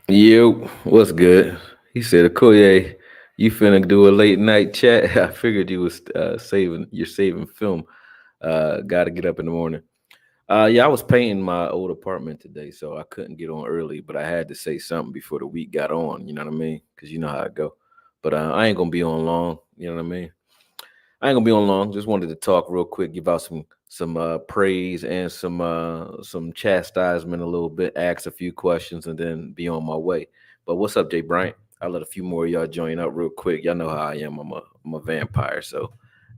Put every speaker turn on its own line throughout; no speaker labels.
Yo, what's good? He said, Okoye, you finna do a late night chat. I figured you was you're saving film. Got to get up in the morning. Yeah, I was painting my old apartment today, so I couldn't get on early, but I had to say something before the week got on. You know what I mean? Because you know how it go. But I ain't gonna be on long. You know what I mean? I ain't gonna be on long. Just wanted to talk real quick, give out some praise and some chastisement a little bit, ask a few questions, and then be on my way. But what's up, Jay Bryant? I'll let a few more of y'all join up real quick. Y'all know how I am. I'm a vampire, so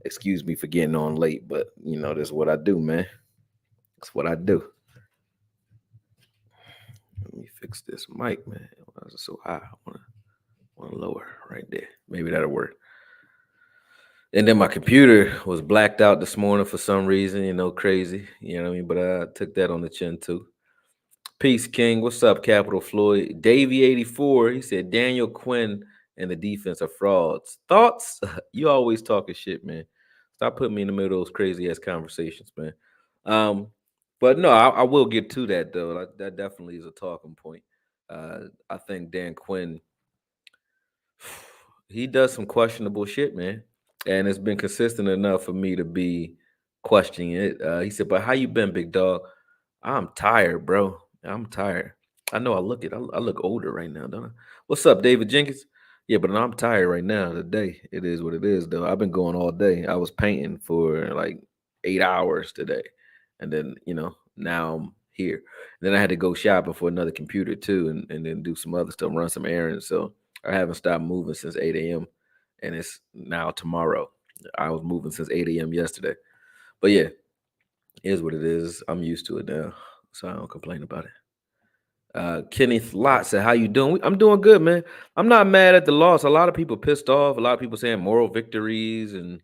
excuse me for getting on late, but that's what I do, man. That's what I do. Let me fix this mic, man. Why is it so high? I wanna lower right there. Maybe that'll work. And then my computer was blacked out this morning for some reason, crazy. You know what I mean? But I took that on the chin too. Peace, King. What's up, Capital Floyd? Davey84, he said Daniel Quinn and the defense are frauds. Thoughts? You always talking shit, man. Stop putting me in the middle of those crazy ass conversations, man. Um, but no, I will get to that though. That definitely is a talking point. I think Dan Quinn, he does some questionable shit, man, and it's been consistent enough for me to be questioning it. He said, "But how you been, big dog?" I'm tired, bro. I'm tired. I know I look it. I look older right now, don't I? What's up, David Jenkins? Yeah, but I'm tired right now. Today, it is what it is, though. I've been going all day. I was painting for like 8 hours today, and then now I'm here. Then I had to go shopping for another computer too, and then do some other stuff, run some errands. So I haven't stopped moving since 8 a.m. and it's now tomorrow. I was moving since 8 a.m. yesterday. But yeah, it is what it is. I'm used to it now, so I don't complain about it. Kenneth Lott said, "How you doing?" I'm doing good, man. I'm not mad at the loss. A lot of people pissed off. A lot of people saying moral victories, and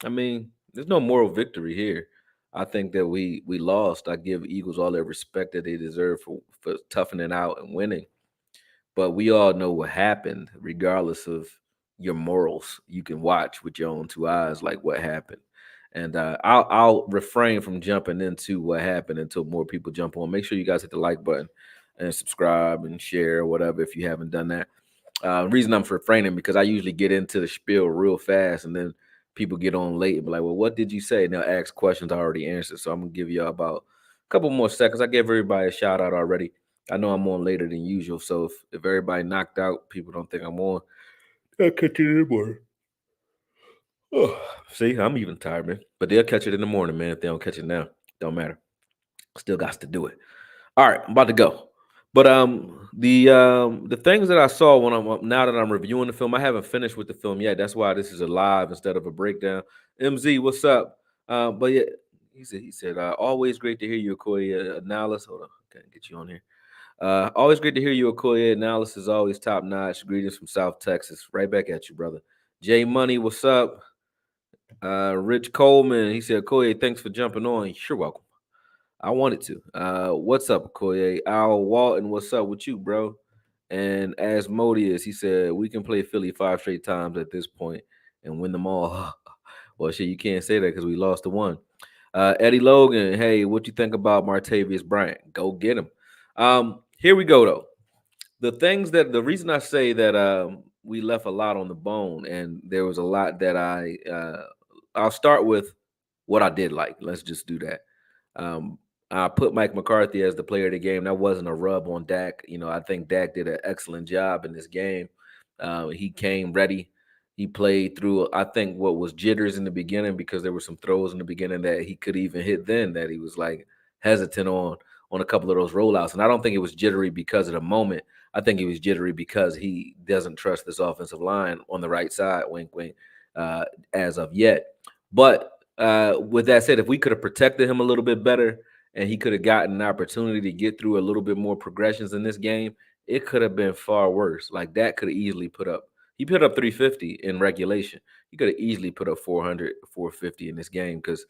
I mean, there's no moral victory here. I think that we lost. I give Eagles all their respect that they deserve for toughening out and winning. But we all know what happened, regardless of your morals. You can watch with your own two eyes, like what happened. And I'll refrain from jumping into what happened until more people jump on. Make sure you guys hit the like button and subscribe and share or whatever if you haven't done that. Reason I'm refraining because I usually get into the spiel real fast and then people get on late and be like, "Well, what did you say?" And they'll ask questions I already answered. So I'm gonna give you about a couple more seconds. I gave everybody a shout out already. I know I'm on later than usual, so if everybody knocked out, people don't think I'm on. I'll catch it in the morning. Oh, see, I'm even tired, man. But they'll catch it in the morning, man. If they don't catch it now, don't matter. Still got to do it. All right, I'm about to go. But the things that I saw when I'm now that I'm reviewing the film, I haven't finished with the film yet. That's why this is a live instead of a breakdown. MZ, what's up? But yeah, he said always great to hear you, Okoye. Analysis. Hold on, can't get you on here. Always great to hear you, Okoye. Analysis is always top notch. Greetings from South Texas. Right back at you, brother. Jay Money, what's up? Rich Coleman, he said, Okoye, thanks for jumping on. You're welcome. I wanted to. What's up, Okoye? Al Walton, what's up with you, bro? And Asmodeus, he said, we can play Philly 5 straight times at this point and win them all. Well, shit, you can't say that because we lost the one. Eddie Logan, hey, what you think about Martavius Bryant? Go get him. Here we go, though. The reason I say that we left a lot on the bone and there was a lot that I'll start with what I did like. Let's just do that. I put Mike McCarthy as the player of the game. That wasn't a rub on Dak. I think Dak did an excellent job in this game. He came ready. He played through, I think, what was jitters in the beginning because there were some throws in the beginning that he could even hit then that he was like hesitant on a couple of those rollouts. And I don't think it was jittery because of the moment. I think he was jittery because he doesn't trust this offensive line on the right side, wink, wink, as of yet. But with that said, if we could have protected him a little bit better and he could have gotten an opportunity to get through a little bit more progressions in this game, it could have been far worse. Like that could have easily he put up 350 in regulation. He could have easily put up 400, 450 in this game because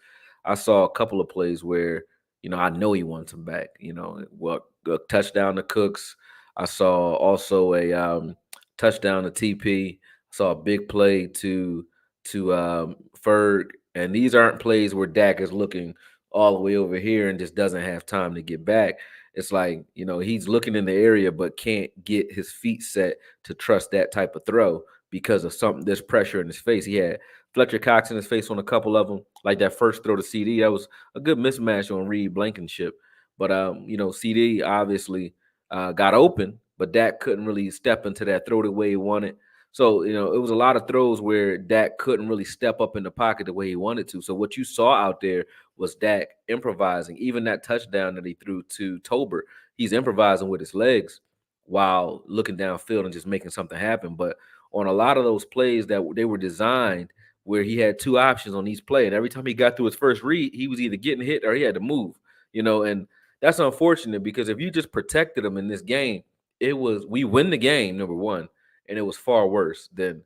I saw a couple of plays where, I know he wants him back. A touchdown to Cooks. I saw also a touchdown to TP. I saw a big play to Ferg, and these aren't plays where Dak is looking, all the way over here and just doesn't have time to get back. It's like, he's looking in the area but can't get his feet set to trust that type of throw because of something, there's pressure in his face. He had Fletcher Cox in his face on a couple of them, like that first throw to CD. That was a good mismatch on Reed Blankenship. But CD obviously got open, but Dak couldn't really step into that throw the way he wanted. So, it was a lot of throws where Dak couldn't really step up in the pocket the way he wanted to. So what you saw out there was Dak improvising. Even that touchdown that he threw to Tolbert, he's improvising with his legs while looking downfield and just making something happen. But on a lot of those plays that they were designed where he had two options on each play, and every time he got through his first read, he was either getting hit or he had to move, and that's unfortunate because if you just protected him in this game, we win the game, number one, and it was far worse than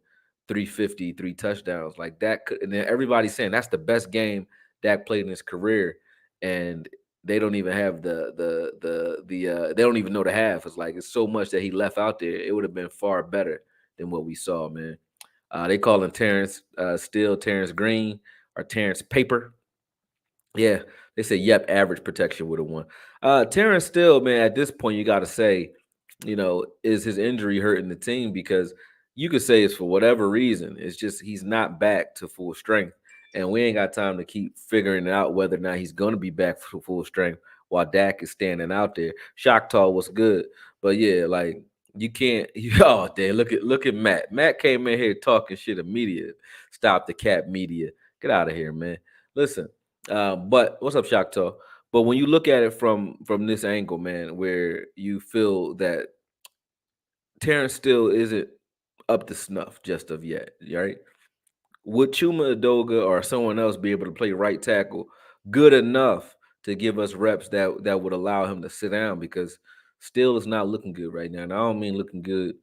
350, 3 touchdowns. Like that and then everybody's saying that's the best game Dak played in his career, and they don't even have they don't even know the half. It's like it's so much that he left out there. It would have been far better than what we saw, man. They call him Terrence Steele, Terrence Green, or Terrence Paper. Yeah, they say, yep, average protection would have won. Terrence Steele, man, at this point, you got to say, is his injury hurting the team? Because you could say it's for whatever reason. It's just he's not back to full strength. And we ain't got time to keep figuring out whether or not he's going to be back for full strength while Dak is standing out there. Shocktal was good. But yeah, like you can't. Oh, damn! Look at Matt. Matt came in here talking shit immediately. Stop the cap media. Get out of here, man. Listen, but what's up, Shocktal? But when you look at it from this angle, man, where you feel that Terrence still isn't up to snuff just of yet, right? Would Chuma Adoga or someone else be able to play right tackle good enough to give us reps that would allow him to sit down? Because still is not looking good right now. And I don't mean looking good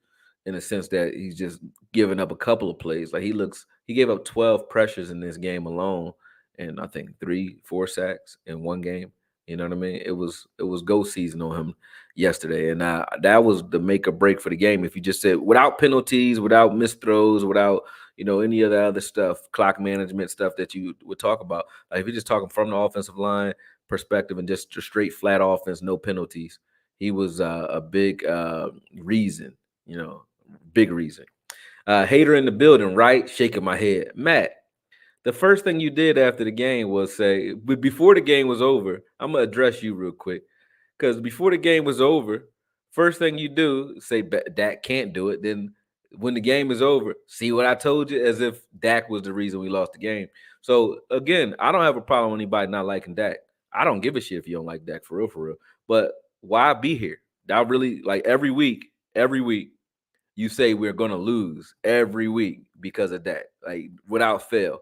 in the sense that he's just giving up a couple of plays. Like he gave up 12 pressures in this game alone, and I think 3, 4 sacks in one game. You know what I mean? It was go season on him yesterday, and that was the make or break for the game. If you just said without penalties, without missed throws, without any of the other stuff, clock management stuff that you would talk about. Like if you're just talking from the offensive line perspective and just a straight flat offense, no penalties, he was a big reason, big reason. Hater in the building, right? Shaking my head. Matt, the first thing you did after the game was say, but before the game was over, I'm gonna address you real quick. Because before the game was over, first thing you do, say Dak can't do it. Then when the game is over, see what I told you, as if Dak was the reason we lost the game. So again, I don't have a problem with anybody not liking Dak. I don't give a shit if you don't like Dak for real, for real. But why be here? I really like every week you say we're gonna lose every week because of that. Like without fail,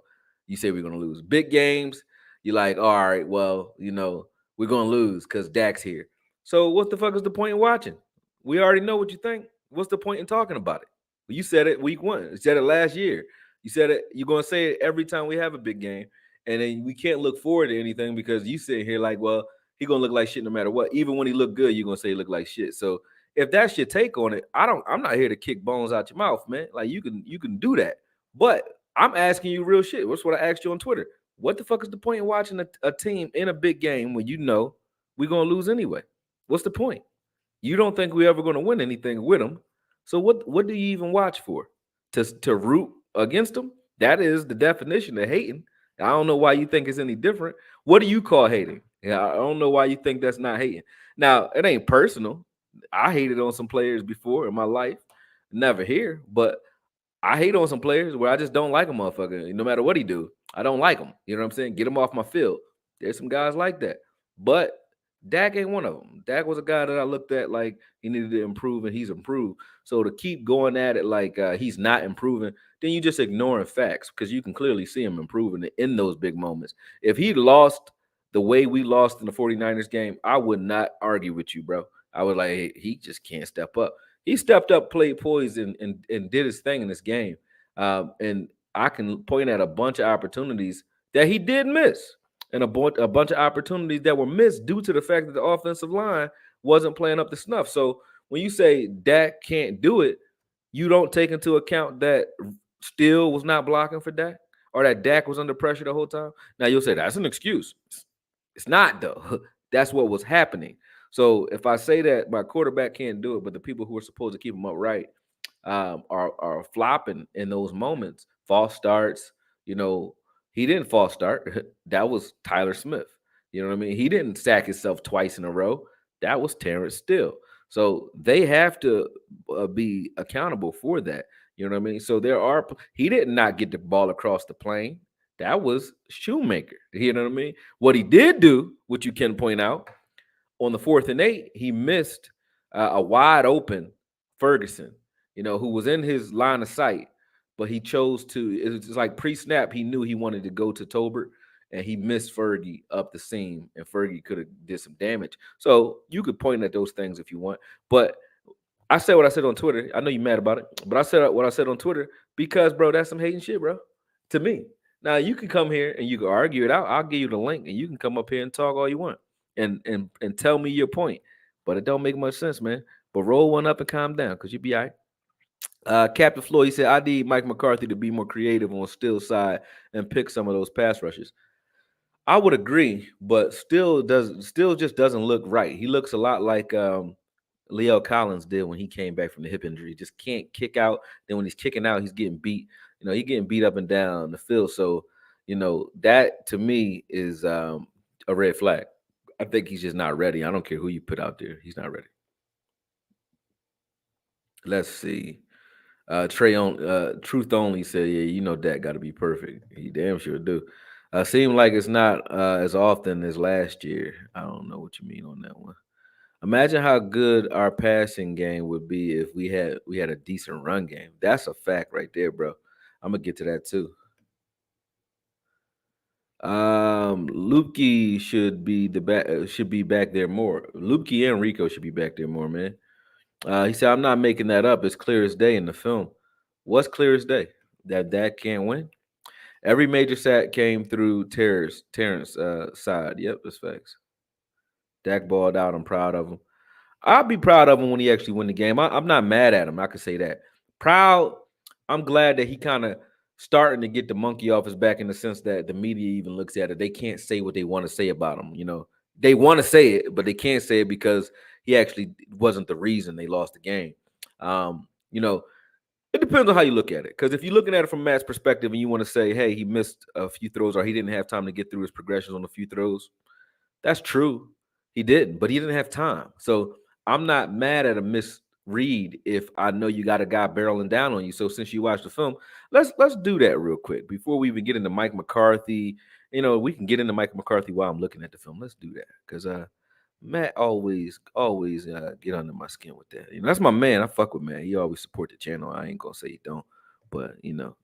you say we're gonna lose. Big games, you're like, all right, well, we're gonna lose because Dak's here. So what the fuck is the point in watching? We already know what you think. What's the point in talking about it? You said it week one. You said it last year. You said it. You're gonna say it every time we have a big game, and then we can't look forward to anything because you sitting here like, well, he gonna look like shit no matter what. Even when he look good, you're gonna say he look like shit. So if that's your take on it, I'm not here to kick bones out your mouth, man. Like you can do that. But I'm asking you real shit. That's what I asked you on Twitter. What the fuck is the point in watching a team in a big game when you know we're gonna lose anyway? What's the point? You don't think we're ever gonna win anything with them. So what do you even watch for? To root against them? That is the definition of hating. I don't know why you think it's any different. What do you call hating? Yeah, I don't know why you think that's not hating. Now, it ain't personal. I hated on some players before in my life. Never here, but I hate on some players where I just don't like a motherfucker. No matter what he do, I don't like him. You know what I'm saying? Get him off my field. There's some guys like that, but Dak ain't one of them. Dak was a guy that I looked at like he needed to improve, and he's improved. So to keep going at it like he's not improving, then you just ignoring facts because you can clearly see him improving in those big moments. If he lost the way we lost in the 49ers game, I would not argue with you, bro. I would like, hey, he just can't step up. He stepped up, played poised, and did his thing in this game. And I can point at a bunch of opportunities that he did miss, and a bunch of opportunities that were missed due to the fact that the offensive line wasn't playing up to snuff. So when you say Dak can't do it, you don't take into account that Steele was not blocking for Dak, or that Dak was under pressure the whole time. Now you'll say that's an excuse. It's not though. That's what was happening. So if I say that my quarterback can't do it, but the people who are supposed to keep him upright are flopping in those moments, false starts. You know, he didn't false start. That was Tyler Smith. You know what I mean? He didn't sack himself twice in a row. That was Terrence Steele. So they have to be accountable for that. You know what I mean? So he did not get the ball across the plane. That was Shoemaker. You know what I mean? What he did do, which you can point out, on the 4th and 8, he missed a wide open Ferguson, who was in his line of sight, but he chose to. It was like pre-snap. He knew he wanted to go to Tolbert, and he missed Fergie up the seam, and Fergie could have did some damage. So you could point at those things if you want, but I said what I said on Twitter. I know you're mad about it, but I said what I said on Twitter because, bro, that's some hating shit, bro. To me. Now you can come here and you can argue it out. I'll give you the link, and you can come up here and talk all you want and tell me your point. But it don't make much sense, man. But roll one up and calm down, because you be all right. Captain Floyd, he said, I need Mike McCarthy to be more creative on Steele's side and pick some of those pass rushes. I would agree, but still just doesn't look right. He looks a lot like Leo Collins did when he came back from the hip injury. Just can't kick out. Then when he's kicking out, he's getting beat. He's getting beat up and down the field. So, that to me is a red flag. I think he's just not ready. I don't care who you put out there. He's not ready. Let's see. Truth Only said, yeah, Dak got to be perfect. He damn sure do. Seemed like it's not as often as last year. I don't know what you mean on that one. Imagine how good our passing game would be if we had a decent run game. That's a fact right there, bro. I'm gonna get to that too. Lupke should be back there more. Lupke and Rico should be back there more, man. He said, I'm not making that up. It's clear as day in the film. What's clear as day? That Dak can't win? Every major sack came through Terrence side. Yep, that's facts. Dak balled out. I'm proud of him. I'll be proud of him when he actually win the game. I'm not mad at him. I could say that. Proud. I'm glad that he kind of starting to get the monkey off his back, in the sense that the media even looks at it. They can't say what they want to say about him. They want to say it, but they can't say it because he actually wasn't the reason they lost the game. Um, you know, it depends on how you look at it. Because if you're looking at it from Matt's perspective and you want to say, hey, he missed a few throws or he didn't have time to get through his progressions on a few throws, that's true. He didn't, but he didn't have time. So I'm not mad at a misread if I know you got a guy barreling down on you. So since you watched the film, let's do that real quick before we even get into Mike McCarthy. We can get into Mike McCarthy while I'm looking at the film. Let's do that because Matt always get under my skin with that. That's my man. I fuck with Matt. He always support the channel. I ain't gonna say he don't, but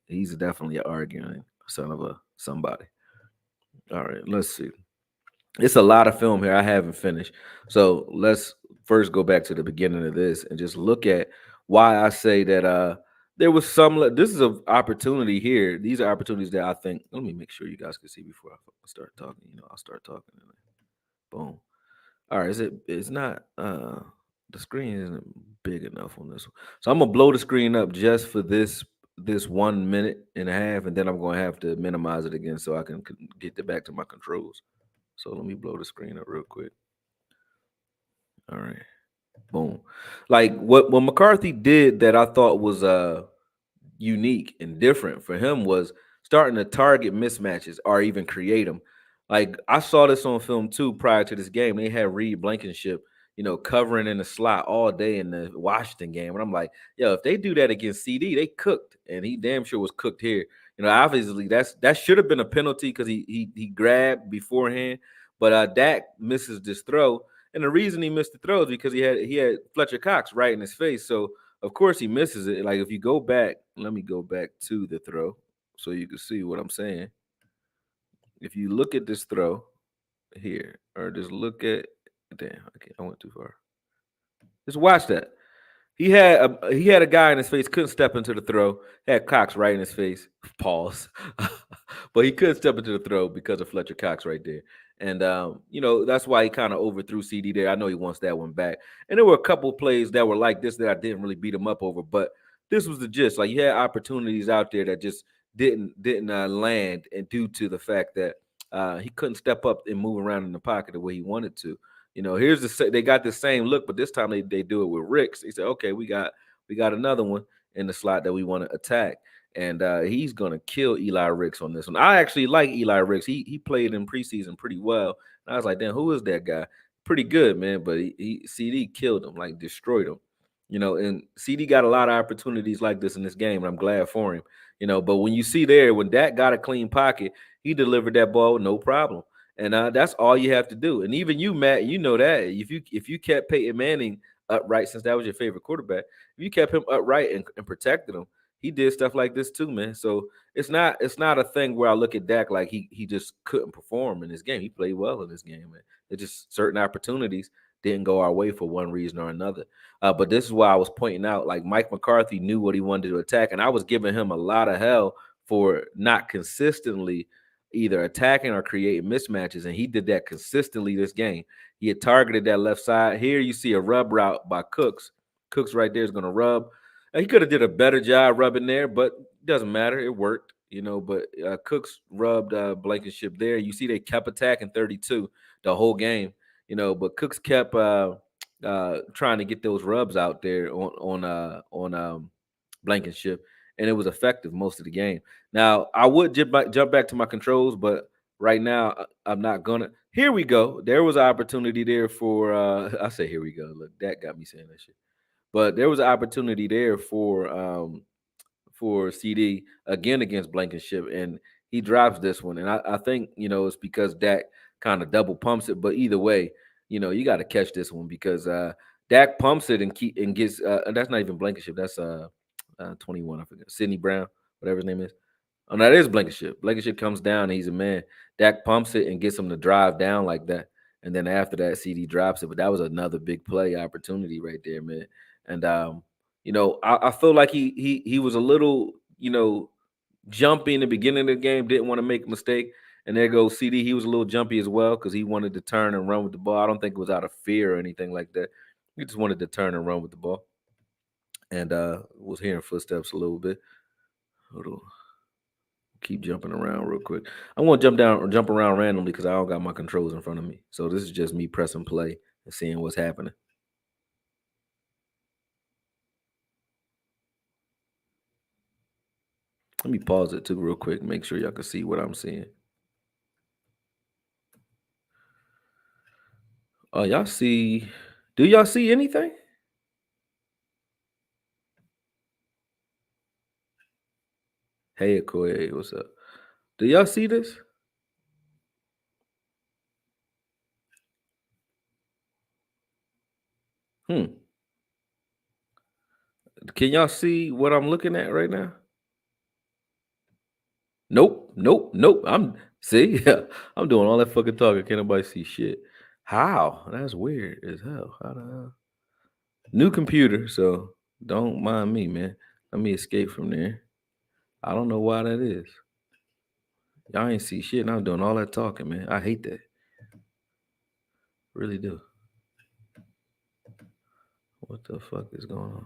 he's definitely an arguing son of a somebody. All right, let's see. It's a lot of film here I haven't finished. So let's first go back to the beginning of this and just look at why I say that there was this is an opportunity here. These are opportunities that I think, let me make sure you guys can see before I start talking. I'll start talking. Boom. All right, it's not the screen isn't big enough on this one. So I'm gonna blow the screen up just for this 1.5 minutes, and then I'm gonna have to minimize it again so I can get back to my controls. So let me blow the screen up real quick. All right. Boom. Like what McCarthy did that I thought was unique and different for him was starting to target mismatches or even create them. Like I saw this on film too prior to this game. They had Reed Blankenship, covering in the slot all day in the Washington game. And I'm like, yo, if they do that against CD, they cooked. And he damn sure was cooked here. Obviously that should have been a penalty because he grabbed beforehand. But Dak misses this throw. And the reason he missed the throw is because he had Fletcher Cox right in his face. So of course he misses it. Like if you go back, let me go back to the throw so you can see what I'm saying. If you look at this throw here, or just look at, damn, I went too far. Just watch that. He had a guy in his face, couldn't step into the throw. Had Cox right in his face. Pause. But he couldn't step into the throw because of Fletcher Cox right there. And that's why he kind of overthrew CD there. I know he wants that one back. And there were a couple plays that were like this that I didn't really beat him up over, but this was the gist. Like you had opportunities out there that just didn't land, and due to the fact that he couldn't step up and move around in the pocket the way he wanted to. Here's they got the same look, but this time they do it with Ricks. They said, okay, we got another one in the slot that we want to attack, and he's gonna kill Eli Ricks on this one. I actually like Eli Ricks. He played in preseason pretty well. And I was like, damn, who is that guy? Pretty good, man. But CD killed him, like destroyed him. And CD got a lot of opportunities like this in this game, and I'm glad for him. But when you see there, when Dak got a clean pocket, he delivered that ball no problem. And that's all you have to do. And even you, Matt, you know that if you kept Peyton Manning upright, since that was your favorite quarterback, if you kept him upright and protected him, he did stuff like this too, man. So it's not a thing where I look at Dak like he just couldn't perform in this game. He played well in this game, man. It's just certain opportunities didn't go our way for one reason or another. But this is why I was pointing out, like Mike McCarthy knew what he wanted to attack, and I was giving him a lot of hell for not consistently either attacking or creating mismatches, and he did that consistently this game. He had targeted that left side. Here you see a rub route by Cooks. Cooks right there is going to rub. He could have did a better job rubbing there, but it doesn't matter. It worked, But Cooks rubbed Blankenship there. You see, they kept attacking 32 the whole game, But Cooks kept trying to get those rubs out there on Blankenship, and it was effective most of the game. Now I would jump back to my controls, but right now I'm not gonna. Here we go. There was an opportunity there for. I say here we go. Look, that got me saying that shit. But there was an opportunity there for CD again against Blankenship, and he drops this one. And I think it's because Dak kind of double pumps it. But either way, you got to catch this one because Dak pumps it and gets. That's not even Blankenship. That's 21. I forget. Sidney Brown, whatever his name is. Oh, no, that is Blankenship. Blankenship comes down and he's a man. Dak pumps it and gets him to drive down like that. And then after that, CD drops it. But that was another big play opportunity right there, man. And I feel like he was a little, jumpy in the beginning of the game, didn't want to make a mistake. And there goes CD. He was a little jumpy as well because he wanted to turn and run with the ball. I don't think it was out of fear or anything like that. He just wanted to turn and run with the ball. And was hearing footsteps a little bit. Hold on. Keep jumping around real quick. I'm gonna jump around randomly because I don't got my controls in front of me. So this is just me pressing play and seeing what's happening. Let me pause it too real quick, make sure y'all can see what I'm seeing. Oh, y'all see? Do y'all see anything? Hey, Okoye, what's up? Do y'all see this? Hmm. Can y'all see what I'm looking at right now? Nope, nope, nope. I'm see, I'm doing all that fucking talking. Can't nobody see shit. How? That's weird as hell. How the hell? New computer, so don't mind me, man. Let me escape from there. I don't know why that is. Y'all ain't see shit, and I'm doing all that talking, man. I hate that. Really do. What the fuck is going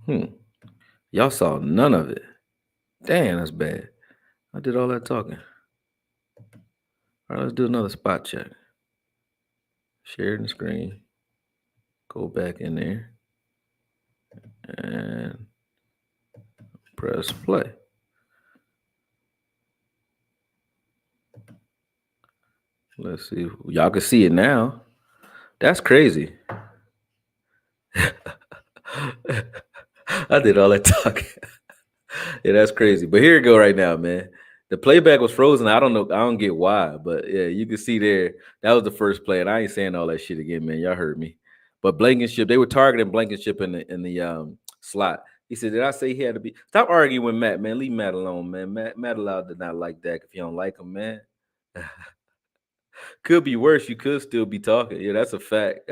on? Y'all saw none of it. Damn, that's bad. I did all that talking. All right, let's do another spot check. Share the screen. Go back in there and press play. Let's see. Y'all can see it now. That's crazy. I did all that talking. Yeah, that's crazy. But here we go right now, man. The playback was frozen. I don't know. I don't get why, but yeah, you can see there. That was the first play, and I ain't saying all that shit again, man. Y'all heard me. But Blankenship, they were targeting Blankenship in the slot. He said, "Did I say he had to be?" Stop arguing with Matt, man. Leave Matt alone, man. Matt allowed to not like that if you don't like him, man. Could be worse. You could still be talking. Yeah, that's a fact.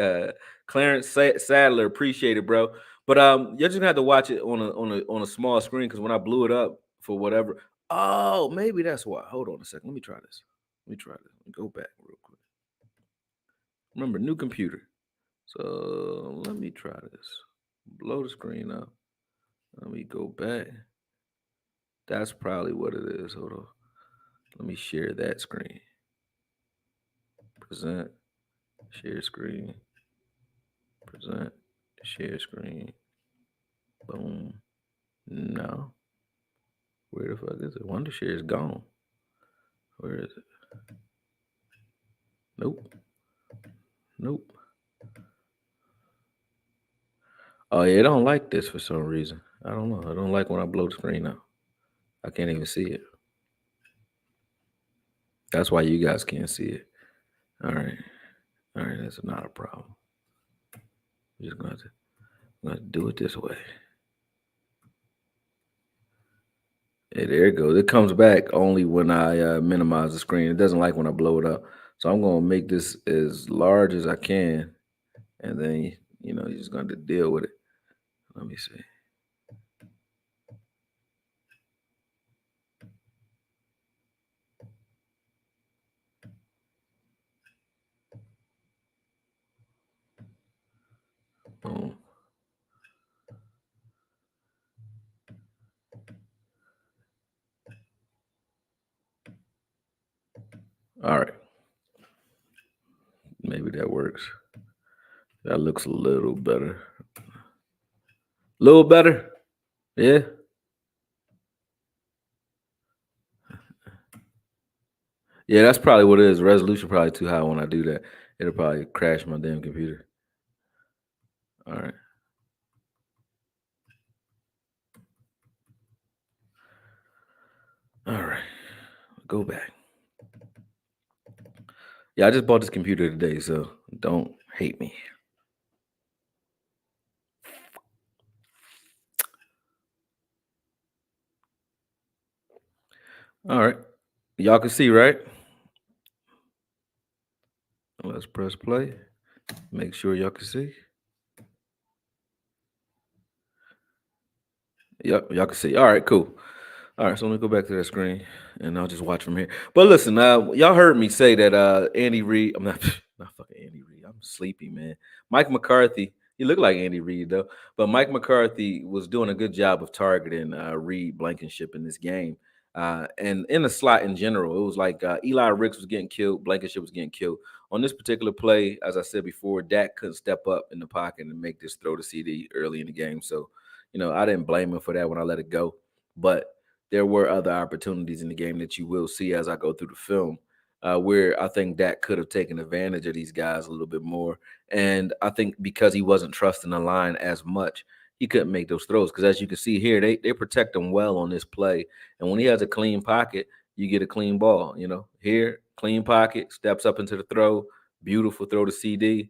Clarence Sadler, appreciate it, bro. But you're just gonna have to watch it on a small screen because when I blew it up for whatever. Oh, maybe that's why. Hold on a second. Let me try this. Let me try this. Let me go back real quick. Remember, new computer. So let me try this. Blow the screen up. Let me go back. That's probably what it is. Hold on. Let me share that screen. Present, share screen, present, share screen. Boom. No. Where the fuck is it? Wonder share is gone. Where is it? Nope. Nope. Oh yeah, it don't like this for some reason. I don't know. I don't like when I blow the screen out. I can't even see it. That's why you guys can't see it. All right. All right, that's not a problem. We're just gonna do it this way. Hey, there it goes. It comes back only when I minimize the screen. It doesn't like when I blow it up. So I'm gonna make this as large as I can, and then you're just gonna have to deal with it. Let me see. Boom. All right. Maybe that works. That looks a little better. A little better. Yeah. Yeah, that's probably what it is. Resolution probably too high when I do that. It'll probably crash my damn computer. All right. All right. Go back. Yeah, I just bought this computer today, so don't hate me. All right. Y'all can see, right? Let's press play. Make sure y'all can see. Yep, y'all can see. All right, cool. All right, so let me go back to that screen and I'll just watch from here. But listen, y'all heard me say that Andy Reid, I'm not not fucking Andy Reid. I'm sleepy, man. Mike McCarthy, he looked like Andy Reid though, but Mike McCarthy was doing a good job of targeting Reed Blankenship in this game. And in the slot in general, it was like Eli Ricks was getting killed, Blankenship was getting killed. On this particular play, as I said before, Dak couldn't step up in the pocket and make this throw to CD early in the game. So, I didn't blame him for that when I let it go. But there were other opportunities in the game that you will see as I go through the film, where I think Dak could have taken advantage of these guys a little bit more. And I think because he wasn't trusting the line as much, he couldn't make those throws. Because as you can see here, they protect him well on this play. And when he has a clean pocket, you get a clean ball. Here, clean pocket, steps up into the throw, beautiful throw to CD.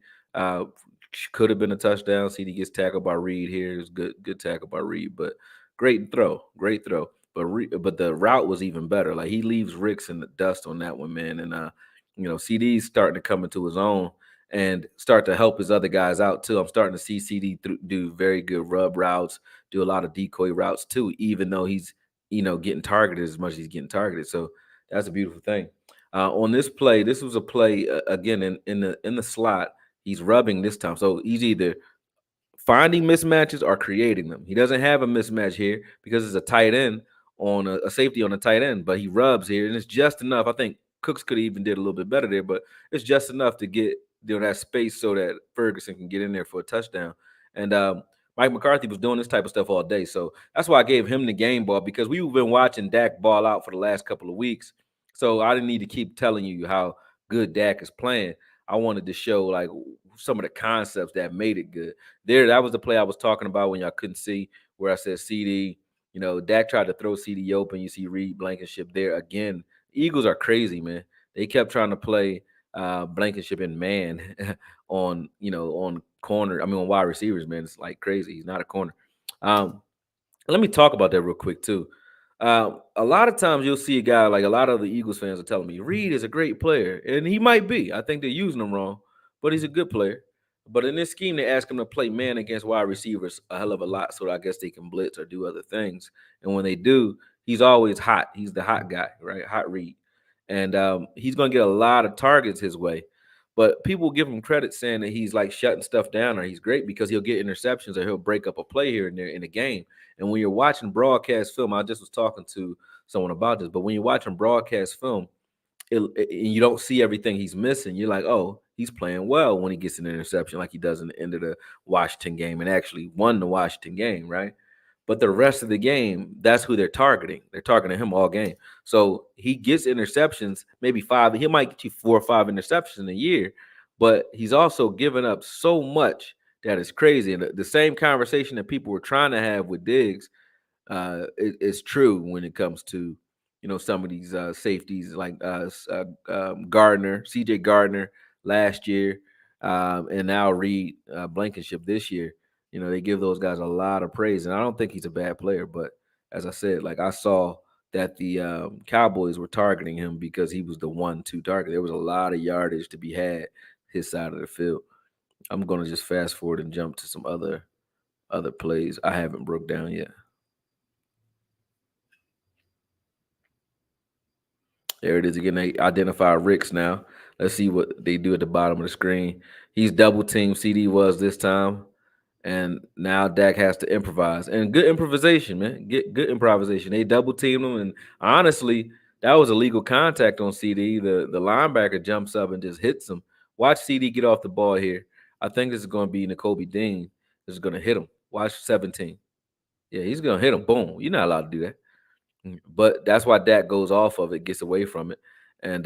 Could have been a touchdown. CD gets tackled by Reed here. It was good tackle by Reed, but great throw, great throw. But the route was even better. Like he leaves Ricks in the dust on that one, man. And CD's starting to come into his own and start to help his other guys out too. I'm starting to see CD do very good rub routes, do a lot of decoy routes too, even though he's getting targeted as much as he's getting targeted. So that's a beautiful thing. On this play, this was a play again in the slot. He's rubbing this time, so he's either finding mismatches or creating them. He doesn't have a mismatch here because it's a tight end on a safety on a tight end, but he rubs here, and it's just enough. I think Cooks could have even did a little bit better there, but it's just enough to get that space so that Ferguson can get in there for a touchdown. And Mike McCarthy was doing this type of stuff all day, so that's why I gave him the game ball because we've been watching Dak ball out for the last couple of weeks. So I didn't need to keep telling you how good Dak is playing. I wanted to show like some of the concepts that made it good. That was the play I was talking about when y'all couldn't see, where I said CD. Dak tried to throw CD open. You see Reed Blankenship there again. Eagles are crazy, man. They kept trying to play Blankenship in man on corner. I mean, on wide receivers, man. It's like crazy. He's not a corner. Let me talk about that real quick too. A lot of times you'll see a guy like a lot of the Eagles fans are telling me Reed is a great player, and he might be. I think they're using him wrong, but he's a good player. But in this scheme, they ask him to play man against wide receivers a hell of a lot, so I guess they can blitz or do other things. And when they do, he's always hot. He's the hot guy, right? Hot Reed, and he's going to get a lot of targets his way. But people give him credit saying that he's like shutting stuff down or he's great because he'll get interceptions or he'll break up a play here and there in a game. And when you're watching broadcast film, I just was talking to someone about this, but when you're watching broadcast film, and you don't see everything he's missing, you're like, oh, he's playing well when he gets an interception like he does in the end of the Washington game and actually won the Washington game, right? But the rest of the game, that's who they're targeting. They're targeting him all game. So he gets interceptions, maybe five. He might get you 4 or 5 interceptions in a year, but he's also given up so much that is crazy. And the same conversation that people were trying to have with Diggs is true when it comes to some of these safeties like Gardner, C.J. Gardner last year, and now Reed Blankenship this year. They give those guys a lot of praise, and I don't think he's a bad player. But as I said, like I saw that the Cowboys were targeting him because he was the 1-2 target. There was a lot of yardage to be had his side of the field. I'm gonna just fast forward and jump to some other plays I haven't broke down yet. There it is again. They identify Ricks now. Let's see what they do at the bottom of the screen. He's double teamed. CD was this time, and now Dak has to improvise. And good improvisation, man. Get good improvisation. They double teamed him, and honestly, that was illegal contact on CD. The linebacker jumps up and just hits him. Watch CD get off the ball here. I think this is going to be N'Kobe Dean. This is going to hit him. Watch 17. Yeah, he's going to hit him. Boom. You're not allowed to do that. But that's why Dak goes off of it, gets away from it. And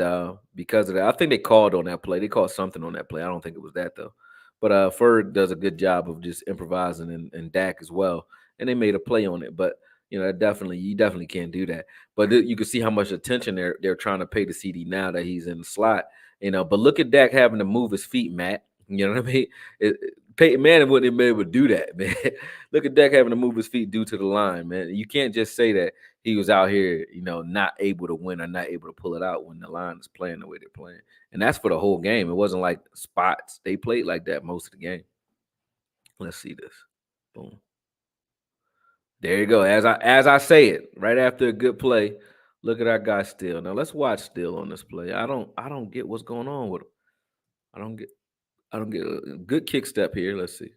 because of that, I think they called on that play. They called something on that play. I don't think it was that though. But Ferg does a good job of just improvising and Dak as well. And they made a play on it. But you definitely can't do that. But you can see how much attention they're trying to pay to CD now that he's in the slot. But look at Dak having to move his feet, Matt. You know what I mean? Peyton Manning wouldn't have been able to do that, man. Look at Dak having to move his feet due to the line, man. You can't just say that he was out here, not able to win or not able to pull it out when the line is playing the way they're playing. And that's for the whole game. It wasn't like spots. They played like that most of the game. Let's see this. Boom. There you go. As I say it, right after a good play, look at our guy Still. Now let's watch Still on this play. I don't get what's going on with him. I don't get a good kick step here. Let's see.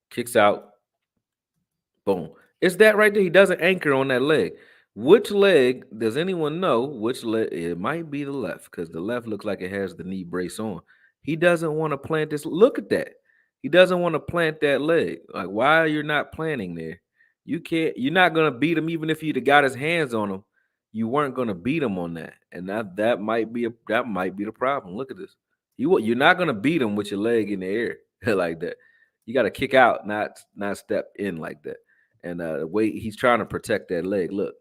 Kicks out. Boom. It's that right there. He doesn't anchor on that leg. Which leg does anyone know which leg? It might be the left because the left looks like it has the knee brace on. He doesn't want to plant this. Look at that. He doesn't want to plant that leg. Like, why are you not planting there? You can't, you're not gonna beat him even if you'd have got his hands on him. You weren't gonna beat him on that. And that might be the problem. Look at this. You're not gonna beat him with your leg in the air like that. You got to kick out, not step in like that. And the way he's trying to protect that leg. Look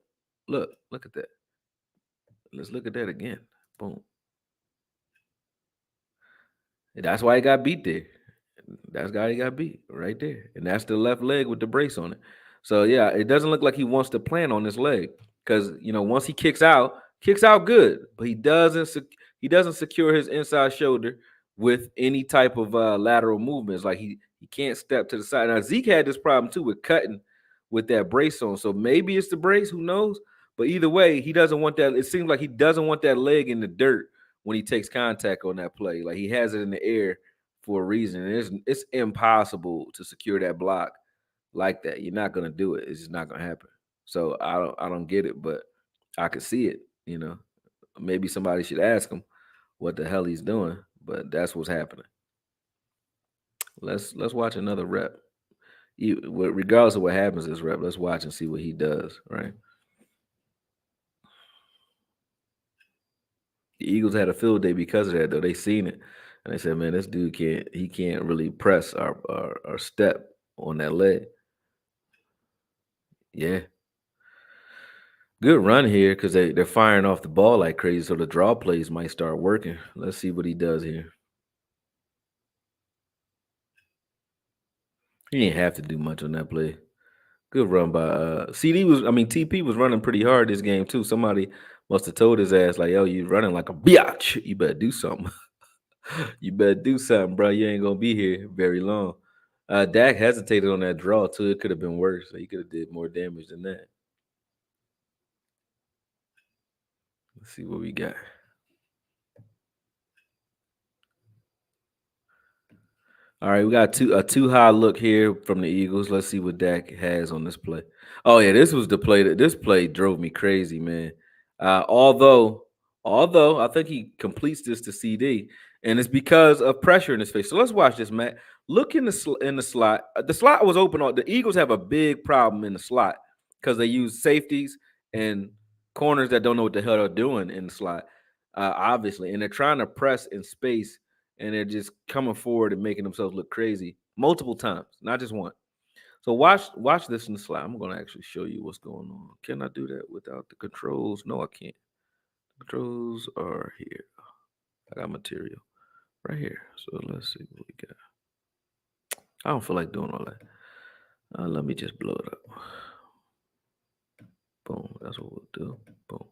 at that. Let's look at that again. Boom. And that's why he got beat there. That's why he got beat right there. And that's the left leg with the brace on it. So yeah, it doesn't look like he wants to plant on this leg because once he kicks out good, but he doesn't secure his inside shoulder with any type of lateral movements. Like he can't step to the side. Now Zeke had this problem too with cutting with that brace on. So maybe it's the brace, who knows? But either way, he doesn't want that. It seems like he doesn't want that leg in the dirt when he takes contact on that play. Like he has it in the air for a reason. And it's impossible to secure that block like that. You're not gonna do it. It's just not gonna happen. So I don't get it, but I could see it. Maybe somebody should ask him what the hell he's doing, but that's what's happening. Let's watch another rep. Regardless of what happens this rep, let's watch and see what he does. Right. The Eagles had a field day because of that, though. They seen it and they said, "Man, this dude can't really press our step on that leg." Yeah, good run here because they're firing off the ball like crazy, so the draw plays might start working. Let's see what he does here. He didn't have to do much on that play. Good run by TP was running pretty hard this game too. Somebody must have told his ass like, "Yo, you running like a biatch. You better do something. You better do something, bro. You ain't gonna be here very long." Dak hesitated on that draw too. It could have been worse. So he could have did more damage than that. Let's see what we got. All right, we got a too high look here from the Eagles. Let's see what Dak has on this play. Oh yeah, this was the play that this play drove me crazy, man. Although I think he completes this to CD, and it's because of pressure in his face. So let's watch this, Matt. Look in in the slot. The slot was open. The Eagles have a big problem in the slot because they use safeties and corners that don't know what the hell they're doing in the slot, obviously, and they're trying to press in space and they're just coming forward and making themselves look crazy multiple times, not just one. So watch this in the slide. I'm gonna actually show you what's going on. Can I do that without the controls? No, I can't. Controls are here. I got material right here. So let's see what we got. I don't feel like doing all that. Let me just blow it up. Boom. That's what we'll do. Boom.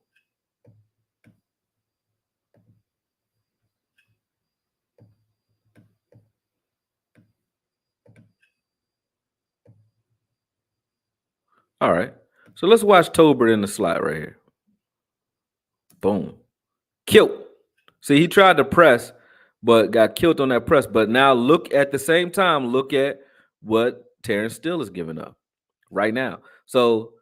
All right. So let's watch Tolbert in the slot right here. Boom. Killed. See, he tried to press, but got killed on that press. But now look at the same time, look at what Terrence Steele is giving up right now. So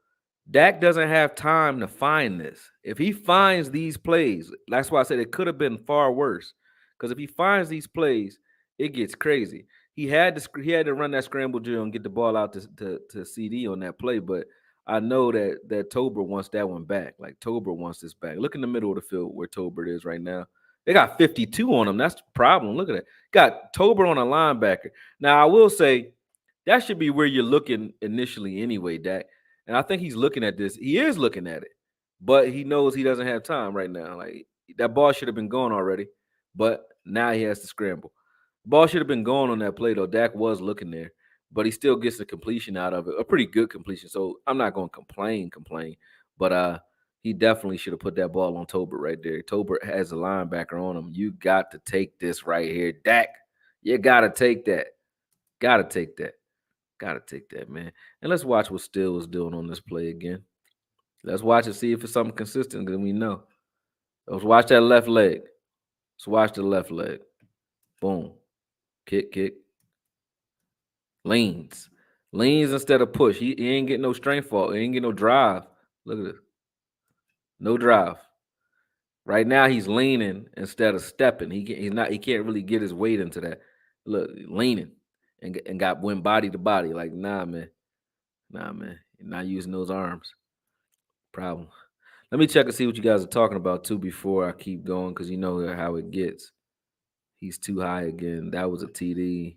Dak doesn't have time to find this. If he finds these plays, that's why I said it could have been far worse. Because if he finds these plays, it gets crazy. He had to run that scramble drill and get the ball out to CD on that play, but I know that Tolbert wants that one back. Like Tolbert wants this back. Look in the middle of the field where Tolbert is right now. They got 52 on him. That's the problem. Look at that. Got Tolbert on a linebacker. Now I will say that should be where you're looking initially anyway, Dak. And I think he's looking at this. He is looking at it, but he knows he doesn't have time right now. Like that ball should have been gone already, but now he has to scramble. Ball should have been gone on that play though. Dak was looking there, but he still gets the completion out of it, a pretty good completion. So I'm not going to complain, but he definitely should have put that ball on Tolbert right there. Tolbert has a linebacker on him. You got to take this right here, Dak. You got to take that. Got to take that. Got to take that, man. And let's watch what Steele was doing on this play again. Let's watch it, see if it's something consistent because we know. Let's watch that left leg. Let's watch the left leg. Boom. Kick. Leans. Leans instead of push. He ain't getting no strength fault. He ain't getting no drive. Look at this. No drive. Right now he's leaning instead of stepping. He can't really get his weight into that. Look, leaning and went body to body. Like, nah, man. Nah, man. You're not using those arms. Problem. Let me check and see what you guys are talking about too before I keep going because you know how it gets. He's too high again. That was a TD.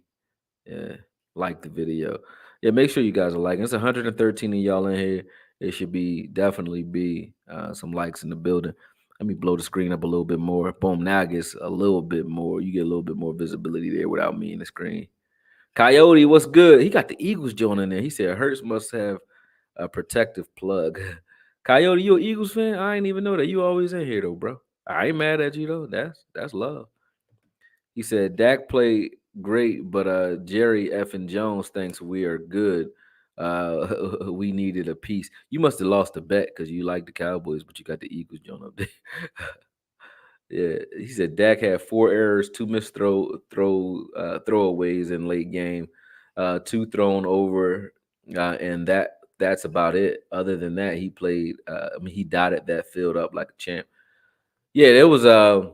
Yeah, like the video. Yeah, make sure you guys are liking. It's 113 of y'all in here. It should definitely be some likes in the building. Let me blow the screen up a little bit more. Boom, now it gets a little bit more. You get a little bit more visibility there without me in the screen. Coyote, what's good? He got the Eagles joining there. He said Hurts must have a protective plug. Coyote, you an Eagles fan? I ain't even know that. You always in here though, bro. I ain't mad at you though. That's love. He said Dak played great, but Jerry F and Jones thinks we are good. We needed a piece. You must have lost the bet because you like the Cowboys, but you got the Eagles joint up there. Yeah, he said Dak had 4 errors, 2 missed throwaways in late game, 2 thrown over, and that's about it. Other than that, he played. I mean, he dotted that field up like a champ. Yeah, there was a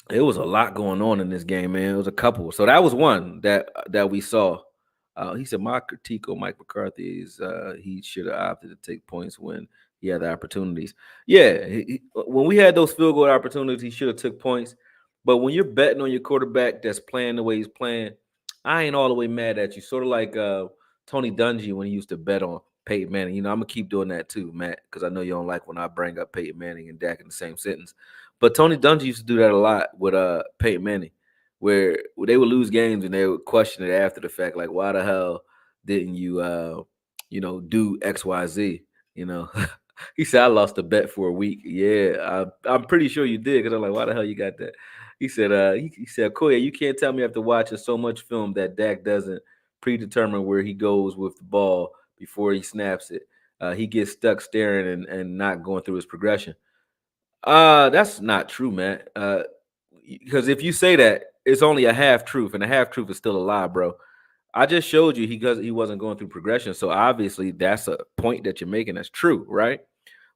lot going on in this game, man. It was a couple. So that was one that we saw. He said my critique on Mike McCarthy is he should have opted to take points when he had the opportunities. Yeah, when we had those field goal opportunities, he should have took points. But when you're betting on your quarterback that's playing the way he's playing, I ain't all the way mad at you. Sort of like Tony Dungy when he used to bet on Peyton Manning. You know, I'm gonna keep doing that too, Matt, because I know you don't like when I bring up Peyton Manning and Dak in the same sentence. But Tony Dungy used to do that a lot with Peyton Manning, where they would lose games and they would question it after the fact, like, why the hell didn't you do XYZ? You know, he said I lost a bet for a week. Yeah, I'm pretty sure you did because I'm like, why the hell you got that? He said, he said, Koya, you can't tell me after watching so much film that Dak doesn't predetermine where he goes with the ball before he snaps it. He gets stuck staring and not going through his progression. That's not true, man. Because if you say that, it's only a half truth, and a half truth is still a lie, bro. I just showed you he wasn't going through progression, so obviously that's a point that you're making that's true, right?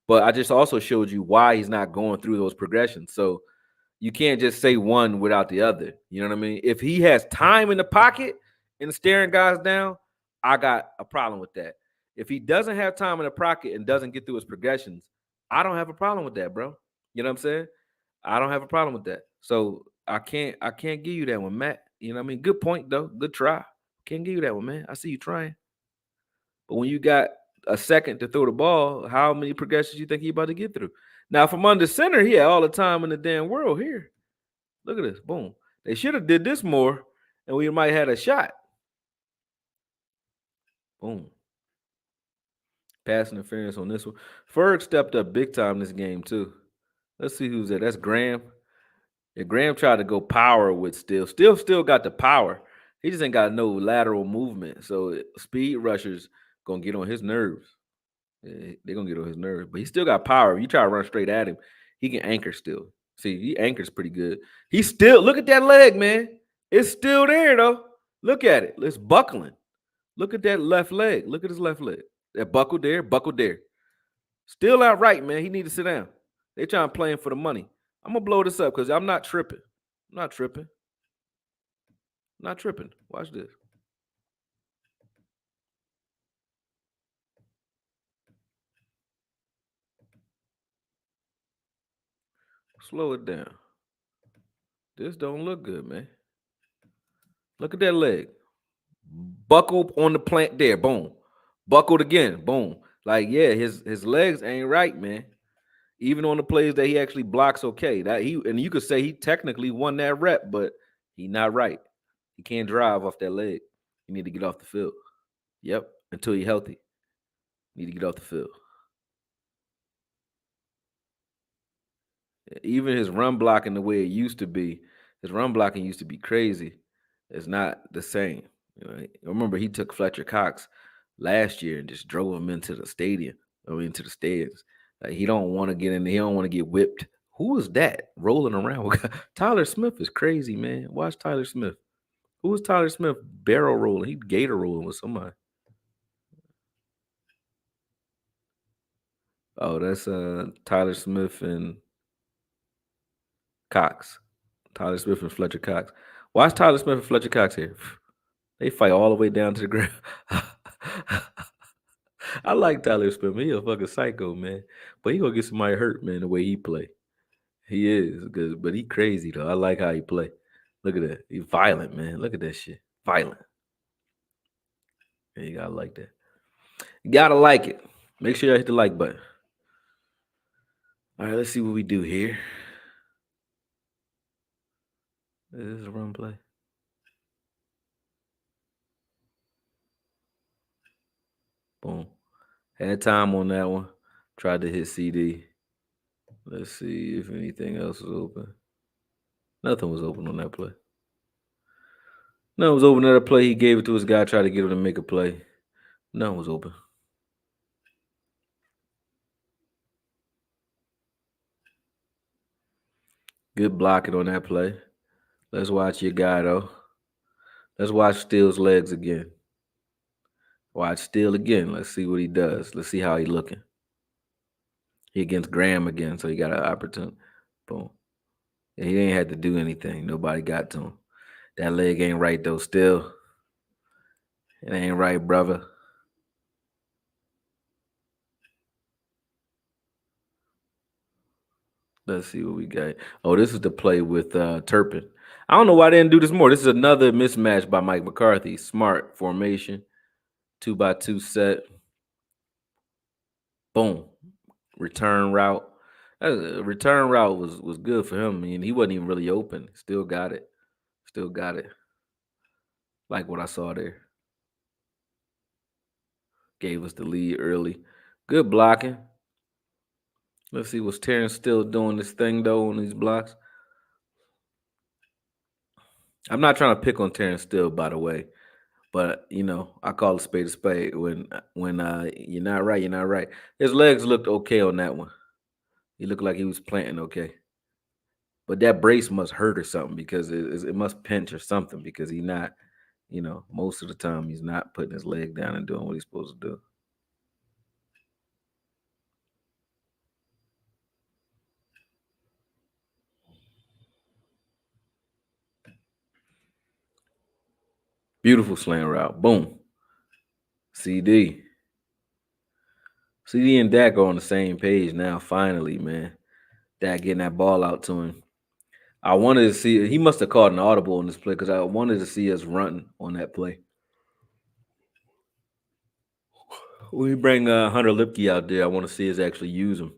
But I just also showed you why he's not going through those progressions. So you can't just say one without the other. You know what I mean? If he has time in the pocket and staring guys down, I got a problem with that. If he doesn't have time in the pocket and doesn't get through his progressions, I don't have a problem with that, bro. You know what I'm saying? I don't have a problem with that. So I can't give you that one, Matt. You know what I mean? Good point though. Good try. Can't give you that one, man. I see you trying. But when you got a second to throw the ball, how many progressions you think he about to get through? Now from under center, he had all the time in the damn world here. Look at this. Boom. They should have did this more, and we might have had a shot. Boom. Pass interference on this one. Ferg stepped up big time this game, too. Let's see who's that. That's Graham. Yeah, Graham tried to go power with Still. Still got the power. He just ain't got no lateral movement. So speed rushers gonna get on his nerves. Yeah, they're gonna get on his nerves. But he still got power. If you try to run straight at him, he can anchor still. See, he anchors pretty good. He's still look at that leg, man. It's still there though. Look at it. It's buckling. Look at that left leg. Look at his left leg. That buckled there, buckled there. Still outright, man. He need to sit down. They trying to play him for the money. I'm gonna blow this up because I'm not tripping. I'm not tripping. I'm not tripping. Watch this. Slow it down. This don't look good, man. Look at that leg. Buckled on the plant there. Boom. Buckled again. Boom. Like, yeah, his legs ain't right, man. Even on the plays that he actually blocks okay. That he and you could say he technically won that rep, but he not right. He can't drive off that leg. You need to get off the field. Yep. Until you're healthy. You need to get off the field. Even his run blocking the way it used to be, his run blocking used to be crazy. It's not the same. You know, I remember he took Fletcher Cox last year and just drove him into the stadium, or into the stands. Like he don't want to get in there, he don't want to get whipped. Who is that rolling around? Tyler Smith is crazy, man. Watch Tyler Smith. Who is Tyler Smith barrel rolling? He gator rolling with somebody. Oh, that's Tyler Smith and Cox. Tyler Smith and Fletcher Cox. Watch Tyler Smith and Fletcher Cox here. They fight all the way down to the ground. I like Tyler Smith. He a fucking psycho, man. But he gonna get somebody hurt, man, the way he play. He is good, but he crazy though. I like how he play. Look at that. He violent, man. Look at that shit. Violent. Yeah, you gotta like that. You gotta like it. Make sure you hit the like button. All right, let's see what we do here. This is a run play. Boom. Had time on that one. Tried to hit CD. Let's see if anything else was open. Nothing was open on that play. None was open on that play. He gave it to his guy, tried to get him to make a play. None was open. Good blocking on that play. Let's watch your guy though. Let's watch Steele's legs again. Watch Steele again. Let's see what he does. Let's see how he looking. He against Graham again, so he got an opportunity. Boom. And he ain't had to do anything. Nobody got to him. That leg ain't right though. Still, it ain't right, brother. Let's see what we got. Oh, this is the play with Turpin. I don't know why they didn't do this more. This is another mismatch by Mike McCarthy. Smart formation, 2x2 set. Boom. Return route. Return route was good for him. I mean, he wasn't even really open. Still got it. Still got it. Like what I saw there. Gave us the lead early. Good blocking. Let's see what's Terrence still doing this thing though on these blocks. I'm not trying to pick on Terrence Steele, by the way, but you know I call a spade a spade. When you're not right, you're not right. His legs looked okay on that one. He looked like he was planting okay. but that brace must hurt or something because it must pinch or something because he's not, most of the time he's not putting his leg down and doing what he's supposed to do. Beautiful slant route. Boom. CD. CD and Dak are on the same page now, finally, man. Dak getting that ball out to him. I wanted to see, he must have caught an audible on this play because I wanted to see us run on that play. When we bring Hunter Lipke out there, I want to see us actually use him.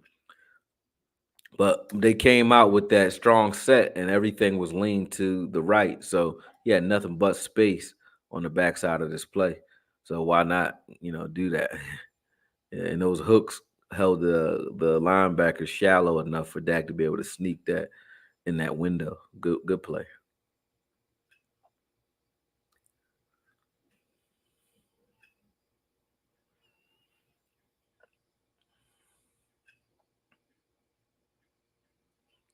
But they came out with that strong set and everything was leaned to the right. So he had nothing but space on the backside of this play. So why not, do that? And those hooks held the linebacker shallow enough for Dak to be able to sneak that in that window. Good play.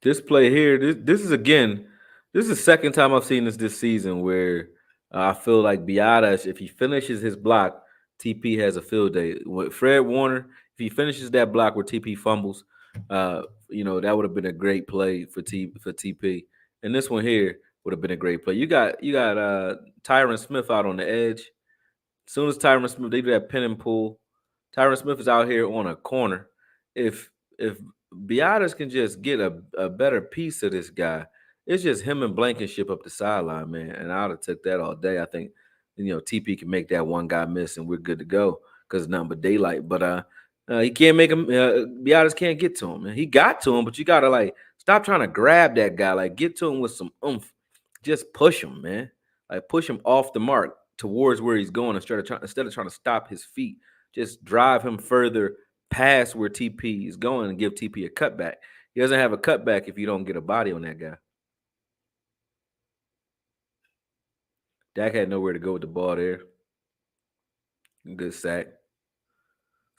This play here, this is again, this is the second time I've seen this season where I feel like Biadasz, if he finishes his block, TP has a field day. With Fred Warner, if he finishes that block where TP fumbles, that would have been a great play for TP. And this one here would have been a great play. You got Tyron Smith out on the edge. As soon as Tyron Smith, they do that pin and pull. Tyron Smith is out here on a corner. If Biotis can just get a better piece of this guy, it's just him and Blankenship up the sideline, man. And I would have took that all day. I think TP can make that one guy miss, and we're good to go because it's nothing but daylight. But he can't make him. Biotis can't get to him, man. He got to him, but you gotta like stop trying to grab that guy. Like get to him with some oomph. Just push him, man. Like push him off the mark towards where he's going instead of trying to stop his feet. Just drive him further past where TP is going and give TP a cutback. He doesn't have a cutback if you don't get a body on that guy. Dak had nowhere to go with the ball there. Good sack.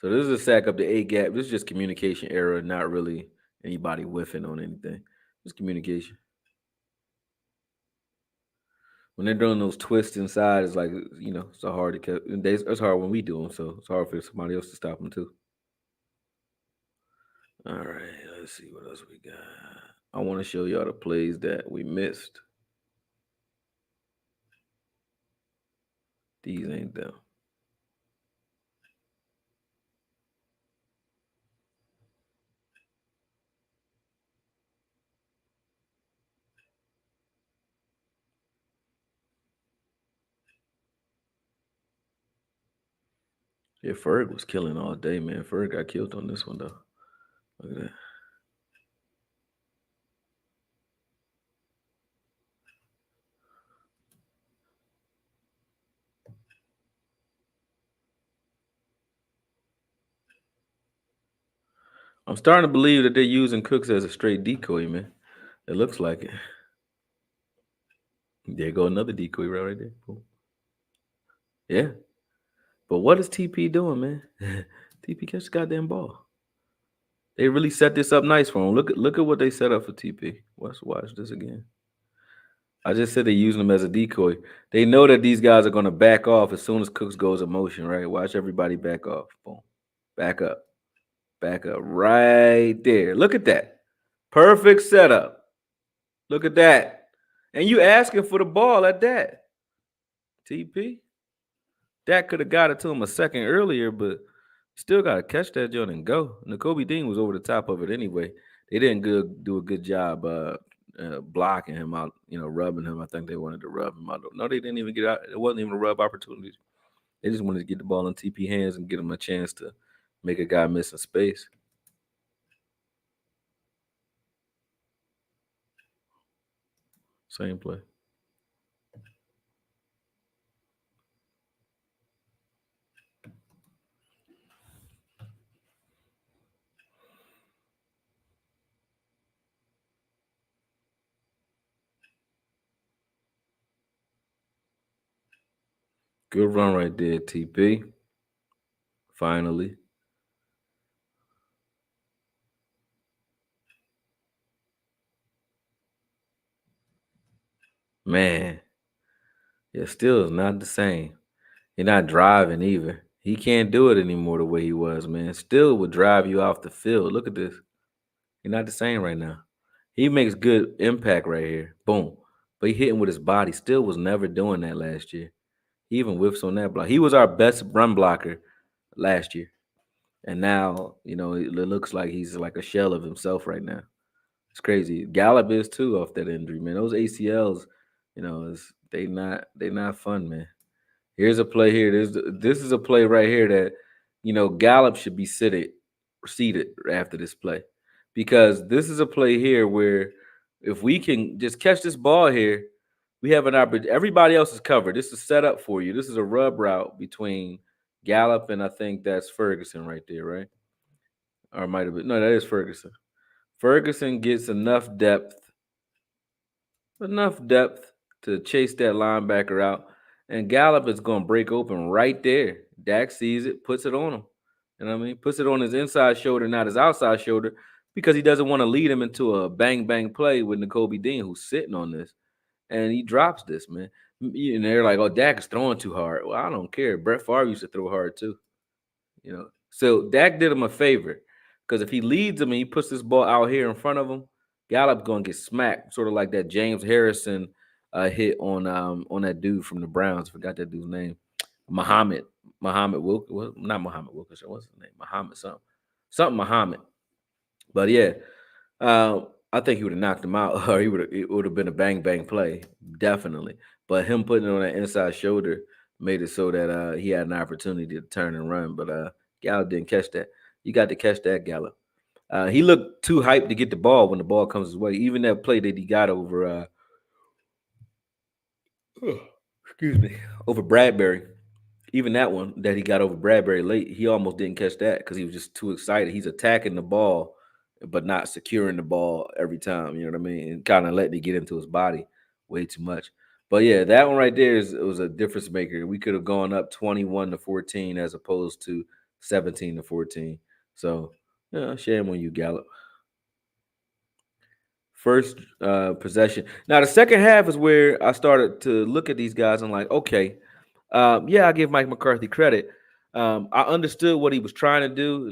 So this is a sack up the A gap. This is just communication error, not really anybody whiffing on anything. Just communication. When they're doing those twists inside, it's like it's so hard to catch. It's hard when we do them, so it's hard for somebody else to stop them too. All right, let's see what else we got. I want to show y'all the plays that we missed. These ain't them. Yeah, Ferg was killing all day, man. Ferg got killed on this one though. Look at that. I'm starting to believe that they're using Cooks as a straight decoy, man. It looks like it. There go another decoy right there. Boom. Yeah. But what is TP doing, man? TP catch the goddamn ball. They really set this up nice for him. Look at what they set up for TP. Watch this again. I just said they're using them as a decoy. They know that these guys are going to back off as soon as Cooks goes in motion, right? Watch everybody back off. Boom. Back up. Back up. Right there. Look at that. Perfect setup. Look at that. And you asking for the ball at that. TP. Dak could have got it to him a second earlier, but still got to catch that joint and go. N'Kobe Dean was over the top of it anyway. They didn't do a good job blocking him out, rubbing him. I think they wanted to rub him out. No, they didn't even get out. It wasn't even a rub opportunity. They just wanted to get the ball in TP hands and get him a chance to make a guy miss in space. Same play. Good run right there, TP. Finally. Man, it still is not the same. You're not driving either. He can't do it anymore the way he was, man. Still would drive you off the field. Look at this. You're not the same right now. He makes good impact right here. Boom. But he hitting with his body. Still was never doing that last year. He even whiffs on that block. He was our best run blocker last year. And now, it looks like he's like a shell of himself right now. It's crazy. Gallup is too off that injury, man. Those ACLs, they not fun, man. Here's a play here. This is a play right here that Gallup should be seated after this play, because this is a play here where if we can just catch this ball here, we have an opportunity. Everybody else is covered. This is set up for you. This is a rub route between Gallup and I think that's Ferguson right there, right? Or it might have been, no, that is Ferguson. Ferguson gets enough depth to chase that linebacker out. And Gallup is going to break open right there. Dak sees it, puts it on him. You know what I mean? Puts it on his inside shoulder, not his outside shoulder, because he doesn't want to lead him into a bang bang play with N'Kobe Dean, who's sitting on this. And he drops this, man. And they're like, oh, Dak is throwing too hard. Well, I don't care. Brett Favre used to throw hard too. So Dak did him a favor, because if he leads him and he puts this ball out here in front of him, Gallup's gonna get smacked, sort of like that James Harrison hit on that dude from the Browns. Forgot that dude's name. Muhammad Wilk, well, not Muhammad Wilkerson. What's his name? Muhammad something Muhammad. But yeah, I think he would have knocked him out, or it would have been a bang bang play, definitely. But him putting it on that inside shoulder made it so that he had an opportunity to turn and run. But Gallup didn't catch that. You got to catch that, Gallup. He looked too hyped to get the ball when the ball comes his way. Even that play that he got over, excuse me, over Bradbury. Even that one that he got over Bradbury late, he almost didn't catch that because he was just too excited. He's attacking the ball, but not securing the ball every time. You know what I mean? And kind of letting it get into his body way too much. But yeah, that one right there was a difference maker. We could have gone up 21-14 as opposed to 17-14. So yeah, shame on you, Gallup. First possession. Now the second half is where I started to look at these guys. I'm like, okay, yeah, I give Mike McCarthy credit. I understood what he was trying to do,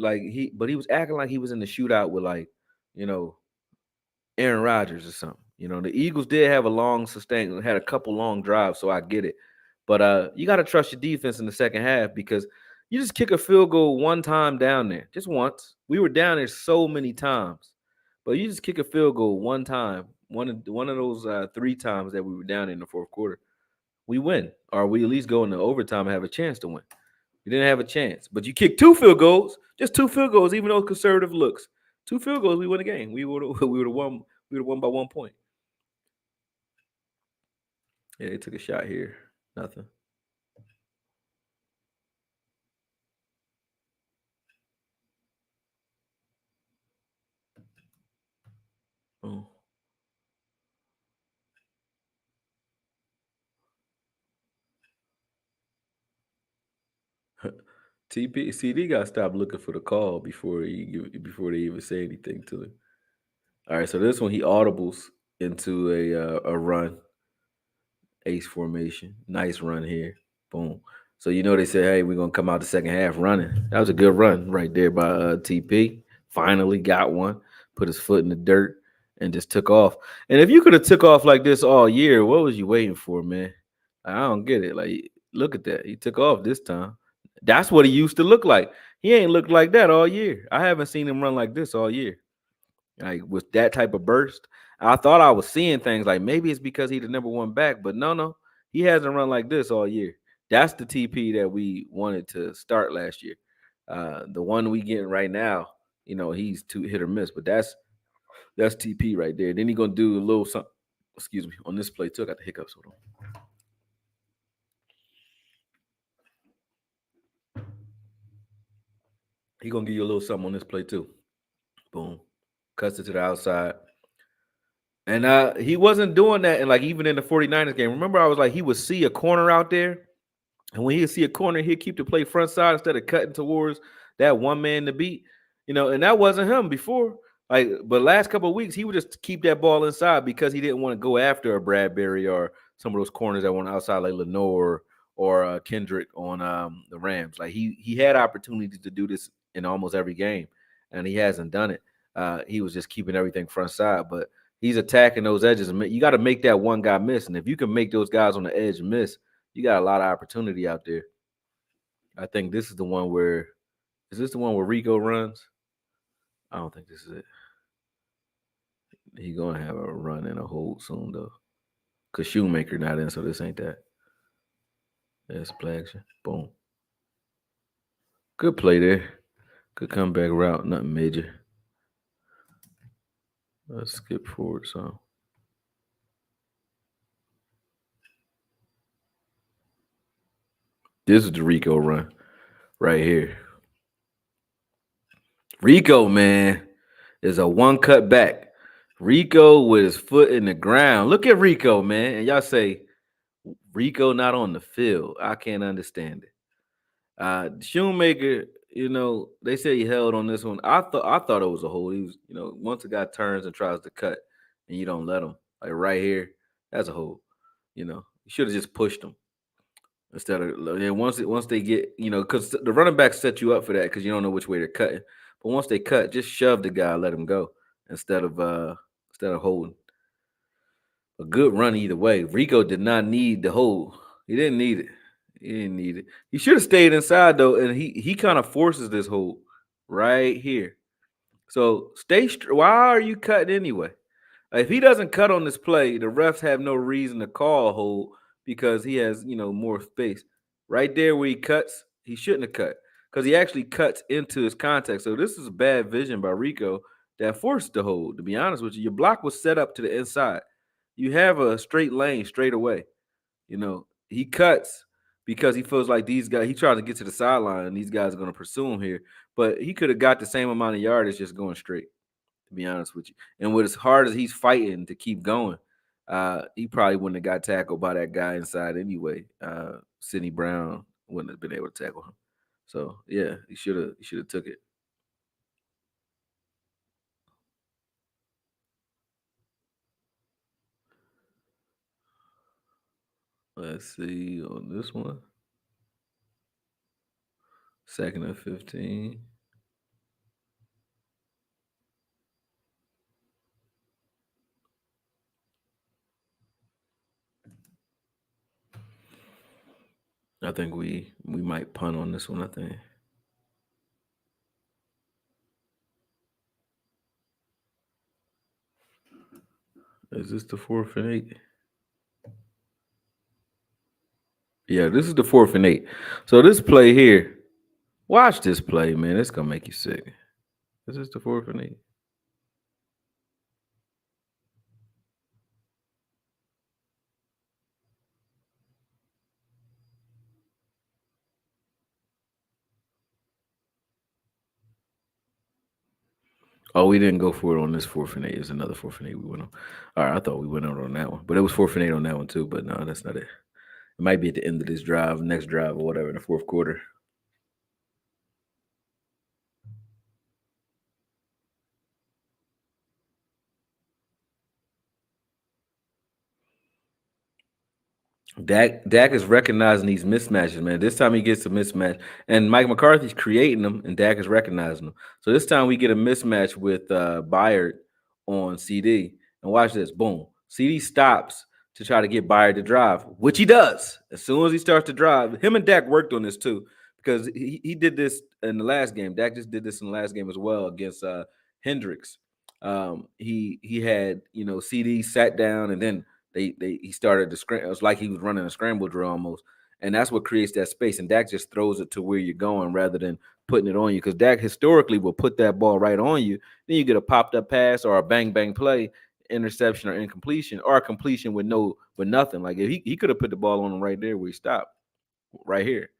but he was acting like he was in the shootout with you know, Aaron Rodgers or something. The Eagles did have had a couple long drives, so I get it. But you got to trust your defense in the second half, because you just kick a field goal one time down there, just once. We were down there so many times, but you just kick a field goal one time, one of those 3 times that we were down in the fourth quarter, we win, or we at least go into overtime and have a chance to win. We didn't have a chance, but you kick 2 field goals, just 2 field goals, even though conservative looks. 2 field goals, we win the game. We would have we would have won. We would have won by 1 point. Yeah, they took a shot here. Nothing. Oh. TP CD got to stop looking for the call before they even say anything to him. All right, so this one he audibles into a run, ace formation. Nice run here. Boom. So they said, hey, we're gonna come out the second half running. That was a good run right there by TP. Finally got one, put his foot in the dirt, and just took off. And if you could have took off like this all year, what was you waiting for, man? I don't get it. Like, look at that. He took off this time. That's what he used to look like. He ain't looked like that all year. I haven't seen him run like this all year. Like with that type of burst. I thought I was seeing things like maybe it's because he's the number one back, but no. He hasn't run like this all year. That's the TP that we wanted to start last year. The one we getting right now, he's too hit or miss, but that's TP right there. Then he gonna do a little something. Excuse me, on this play too. I got the hiccups. Hold on. He gonna give you a little something on this play too. Boom, cuts it to the outside. And he wasn't doing that, and even in the 49ers game. Remember, I was like, he would see a corner out there, and when he'd see a corner, he'd keep the play front side instead of cutting towards that one man to beat. And that wasn't him before. Like, but last couple of weeks, he would just keep that ball inside because he didn't want to go after a Bradbury or some of those corners that went outside, like Lenore or Kendrick on the Rams. Like he had opportunities to do this in almost every game, and he hasn't done it. He was just keeping everything front side, but he's attacking those edges. You got to make that one guy miss, and if you can make those guys on the edge miss, you got a lot of opportunity out there. I think this is the one where is this the one where Rico runs? I don't think this is it. He gonna have a run and a hold soon though. Cause Shoemaker not in, so this ain't that. That's play action. Boom. Good play there. Good comeback route. Nothing major. Let's skip forward some. This is the Rico run right here. Rico, man, is a one cut back. Rico with his foot in the ground. Look at Rico, man. And y'all say Rico not on the field. I can't understand it. Shoemaker, they say he held on this one. I thought it was a hold. He was, once a guy turns and tries to cut and you don't let him, like right here, that's a hold. You should have just pushed him instead of once they get, because the running back set you up for that because you don't know which way they're cutting. But once they cut, just shove the guy, let him go instead of holding. A good run either way. Rico did not need the hold. He didn't need it. He didn't need it. He should have stayed inside though, and he kind of forces this hold right here. So why are you cutting anyway? If he doesn't cut on this play, the refs have no reason to call a hold because he has more space. Right there where he cuts, he shouldn't have cut because he actually cuts into his contact. So this is bad vision by Rico that forced the hold. To be honest with you, your block was set up to the inside. You have a straight lane straight away. He cuts because he feels like these guys. He tries to get to the sideline, and these guys are going to pursue him here. But he could have got the same amount of yardage just going straight. To be honest with you, and with as hard as he's fighting to keep going, he probably wouldn't have got tackled by that guy inside anyway. Sidney Brown wouldn't have been able to tackle him. So yeah, he should have took it. Let's see on this one. Second and 15. I think we might punt on this one. I think. Is this the 4th and 8? Yeah, this is the 4th and 8. So this play here, watch this play, man. It's gonna make you sick. Is this the 4th and 8? Oh, we didn't go for it on this 4th and 8. It's another 4th and 8 we went on. All right, I thought we went out on that one, but it was 4th and 8 on that one too. But no, that's not it. It might be at the end of this drive, next drive, or whatever in the fourth quarter. Dak is recognizing these mismatches, man. This time he gets a mismatch, and Mike McCarthy's creating them, and Dak is recognizing them. So this time we get a mismatch with Byard on CD, and watch this. Boom, CD stops to try to get Byard to drive, which he does. As soon as he starts to drive, him and Dak worked on this too because he did this in the last game. Dak just did this in the last game as well against Hendricks. He had CD sat down and then he started to scramble. It was like he was running a scramble drill almost, and that's what creates that space. And Dak just throws it to where you're going rather than putting it on you. Because Dak historically will put that ball right on you. Then you get a popped up pass or a bang bang play, interception or incompletion, or a completion with nothing. Like if he could have put the ball on him right there where he stopped, right here,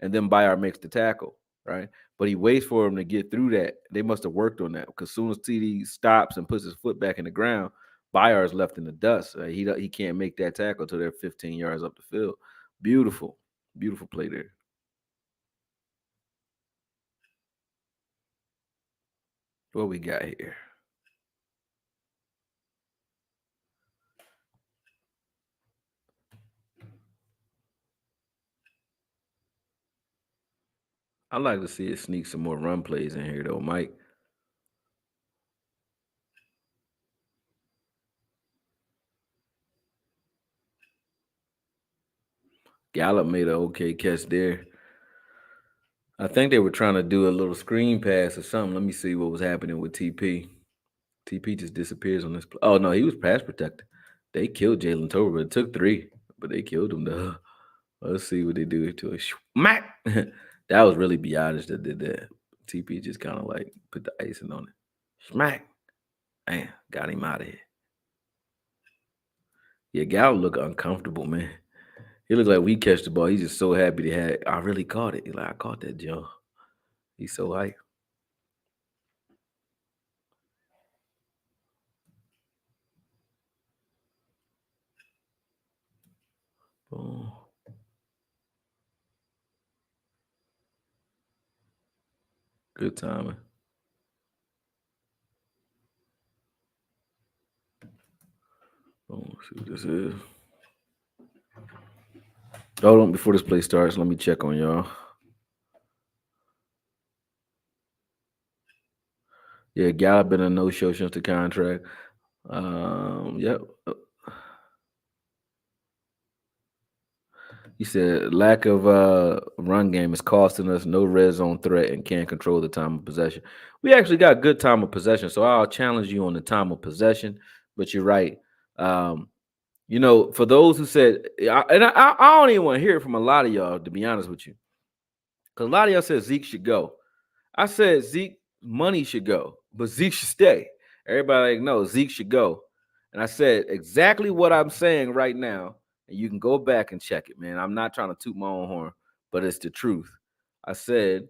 and then Bayard makes the tackle, right? But he waits for him to get through that. They must have worked on that because as soon as TD stops and puts his foot back in the ground, Bayard's left in the dust. He can't make that tackle until they're 15 yards up the field. Beautiful, beautiful play there. What we got here? I'd like to see it sneak some more run plays in here, though, Mike. Gallup made an okay catch there. I think they were trying to do a little screen pass or something. Let me see what was happening with TP. TP just disappears on this. Oh no, he was pass protected. They killed Jalen Tober, but it took three, but they killed him though. Let's see what they do to it. Smack. That was really Biotis that did that. TP just kind of like put the icing on it. Smack. Man, got him out of here. Yeah, Gallup look uncomfortable, man. He looked like we catch the ball. He's just so happy to have. I really caught it. He's like, I caught that, Joe. He's so hype. Boom. Good timing. Boom. See what this is. Hold on, before this play starts, let me check on y'all. Yeah, Gallup been a no-show since the contract. Yep. He said lack of run game is costing us no red zone threat and can't control the time of possession. We actually got good time of possession, so I'll challenge you on the time of possession. But you're right. Um, for those who said, I don't even want to hear it from a lot of y'all, to be honest with you, because a lot of y'all said Zeke should go. I said Zeke money should go, but Zeke should stay. Everybody like, no, Zeke should go. And I said exactly what I'm saying right now. And you can go back and check it, man. I'm not trying to toot my own horn, but it's the truth. I said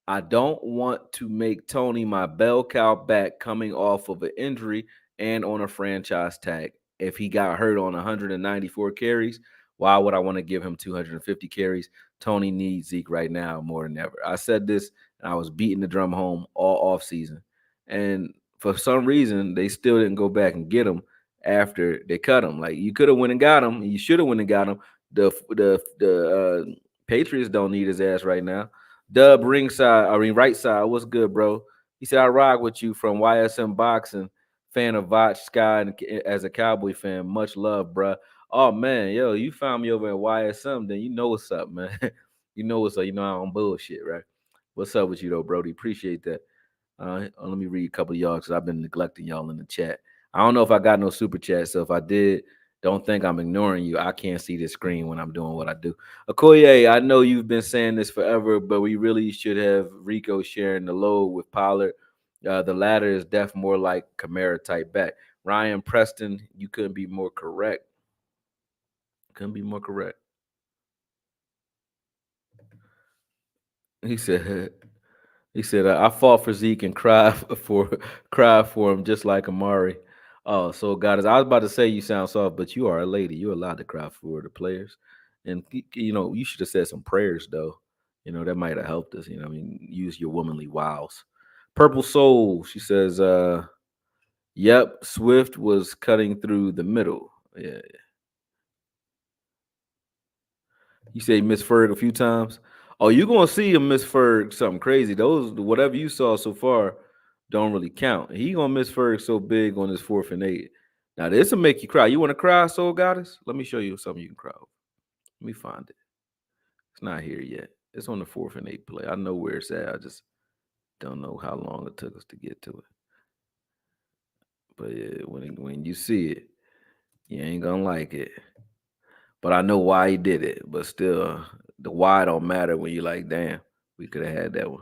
I don't want to make Tony my bell cow back coming off of an injury and on a franchise tag. If he got hurt on 194 carries, why would I want to give him 250 carries? Tony needs Zeke right now more than ever. I said this, and I was beating the drum home all off season. And for some reason, they still didn't go back and get him after they cut him. Like, you could have went and got him. You should have went and got him. The Patriots don't need his ass right now. Dub right side. What's good, bro? He said, I rock with you from YSM Boxing, fan of Vach Sky, and as a Cowboy fan. Much love, bro. Oh, man, yo, you found me over at YSM, then you know what's up, man. You know what's up. You know I don't bullshit, right? What's up with you, though, Brody? Appreciate that. Let me read a couple of y'all because I've been neglecting y'all in the chat. I don't know if I got no super chat, so if I did, don't think I'm ignoring you. I can't see the screen when I'm doing what I do. Okoye, I know you've been saying this forever, but we really should have Rico sharing the load with Pollard. The latter is def more like Kamara type back. Ryan Preston, you couldn't be more correct. Couldn't be more correct. He said, I fought for Zeke and cried for him just like Amari. Oh, so God, I was about to say you sound soft, but you are a lady. You're allowed to cry for the players, and you should have said some prayers though. That might have helped us. I mean, use your womanly wiles. Purple Soul, she says, "Yep, Swift was cutting through the middle." Yeah, you say Miss Ferg a few times. Oh, you're gonna see him Miss Ferg something crazy. Those whatever you saw so far don't really count. He gonna miss Ferg so big on his 4th and 8. Now this will make you cry. You want to cry, Soul Goddess? Let me show you something you can cry over. Let me find it. It's not here yet. It's on the 4th and 8 play. I know where it's at. I just don't know how long it took us to get to it. But yeah, when you see it, you ain't gonna like it. But I know why he did it. But still, the why don't matter when you like, damn, we could have had that one.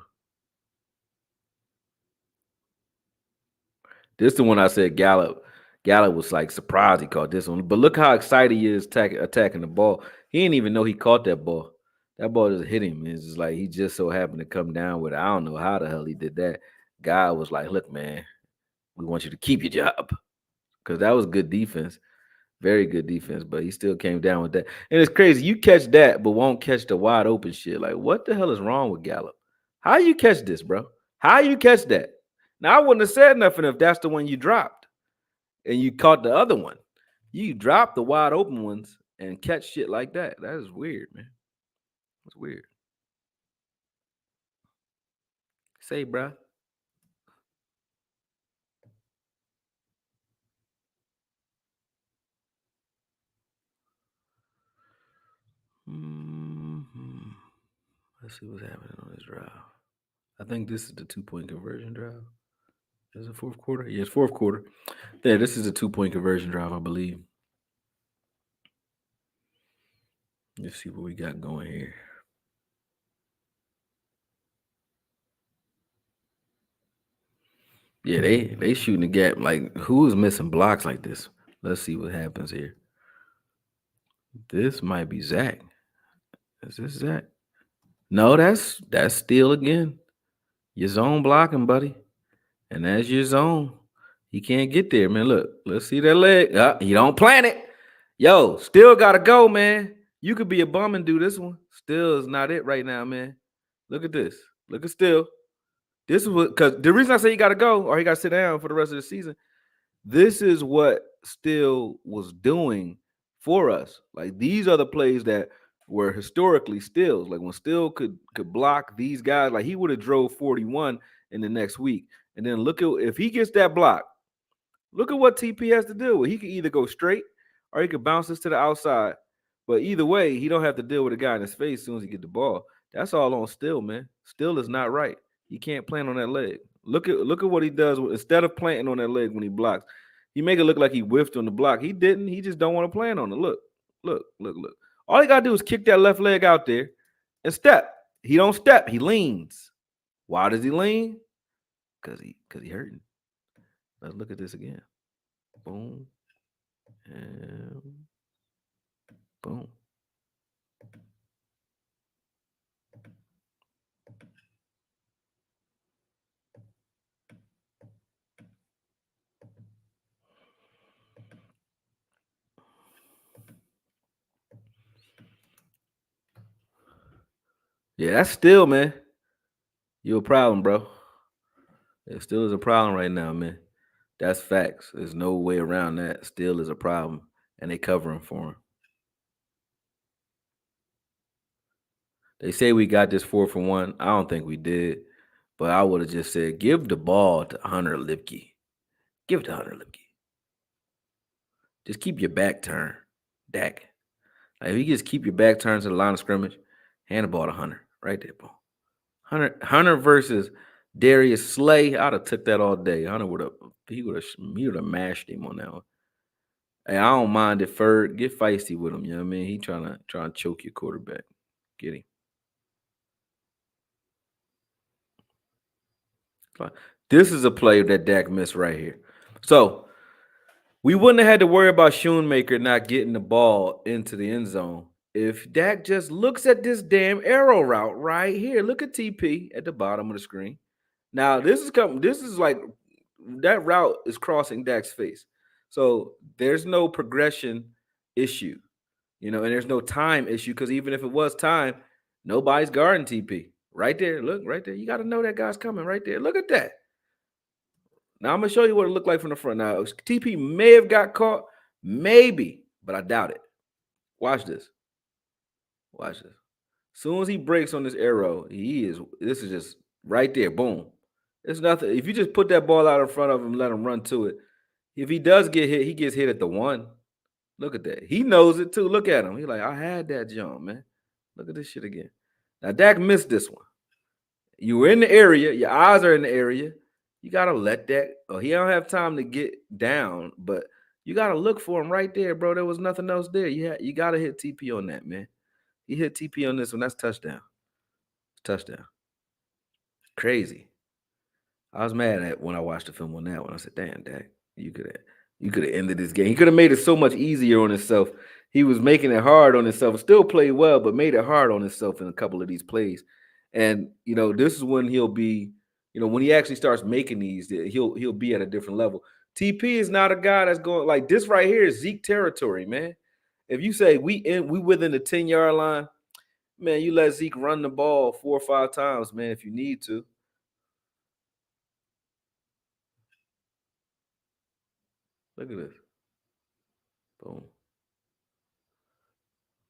This the one I said Gallup. Gallup was like surprised he caught this one. But look how excited he is attacking the ball. He didn't even know he caught that ball. That ball just hit him. It's just like he just so happened to come down with it. I don't know how the hell he did that. Guy was like, look, man, we want you to keep your job. Because that was good defense. Very good defense, but he still came down with that. And it's crazy. You catch that, but won't catch the wide open shit. Like, what the hell is wrong with Gallup? How you catch this, bro? How you catch that? Now, I wouldn't have said nothing if that's the one you dropped and you caught the other one. You drop the wide open ones and catch shit like that. That is weird, man. That's weird. Say, bruh. Mhm. Let's see what's happening on this drive. I think this is the 2-point conversion drive. Is it fourth quarter? Yeah, it's fourth quarter. Yeah, this is a 2-point conversion drive, I believe. Let's see what we got going here. Yeah, they shooting the gap. Like, who is missing blocks like this? Let's see what happens here. This might be Zach. Is this Zach? No, that's Steele again. Your zone blocking, buddy. And that's your zone. He can't get there, man. Look, let's see that leg. He don't plant it. Yo, still gotta go, man. You could be a bum and do this one. Still is not it right now, man. Look at this. Look at Still. This is what, because the reason I say he gotta go or he gotta sit down for the rest of the season. This is what Still was doing for us. Like, these are the plays that were historically Stills. Like, when Still could block these guys, like he would have drove 41 in the next week. And then look at, if he gets that block, look at what TP has to deal with. He can either go straight or he could bounce this to the outside. But either way, he don't have to deal with a guy in his face as soon as he get the ball. That's all on Still, man. Still is not right. He can't plant on that leg. Look at what he does instead of planting on that leg when he blocks. He make it look like he whiffed on the block. He didn't. He just don't want to plant on it. Look. All he gotta do is kick that left leg out there and step. He don't step. He leans. Why does he lean? Because he hurting. Let's look at this again. Boom. And boom. Yeah, that's Still, man. You a problem, bro. It still is a problem right now, man. That's facts. There's no way around that. Still is a problem, and they covering for him. They say we got this 4-for-1. I don't think we did, but I would have just said give the ball to Hunter Lipke. Give it to Hunter Lipke. Just keep your back turned, Dak. Like, if you just keep your back turned to the line of scrimmage, hand the ball to Hunter. Right there, bro. Hunter versus Darius Slay. I'd have took that all day. Hunter would have mashed him on that one. Hey, I don't mind if Ferg get feisty with him. You know what I mean? He trying to choke your quarterback. Get him. This is a play that Dak missed right here. So we wouldn't have had to worry about Schoonmaker not getting the ball into the end zone if Dak just looks at this damn arrow route right here. Look at TP at the bottom of the screen. Now this is coming. This is like that route is crossing Dak's face, so there's no progression issue, and there's no time issue because even if it was time, nobody's guarding TP. Right there, look right there. You got to know that guy's coming right there. Look at that. Now I'm gonna show you what it looked like from the front. Now TP may have got caught, maybe, but I doubt it. Watch this. Watch this. Soon as he breaks on this arrow, this is just right there. Boom. It's nothing. If you just put that ball out in front of him and let him run to it, if he does get hit, he gets hit at the 1. Look at that. He knows it too. Look at him. He like, I had that jump, man. Look at this shit again. Now Dak missed this one. You were in the area. Your eyes are in the area. You gotta let that. Oh, he don't have time to get down, but you gotta look for him right there, bro. There was nothing else there. You gotta hit TP on that, man. He hit TP on this one. That's touchdown. Touchdown. Crazy. I was mad at when I watched the film on that one. I said, "Damn, Dak, you could have ended this game. He could have made it so much easier on himself. He was making it hard on himself. Still played well, but made it hard on himself in a couple of these plays. And this is when he'll be, when he actually starts making these, he'll be at a different level. TP is not a guy that's going like this right here is Zeke territory, man. If you say we within the 10-yard line, man, you let Zeke run the ball 4 or 5 times, man, if you need to. Look at this. Boom.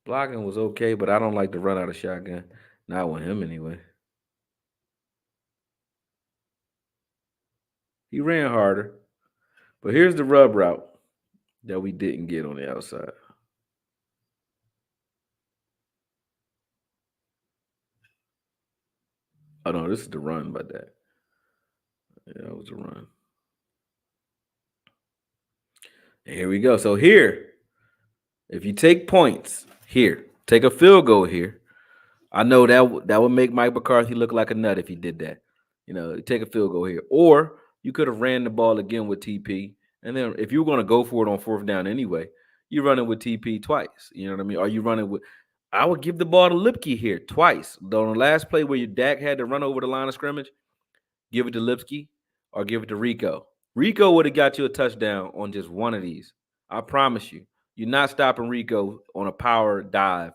Blocking was okay, but I don't like to run out of shotgun. Not with him anyway. He ran harder. But here's the rub route that we didn't get on the outside. Oh no, this is the run by that. Yeah, that was a run. And here we go. So here, if you take points here, take a field goal here. I know that would make Mike McCarthy look like a nut if he did that. Take a field goal here, or you could have ran the ball again with TP, and then if you were going to go for it on fourth down anyway, you run it with TP twice. You know what I mean? Or you run it with. I would give the ball to Lipke here twice. Though on the last play where your Dak had to run over the line of scrimmage, give it to Lipsky or give it to Rico. Rico would have got you a touchdown on just one of these. I promise you. You're not stopping Rico on a power dive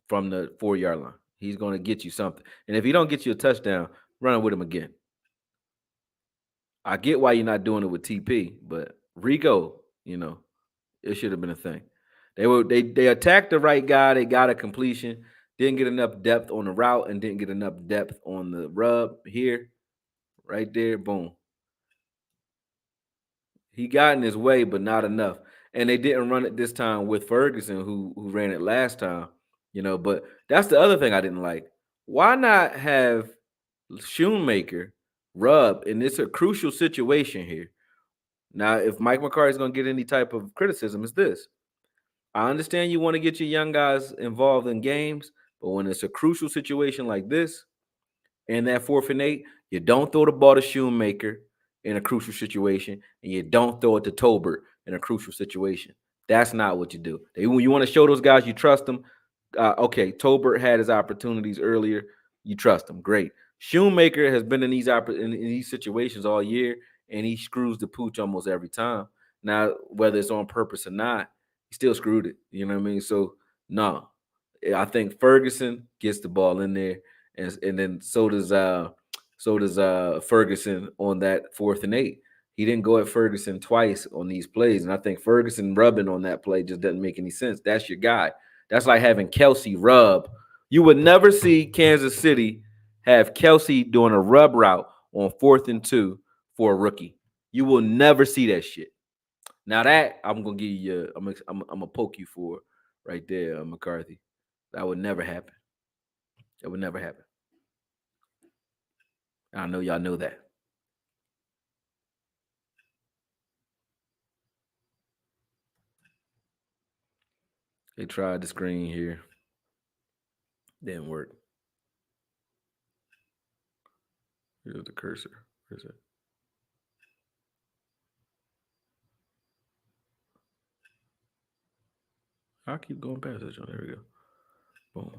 from the 4-yard line. He's going to get you something. And if he don't get you a touchdown, run it with him again. I get why you're not doing it with TP, but Rico, it should have been a thing. They attacked the right guy. They got a completion. Didn't get enough depth on the route and didn't get enough depth on the rub here. Right there, boom. He got in his way, but not enough. And they didn't run it this time with Ferguson, who ran it last time. But that's the other thing I didn't like. Why not have Shoemaker rub? And it's a crucial situation here. Now, if Mike McCarthy is going to get any type of criticism, it's this. I understand you want to get your young guys involved in games, but when it's a crucial situation like this, in that 4th and 8, you don't throw the ball to Shoemaker in a crucial situation, and you don't throw it to Tolbert in a crucial situation. That's not what you do. When you want to show those guys you trust them, okay, Tolbert had his opportunities earlier. You trust him. Great. Shoemaker has been in these situations all year, and he screws the pooch almost every time. Now, whether it's on purpose or not, he still screwed it. You know what I mean? So, no. I think Ferguson gets the ball in there, and then so does Ferguson on that 4th and 8. He didn't go at Ferguson twice on these plays, and I think Ferguson rubbing on that play just doesn't make any sense. That's your guy. That's like having Kelsey rub. You would never see Kansas City have Kelsey doing a rub route on 4th and 2 for a rookie. You will never see that shit. Now that I'm gonna give you, I'm gonna poke you for right there, McCarthy. That would never happen. That would never happen. I know y'all know that. They tried the screen here. Didn't work. Here's the cursor. Where's it? I'll keep going past this one. There we go. Boom.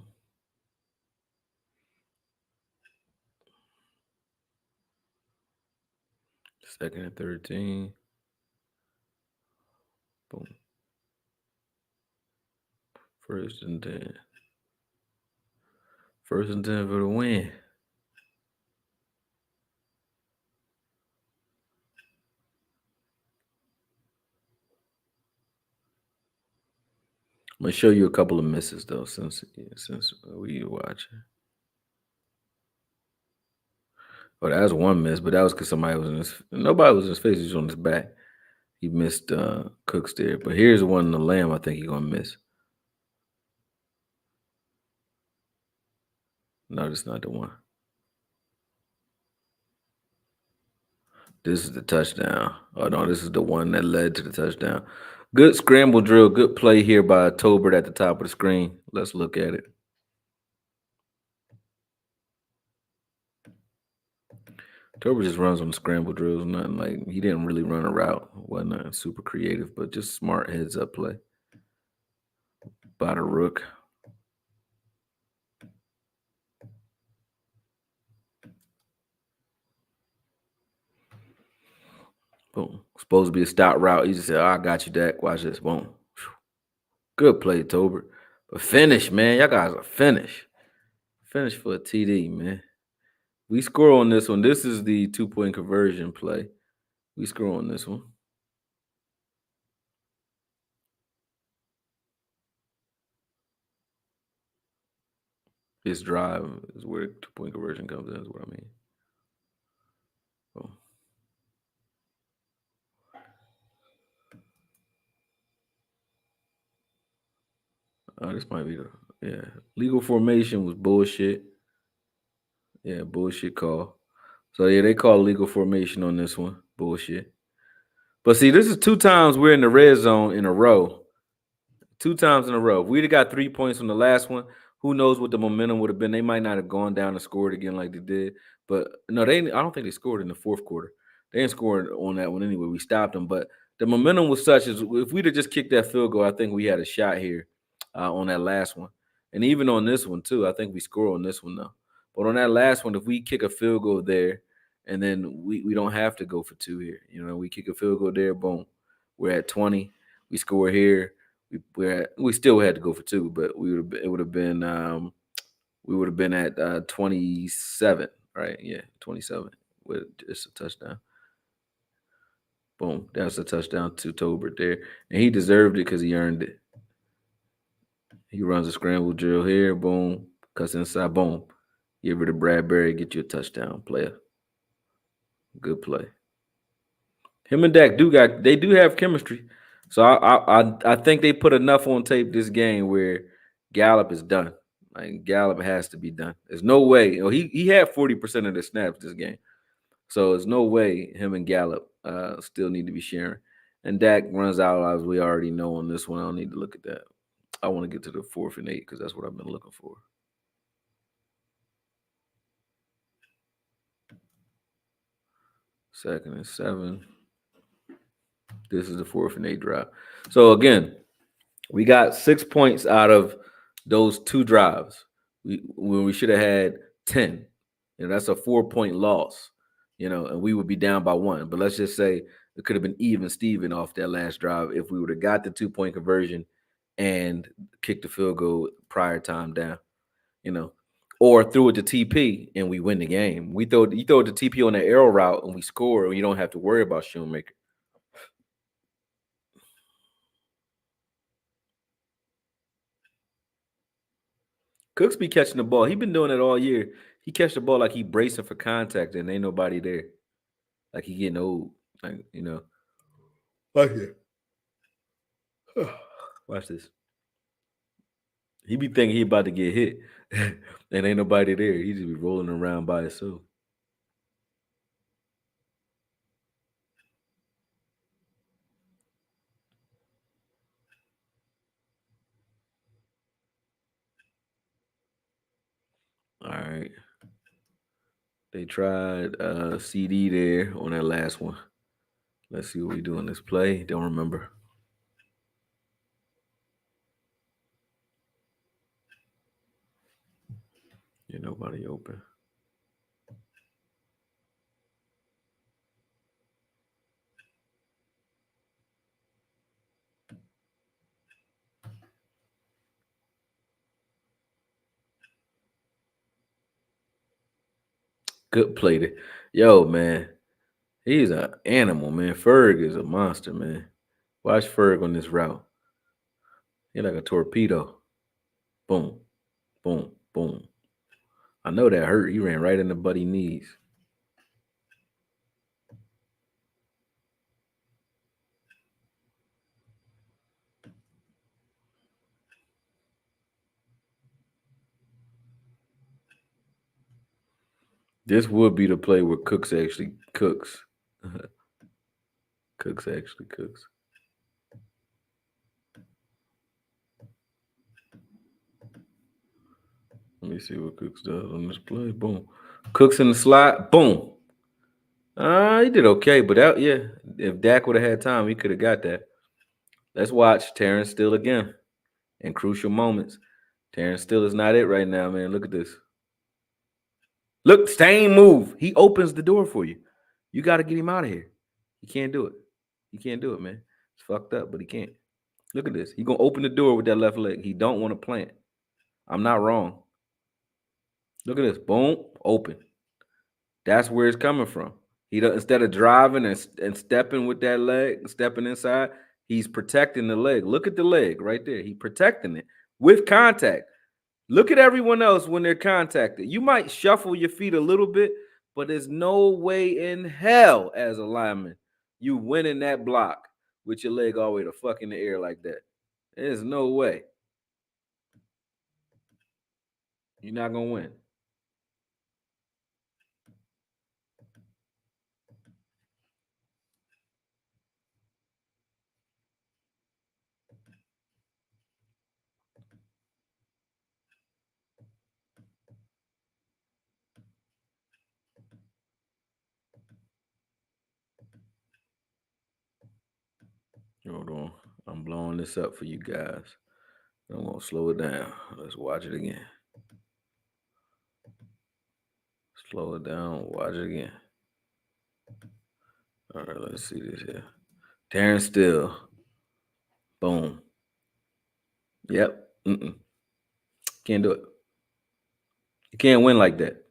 Second and 13. Boom. First and 10. First and 10 for the win. I'm gonna show you a couple of misses though, since we watching. Oh, that was one miss, but that was because nobody was in his face. He was on his back. He missed Cooks there. But here's one in the Lamb I think he's gonna miss. No, that's not the one. This is the touchdown. Oh no, this is the one that led to the touchdown. Good scramble drill, good play here by Tolbert at the top of the screen. Let's look at it. Tolbert just runs on the scramble drills. Nothing like he didn't really run a route. Wasn't super creative, but just smart heads up play by the rook. Boom. Supposed to be a stop route. He just said, oh, I got you, Dak. Watch this. Boom. Good play, Tolbert. But finish, man. Y'all guys are finish. Finish for a TD, man. We score on this one. This is the 2-point conversion play. We score on this one. His drive is where 2-point conversion comes in, is what I mean. Boom. Oh, this might be legal formation was bullshit. Yeah, bullshit call. So yeah, they call legal formation on this one. Bullshit. But see, this is 2 times we're in the red zone in a row. 2 times in a row. If we'd have got 3 points from the last one, who knows what the momentum would have been? They might not have gone down and scored again like they did. But no, I don't think they scored in the fourth quarter. They didn't score on that one anyway. We stopped them. But the momentum was such as if we'd have just kicked that field goal, I think we had a shot here on that last one. And even on this one, too. I think we score on this one, though. But on that last one, if we kick a field goal there, and then we don't have to go for two here. We kick a field goal there, boom. We're at 20. We score here. We still had to go for two, but it would have been we would have been at 27, right? Yeah, 27 with just a touchdown. Boom, that's a touchdown to Tolbert there, and he deserved it because he earned it. He runs a scramble drill here, boom, cuts inside, boom. Give it to Bradbury, get you a touchdown, player. Good play. Him and Dak do have chemistry. So I think they put enough on tape this game where Gallup is done. Like Gallup has to be done. There's no way. He had 40% of the snaps this game. So there's no way him and Gallup still need to be sharing. And Dak runs out as we already know on this one. I don't need to look at that. I want to get to the 4th and 8 because that's what I've been looking for. Second and 7. This is the 4th and 8 drive. So again, we got 6 points out of those 2 drives. When we should have had 10. That's a 4-point loss. And we would be down by 1. But let's just say it could have been even Steven off that last drive if we would have got the 2-point conversion and kicked the field goal prior time down. Or threw it to TP and we win the game. You throw it to TP on the arrow route and we score, and you don't have to worry about Shoemaker. Cooks be catching the ball. He been doing it all year. He catch the ball like he bracing for contact and ain't nobody there. Like he getting old. Like, Like it. Watch this. He be thinking he about to get hit and ain't nobody there. He just be rolling around by himself. All right. They tried Ceedee there on that last one. Let's see what we do on this play. Don't remember. Yeah, nobody open. Good play there. Yo, man. He's an animal, man. Ferg is a monster, man. Watch Ferg on this route. He's like a torpedo. Boom, boom, boom. I know that hurt. He ran right into Buddy knees. This would be the play where Cooks actually cooks. Cooks actually cooks. Let me see what Cooks does on this play. Boom. Cooks in the slot. Boom. He did okay, but if Dak would have had time, he could have got that. Let's watch Terrence Steele again in crucial moments. Terrence Steele is not it right now, man. Look at this. Look, same move. He opens the door for you. You got to get him out of here. He can't do it. He can't do it, man. It's fucked up, but he can't. Look at this. He gonna open the door with that left leg. He don't want to plant. I'm not wrong. Look at this. Boom, open. That's where it's coming from. He does, instead of driving and stepping with that leg, stepping inside, he's protecting the leg. Look at the leg right there. He's protecting it with contact. Look at everyone else when they're contacted. You might shuffle your feet a little bit, but there's no way in hell as a lineman you winning that block with your leg all the way the fuck in the air like that. There's no way. You're not gonna win. Hold on. I'm blowing this up for you guys. I'm gonna slow it down. Let's watch it again. Slow it down. Watch it again. All right, let's see this here. Terrence Steele. Boom. Yep. Can't do it. You can't win like that.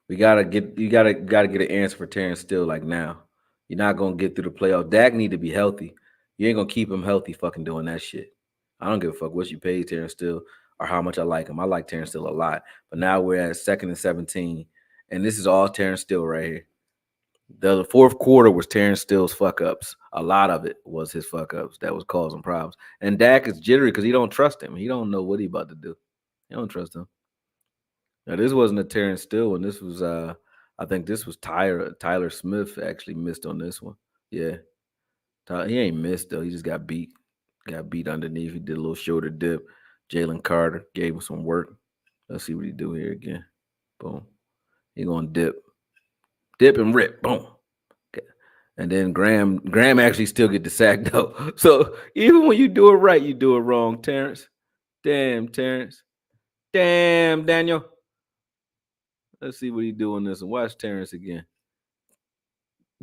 You gotta get an answer for Terrence Steele like now. You're not gonna get through the playoff. Dak need to be healthy. You ain't gonna keep him healthy fucking doing that shit. I don't give a fuck what you pay Terrence Steele or how much I like him. I like Terrence Steele a lot. But now we're at 2nd and 17, and this is all Terrence Steele right here. The fourth quarter was Terrence Steele's fuck ups. A lot of it was his fuck ups that was causing problems. And Dak is jittery because he don't trust him. He don't know what he about to do. He don't trust him. Now this wasn't a Terrence Steele one. This was I think this was Tyler Smith actually missed on this one. Yeah. He ain't missed though. He just got beat. Got beat underneath. He did a little shoulder dip. Jalen Carter gave him some work. Let's see what he do here again. Boom. He gonna dip. Dip and rip. Boom. Okay. And then Graham actually still get the sack though. So even when you do it right, you do it wrong, Terrence. Damn, Terrence. Damn, Daniel. Let's see what he do on this and watch Terrence again.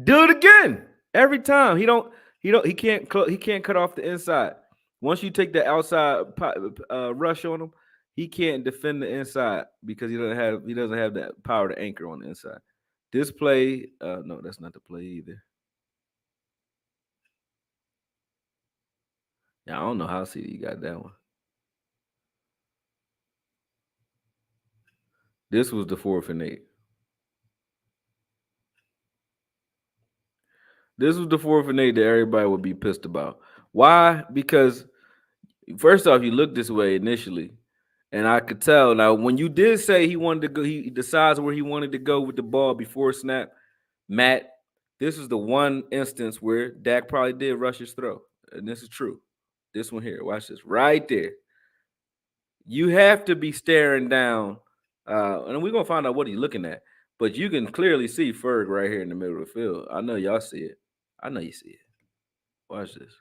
Do it again. Every time. He can't cut off the inside. Once you take the outside rush on him, he can't defend the inside because he doesn't have that power to anchor on the inside. This play, no, that's not the play either. Yeah, I don't know how Ceedee got that one. This was the 4th and 8. This was the 4th and 8 that everybody would be pissed about. Why? Because first off, you look this way initially, and I could tell. Now, when you did say he wanted to go, he decides where he wanted to go with the ball before snap. Matt, this is the one instance where Dak probably did rush his throw, and this is true. This one here, watch this right there. You have to be staring down, and we're gonna find out what he's looking at. But you can clearly see Ferg right here in the middle of the field. I know y'all see it. I know you see it. Watch this.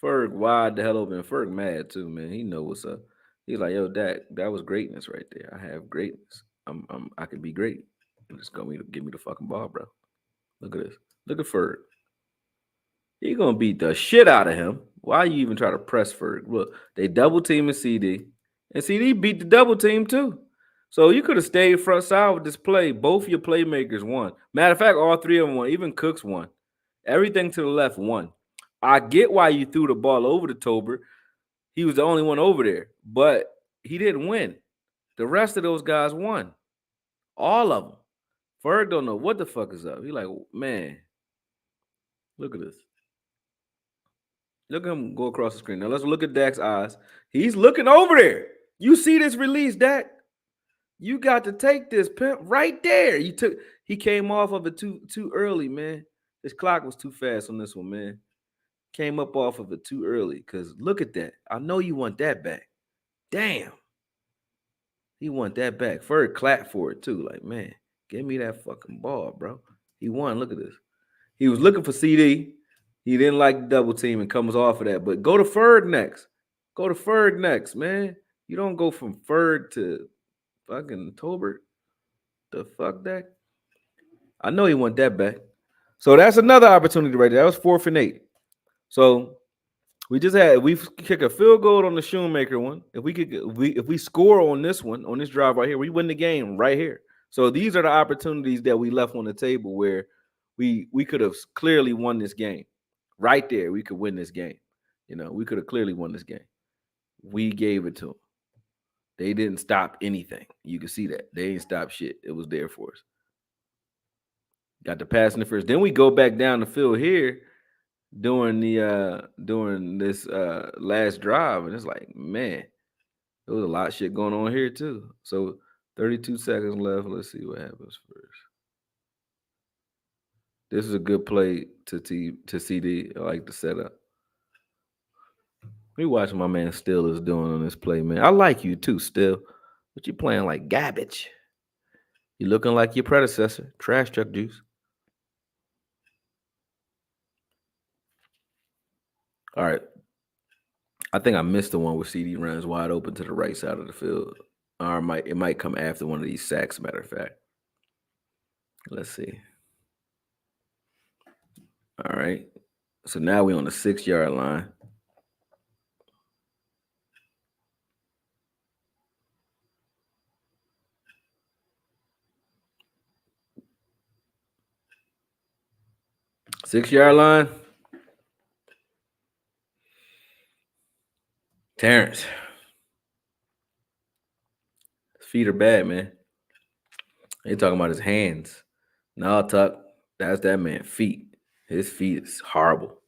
Ferg wide the hell open. Ferg mad too, man. He know what's up. He's like, yo, Dak, that was greatness right there. I have greatness. I could be great. Just give me the fucking ball, bro. Look at this. Look at Ferg. He gonna beat the shit out of him. Why you even try to press Ferg? Look, they double teaming CD, and CD beat the double team too. So you could have stayed front side with this play. Both your playmakers won. Matter of fact, all three of them won. Even Cooks won. Everything to the left won. I get why you threw the ball over to Tober. He was the only one over there, but he didn't win. The rest of those guys won. All of them. Ferg don't know what the fuck is up. He like, man, look at this. Look at him go across the screen. Now let's look at Dak's eyes. He's looking over there. You see this release, Dak? You got to take this pimp right there. He came off of it too early, man. This clock was too fast on this one, man. Came up off of it too early. Cause look at that. I know you want that back. Damn. He want that back. Ferg clapped for it too. Like, man, give me that fucking ball, bro. He won. Look at this. He was looking for CD. He didn't like the double team and comes off of that. But go to Ferg next. Go to Ferg next, man. You don't go from Ferg to fucking Tolbert. The fuck that? I know he want that back. So that's another opportunity right there. That was 4th and 8. So we kick a field goal on the Shoemaker one. If we score on this one, on this drive right here, we win the game right here. So these are the opportunities that we left on the table where we could have clearly won this game. Right there, we could win this game. You know, we could have clearly won this game. We gave it to them. They didn't stop anything. You can see that. They didn't stop shit. It was there for us. Got the pass in the first. Then we go back down the field here during this last drive, and it's like, man, There was a lot of shit going on here too. So 32 seconds left. Let's see what happens first. This is a good play to CD. I like the setup. We watching my man Still is doing on this play, man. I like you too, Still. But you playing like garbage. You looking like your predecessor, Trash Truck Juice. All right. I think I missed the one where CD runs wide open to the right side of the field. Or it might come after one of these sacks, matter of fact. Let's see. All right. So now we're on the 6-yard line. Six-yard line. Terrence. His feet are bad, man. They talking about his hands. No, Tuck. That's that man feet. His feet is horrible.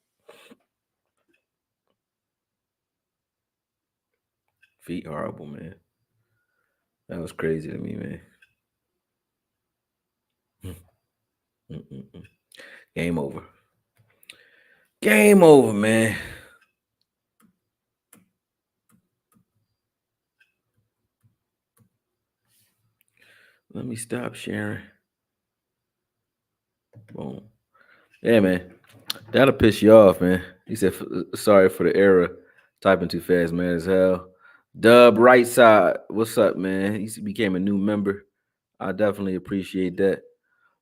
Feet horrible, man. That was crazy to me, man. Mm-mm-mm. Game over. Game over, man. Let me stop sharing. Boom. Yeah, man. That'll piss you off, man. He said, sorry for the error. Typing too fast, man, as hell. Dub right side. What's up, man? He became a new member. I definitely appreciate that.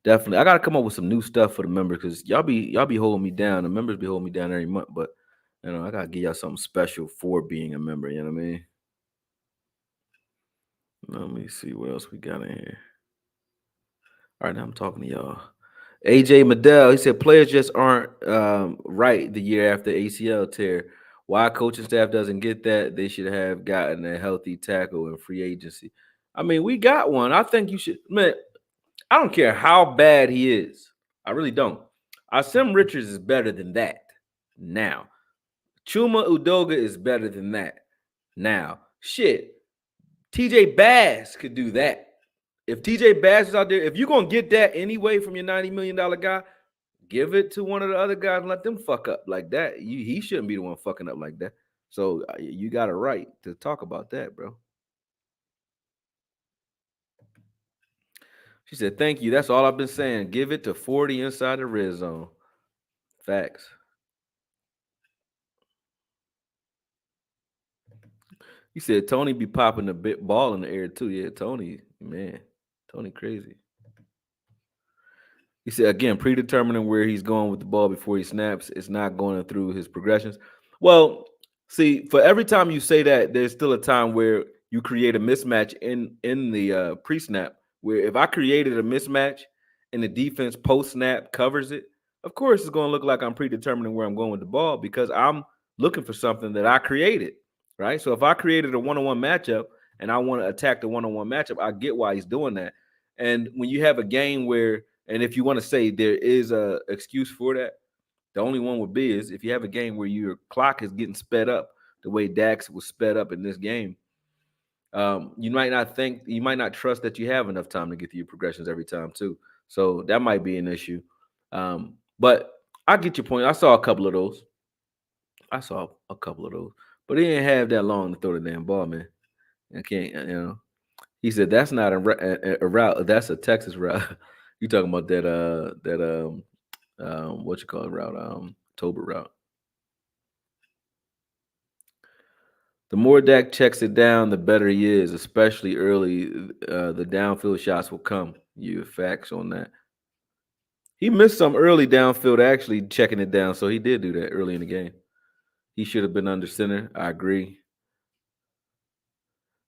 Definitely. I gotta come up with some new stuff for the members because y'all be holding me down. The members be holding me down every month, but I gotta give y'all something special for being a member, you know what I mean? Let me see what else we got in here. All right, now I'm talking to y'all. AJ Medell, he said players just aren't right the year after ACL tear. Why coaching staff doesn't get that? They should have gotten a healthy tackle in free agency. I mean, we got one. I think you should, man. I don't care how bad he is. I really don't. Asim Richards is better than that. Now, Chuma Udoga is better than that. Now, shit, TJ Bass could do that. If TJ Bass is out there, if you're gonna get that anyway from your $90 million guy, give it to one of the other guys and let them fuck up like that. He shouldn't be the one fucking up like that. So you got a right to talk about that, bro. She said, "Thank you. That's all I've been saying. Give it to 40 inside the red zone." Facts. You said Tony be popping a bit ball in the air too. Yeah, Tony, man, Tony crazy. He said again, predetermining where he's going with the ball before he snaps. It's not going through his progressions. Well, see, for every time you say that, there's still a time where you create a mismatch in the pre-snap. Where if I created a mismatch and the defense post-snap covers it, of course it's going to look like I'm predetermining where I'm going with the ball because I'm looking for something that I created, right? So if I created a one-on-one matchup and I want to attack the one-on-one matchup, I get why he's doing that. And when you have a game where and if you want to say there is a excuse for that, the only one would be is if you have a game where your clock is getting sped up the way Dax was sped up in this game. You might not trust that you have enough time to get to your progressions every time too. So that might be an issue. But I get your point. I saw a couple of those. But he didn't have that long to throw the damn ball, man. I can't. He said that's not a route. That's a Texas route. You talking about that what you call it route? Tober route. The more Dak checks it down, the better he is, especially early. The downfield shots will come. You have facts on that. He missed some early downfield actually checking it down, so he did do that early in the game. He should have been under center. I agree.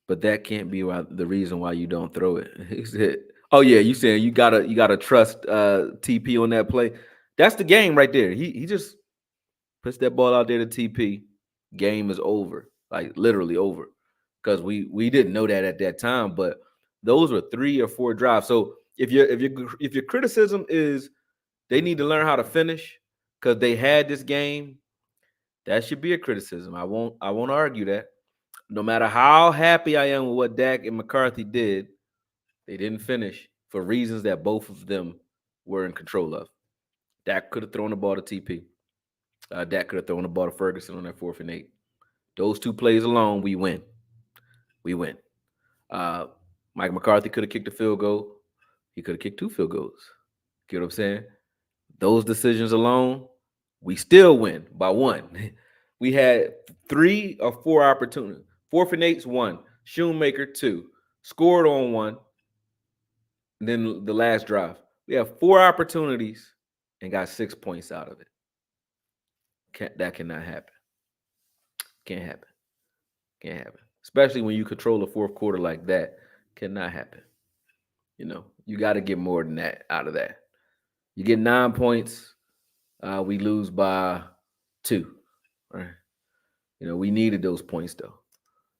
But that can't be the reason why you don't throw it. He said, "Oh yeah, you saying you gotta trust TP on that play? That's the game right there. He just puts that ball out there to TP. Game is over, like literally over, because we didn't know that at that time. But those were 3 or 4 drives. So if your criticism is they need to learn how to finish because they had this game, that should be a criticism. I won't argue that. No matter how happy I am with what Dak and McCarthy did, they didn't finish for reasons that both of them were in control of. Dak could have thrown the ball to TP. Dak could have thrown the ball to Ferguson on that 4th and 8. Those two plays alone, we win. We win. Uh, Mike McCarthy could have kicked a field goal. He could have kicked 2 field goals. Get what I'm saying? Those decisions alone, we still win by 1. We had 3 or 4 opportunities. 4th and 8's 1. Shoemaker 2. Scored on 1. And then the last drive. We have 4 opportunities and got 6 points out of it. That cannot happen. Can't happen. Can't happen. Especially when you control the fourth quarter like that. Cannot happen. You got to get more than that out of that. You get 9 points, we lose by 2. Right? We needed those points though.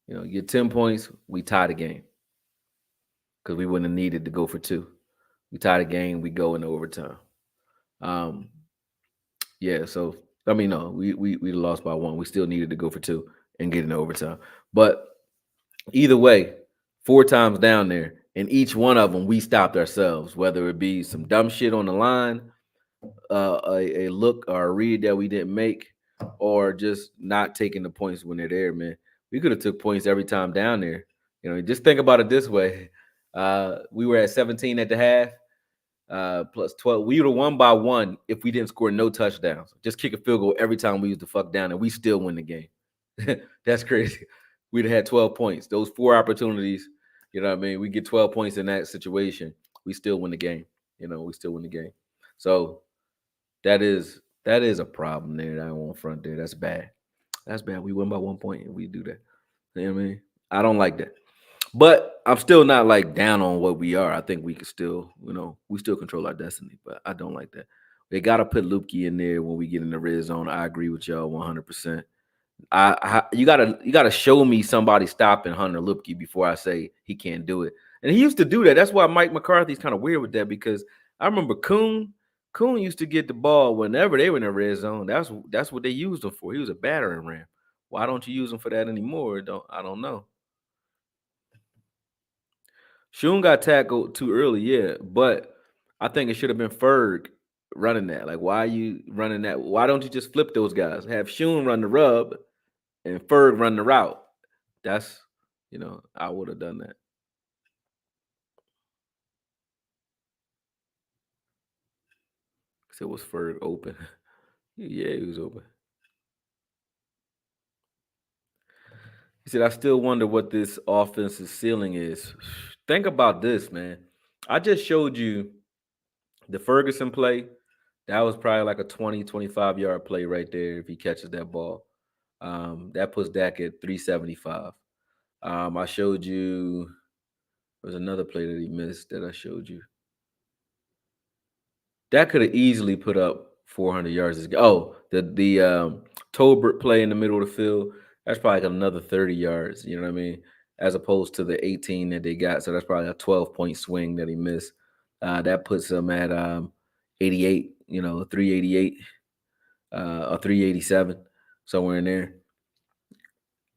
You get 10 points, we tie the game because we wouldn't have needed to go for 2. We tie the game, we go into overtime. Yeah. So no, we lost by 1. We still needed to go for 2 and get into overtime. But either way, 4 times down there, and each one of them we stopped ourselves, whether it be some dumb shit on the line, a look or a read that we didn't make, or just not taking the points when they're there, man. We could have took points every time down there. Just think about it this way. We were at 17 at the half, plus 12. We would have won by 1 if we didn't score no touchdowns. Just kick a field goal every time we used the fuck down, and we still win the game. That's crazy. We'd have had 12 points. Those 4 opportunities, we get 12 points in that situation. We still win the game. We still win the game. So that is a problem there that I won't front there. That's bad. That's bad. We win by 1 point and we do that. You know what I mean? I don't like that. But I'm still not like down on what we are. I think we can still, we still control our destiny, but I don't like that. They gotta put Lupke in there when we get in the red zone. I agree with y'all 100%. You gotta show me somebody stopping Hunter Lupke before I say he can't do it. And he used to do that. That's why Mike McCarthy's kind of weird with that, because I remember Kuhn used to get the ball whenever they were in the red zone. That's what they used him for. He was a battering ram. Why don't you use him for that anymore? I don't know. Shun got tackled too early, yeah, but I think it should have been Ferg running that. Like, why are you running that? Why don't you just flip those guys? Have Shun run the rub and Ferg run the route. That's, I would have done that. Because it was Ferg open. Yeah, he was open. He said, I still wonder what this offensive ceiling is. Think about this, man. I just showed you the Ferguson play. That was probably like a 20, 25-yard play right there if he catches that ball. That puts Dak at 375. I showed you, there was another play that he missed that I showed you. That could have easily put up 400 yards. Oh, the Tolbert play in the middle of the field, that's probably like another 30 yards, you know what I mean? As opposed to the 18 that they got. So that's probably a 12-point swing that he missed. That puts him at 88, 388 or 387, somewhere in there.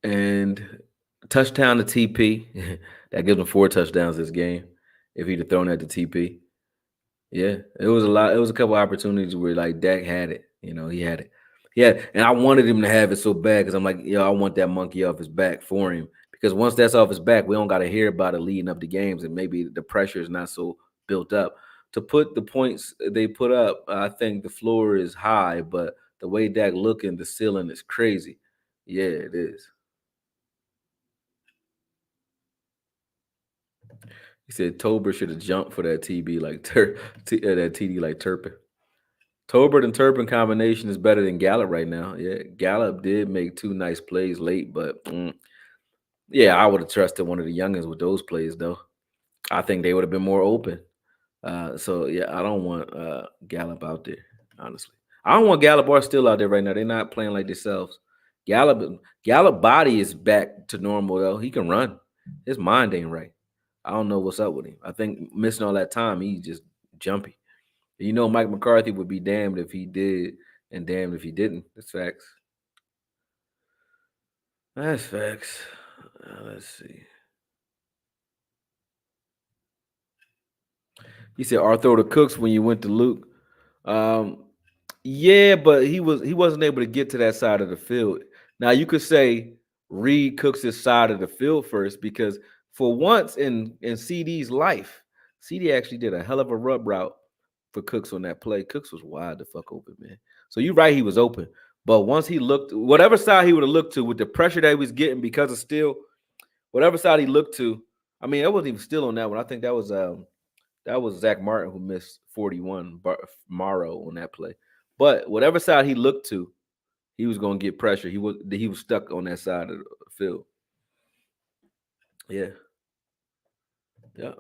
And touchdown to TP. That gives him 4 touchdowns this game if he'd have thrown that to TP. Yeah, it was a lot. It was a couple opportunities where like Dak had it. He had it. Yeah, and I wanted him to have it so bad because I'm like, I want that monkey off his back for him. Because once that's off his back, we don't got to hear about it leading up to games, and maybe the pressure is not so built up. To put the points they put up, I think the floor is high, but the way Dak looking, the ceiling is crazy. Yeah, it is. He said Tober should have jumped for that TB like that TD like Turpin. Tolbert and Turpin combination is better than Gallup right now. Yeah, Gallup did make 2 nice plays late, but yeah, I would have trusted one of the youngins with those plays though. I think they would have been more open. So yeah, I don't want Gallup out there, honestly. I don't want Gallup or Still out there right now. They're not playing like themselves. Gallup body is back to normal though. He can run. His mind ain't right. I don't know what's up with him. I think missing all that time, he's just jumpy. Mike McCarthy would be damned if he did and damned if he didn't. That's facts. That's facts. Let's see. He said, "Or throw the Cooks when you went to Luke." Um, yeah, but he wasn't able to get to that side of the field. Now you could say Reed cooks his side of the field first because for once in CD's life, CD actually did a hell of a rub route for Cooks on that play. Cooks was wide the fuck open, man. So you're right, he was open. But once he looked, whatever side he would have looked to with the pressure that he was getting because of Steele, whatever side he looked to, I mean, it wasn't even still on that one. I think that was Zach Martin who missed 41 Morrow on that play. But whatever side he looked to, he was going to get pressure. He was stuck on that side of the field. Yeah. Yeah.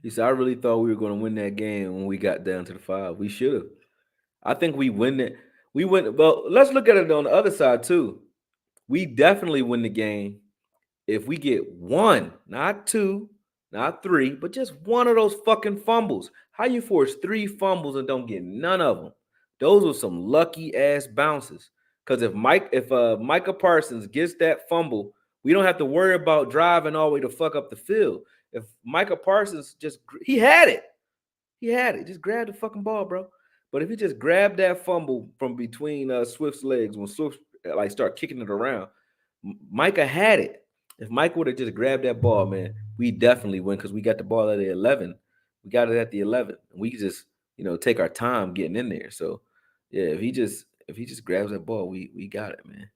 He said, I really thought we were going to win that game when we got down to the 5. We should have. I think we win it. We win. Well, let's look at it on the other side too. We definitely win the game if we get one, not two, not three, but just one of those fucking fumbles. How you force 3 fumbles and don't get none of them? Those were some lucky ass bounces. Because if Micah Parsons gets that fumble, we don't have to worry about driving all the way to fuck up the field. If Micah Parsons he had it. He had it. Just grab the fucking ball, bro. But if he just grabbed that fumble from between Swift's legs when Swift like start kicking it around, Micah had it. If Mike would have just grabbed that ball, man, we definitely win because we got the ball at the 11. We got it at the 11. We could just take our time getting in there. So yeah, if he just grabs that ball, we got it, man.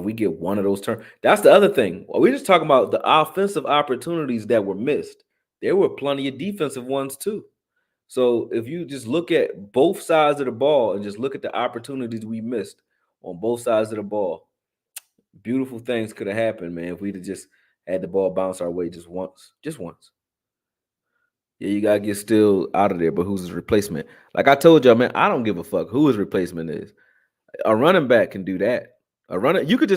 We get one of those turns. That's the other thing. We're just talking about the offensive opportunities that were missed. There were plenty of defensive ones too. So if you just look at both sides of the ball and just look at the opportunities we missed on both sides of the ball, beautiful things could have happened, man, if we'd have just had the ball bounce our way just once. Just once. Yeah, you gotta get still out of there, but who's his replacement? Like I told y'all, man, I don't give a fuck who his replacement is. A running back can do that. You could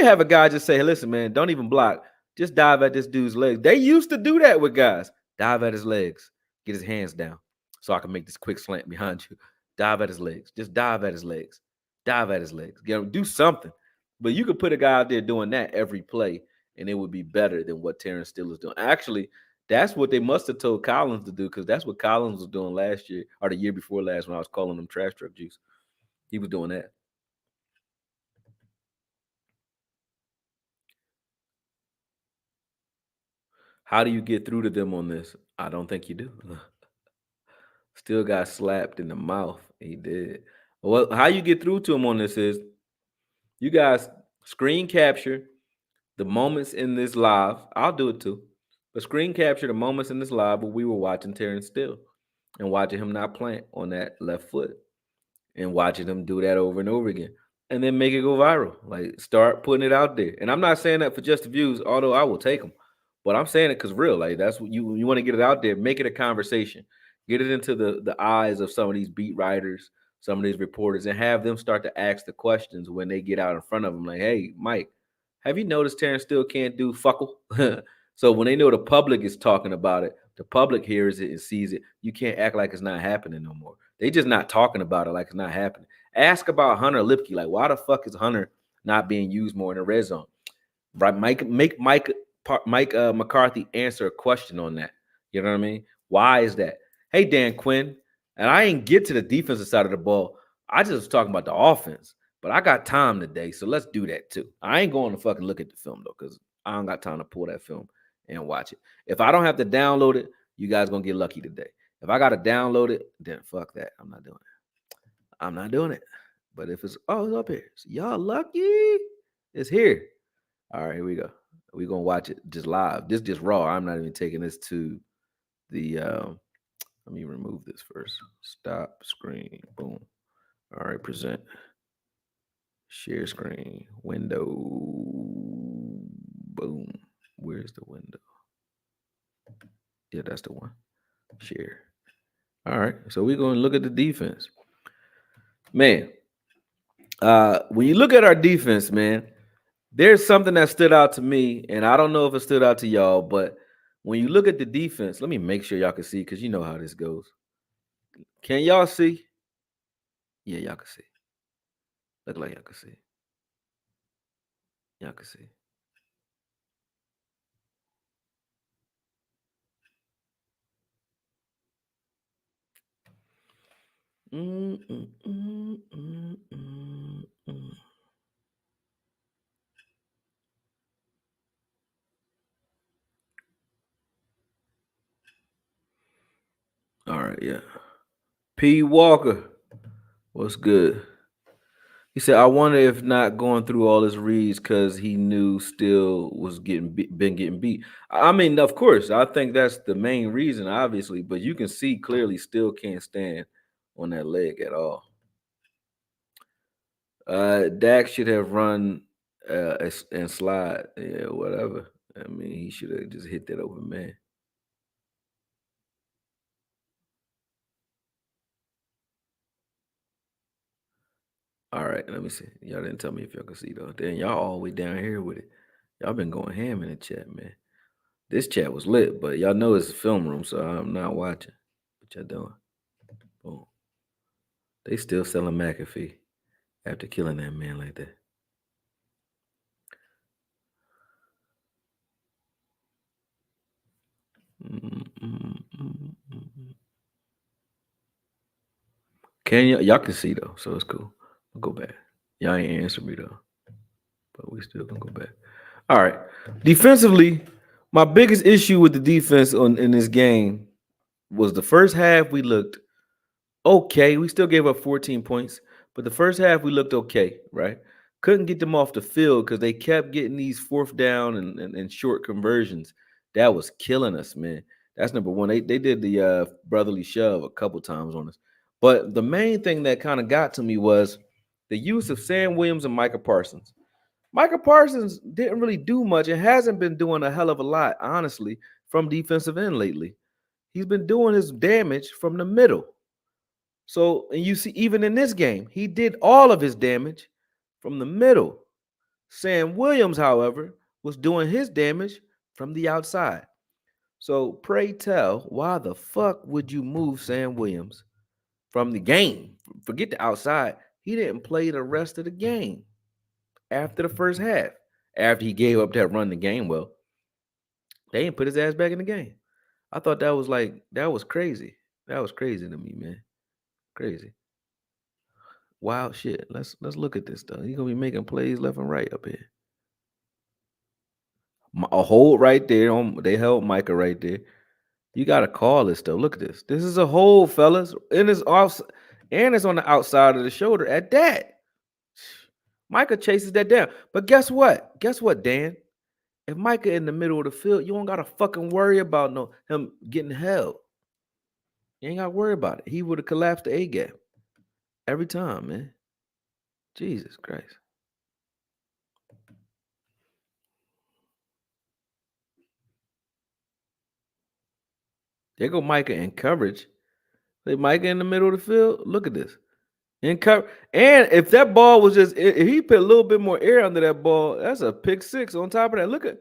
have a guy just say, hey, listen, man, don't even block. Just dive at this dude's legs. They used to do that with guys. Dive at his legs. Get his hands down. So I can make this quick slant behind you. Dive at his legs. Just dive at his legs. Dive at his legs. Do something. But you could put a guy out there doing that every play, and it would be better than what Terrence Steele is doing. Actually, that's what they must have told Collins to do, because that's what Collins was doing last year or the year before last when I was calling him trash truck juice. He was doing that. How do you get through to them on this? I don't think you do. Still got slapped in the mouth. He did. Well, how you get through to him on this is you guys screen capture the moments in this live. I'll do it too. But screen capture the moments in this live where we were watching Terrence Steele and watching him not plant on that left foot and watching him do that over and over again. And then make it go viral. Like start putting it out there. And I'm not saying that for just the views, although I will take them. But I'm saying it because real. Like that's what you want to get it out there, make it a conversation. Get it into the eyes of some of these beat writers, some of these reporters, and have them start to ask the questions when they get out in front of them. Like, hey, Mike, have you noticed Terrence still can't do fuckle? So when they know the public is talking about it, the public hears it and sees it. You can't act like it's not happening no more. They just not talking about it like it's not happening. Ask about Hunter Lipke. Like, why the fuck is Hunter not being used more in the red zone? Right? Mike McCarthy answer a question on that. You know what I mean? Why is that? Hey, Dan Quinn, and I ain't get to the defensive side of the ball. I just was talking about the offense, but I got time today, so let's do that too. I ain't going to fucking look at the film though, because I don't got time to pull that film and watch it. If I don't have to download it, you guys gonna get lucky today. If I gotta download it, then fuck that. I'm not doing it. I'm not doing it. But if it's it's up here, so y'all lucky, it's here. All right, here we go. We're gonna watch it just live. This just raw. I'm not even taking this to the let me remove this first. Stop screen. Boom. All right, present. Share screen. Window. Boom. Where's the window? Yeah, that's the one. Share. All right. So we're gonna look at the defense. Man, when you look at our defense, man, there's something that stood out to me, and I don't know if it stood out to y'all, but when you look at the defense, let me make sure y'all can see because you know how this goes. Can y'all see? Yeah, y'all can see. Look like y'all can see. Y'all can see. Mm, mm, mm, mm, mm, mm. All right, yeah. P. Walker, what's good? He said, "I wonder if not going through all his reads because he knew still was been getting beat." I mean, of course, I think that's the main reason, obviously. But you can see clearly, still can't stand on that leg at all. Dak should have run and slide, yeah, whatever. I mean, he should have just hit that open man. All right, let me see. Y'all didn't tell me if y'all can see though. Then y'all all the way down here with it. Y'all been going ham in the chat, man. This chat was lit, but y'all know it's a film room, so I'm not watching. What y'all doing? Boom. They still selling McAfee after killing that man like that. Mm, mm, mm, mm. Can y'all can see though, so it's cool. I'll go back. Y'all ain't answer me though, but we still gonna go back. All right. Defensively, my biggest issue with the defense in this game was the first half we looked okay. We still gave up 14 points, but the first half we looked okay, right? Couldn't get them off the field because they kept getting these fourth down and short conversions. That was killing us, man. That's number one. They did the brotherly shove a couple times on us. But the main thing that kind of got to me was the use of Sam Williams and Micah Parsons. Micah Parsons didn't really do much and hasn't been doing a hell of a lot, honestly, from defensive end lately. He's been doing his damage from the middle. So, and you see, even in this game, he did all of his damage from the middle. Sam Williams, however, was doing his damage from the outside. So, pray tell, why the fuck would you move Sam Williams from the game? Forget the outside. He didn't play the rest of the game after the first half. After he gave up that run the game, well, they didn't put his ass back in the game. I thought that was crazy. That was crazy to me, man. Crazy. Wild shit. Let's look at this stuff. He's gonna be making plays left and right up here. A hold right there. They held Micah right there. You gotta call this though. Look at this. This is a hold, fellas. And it's off, and it's on the outside of the shoulder at that. Micah chases that down. But guess what? Guess what, Dan? If Micah in the middle of the field, you don't gotta fucking worry about him getting held. You ain't gotta worry about it. He would have collapsed the A gap every time, man. Jesus Christ. There go Micah in coverage. Like Micah in the middle of the field. Look at this. In cover. And if that ball was just, if he put a little bit more air under that ball, that's a pick six on top of that. Look at,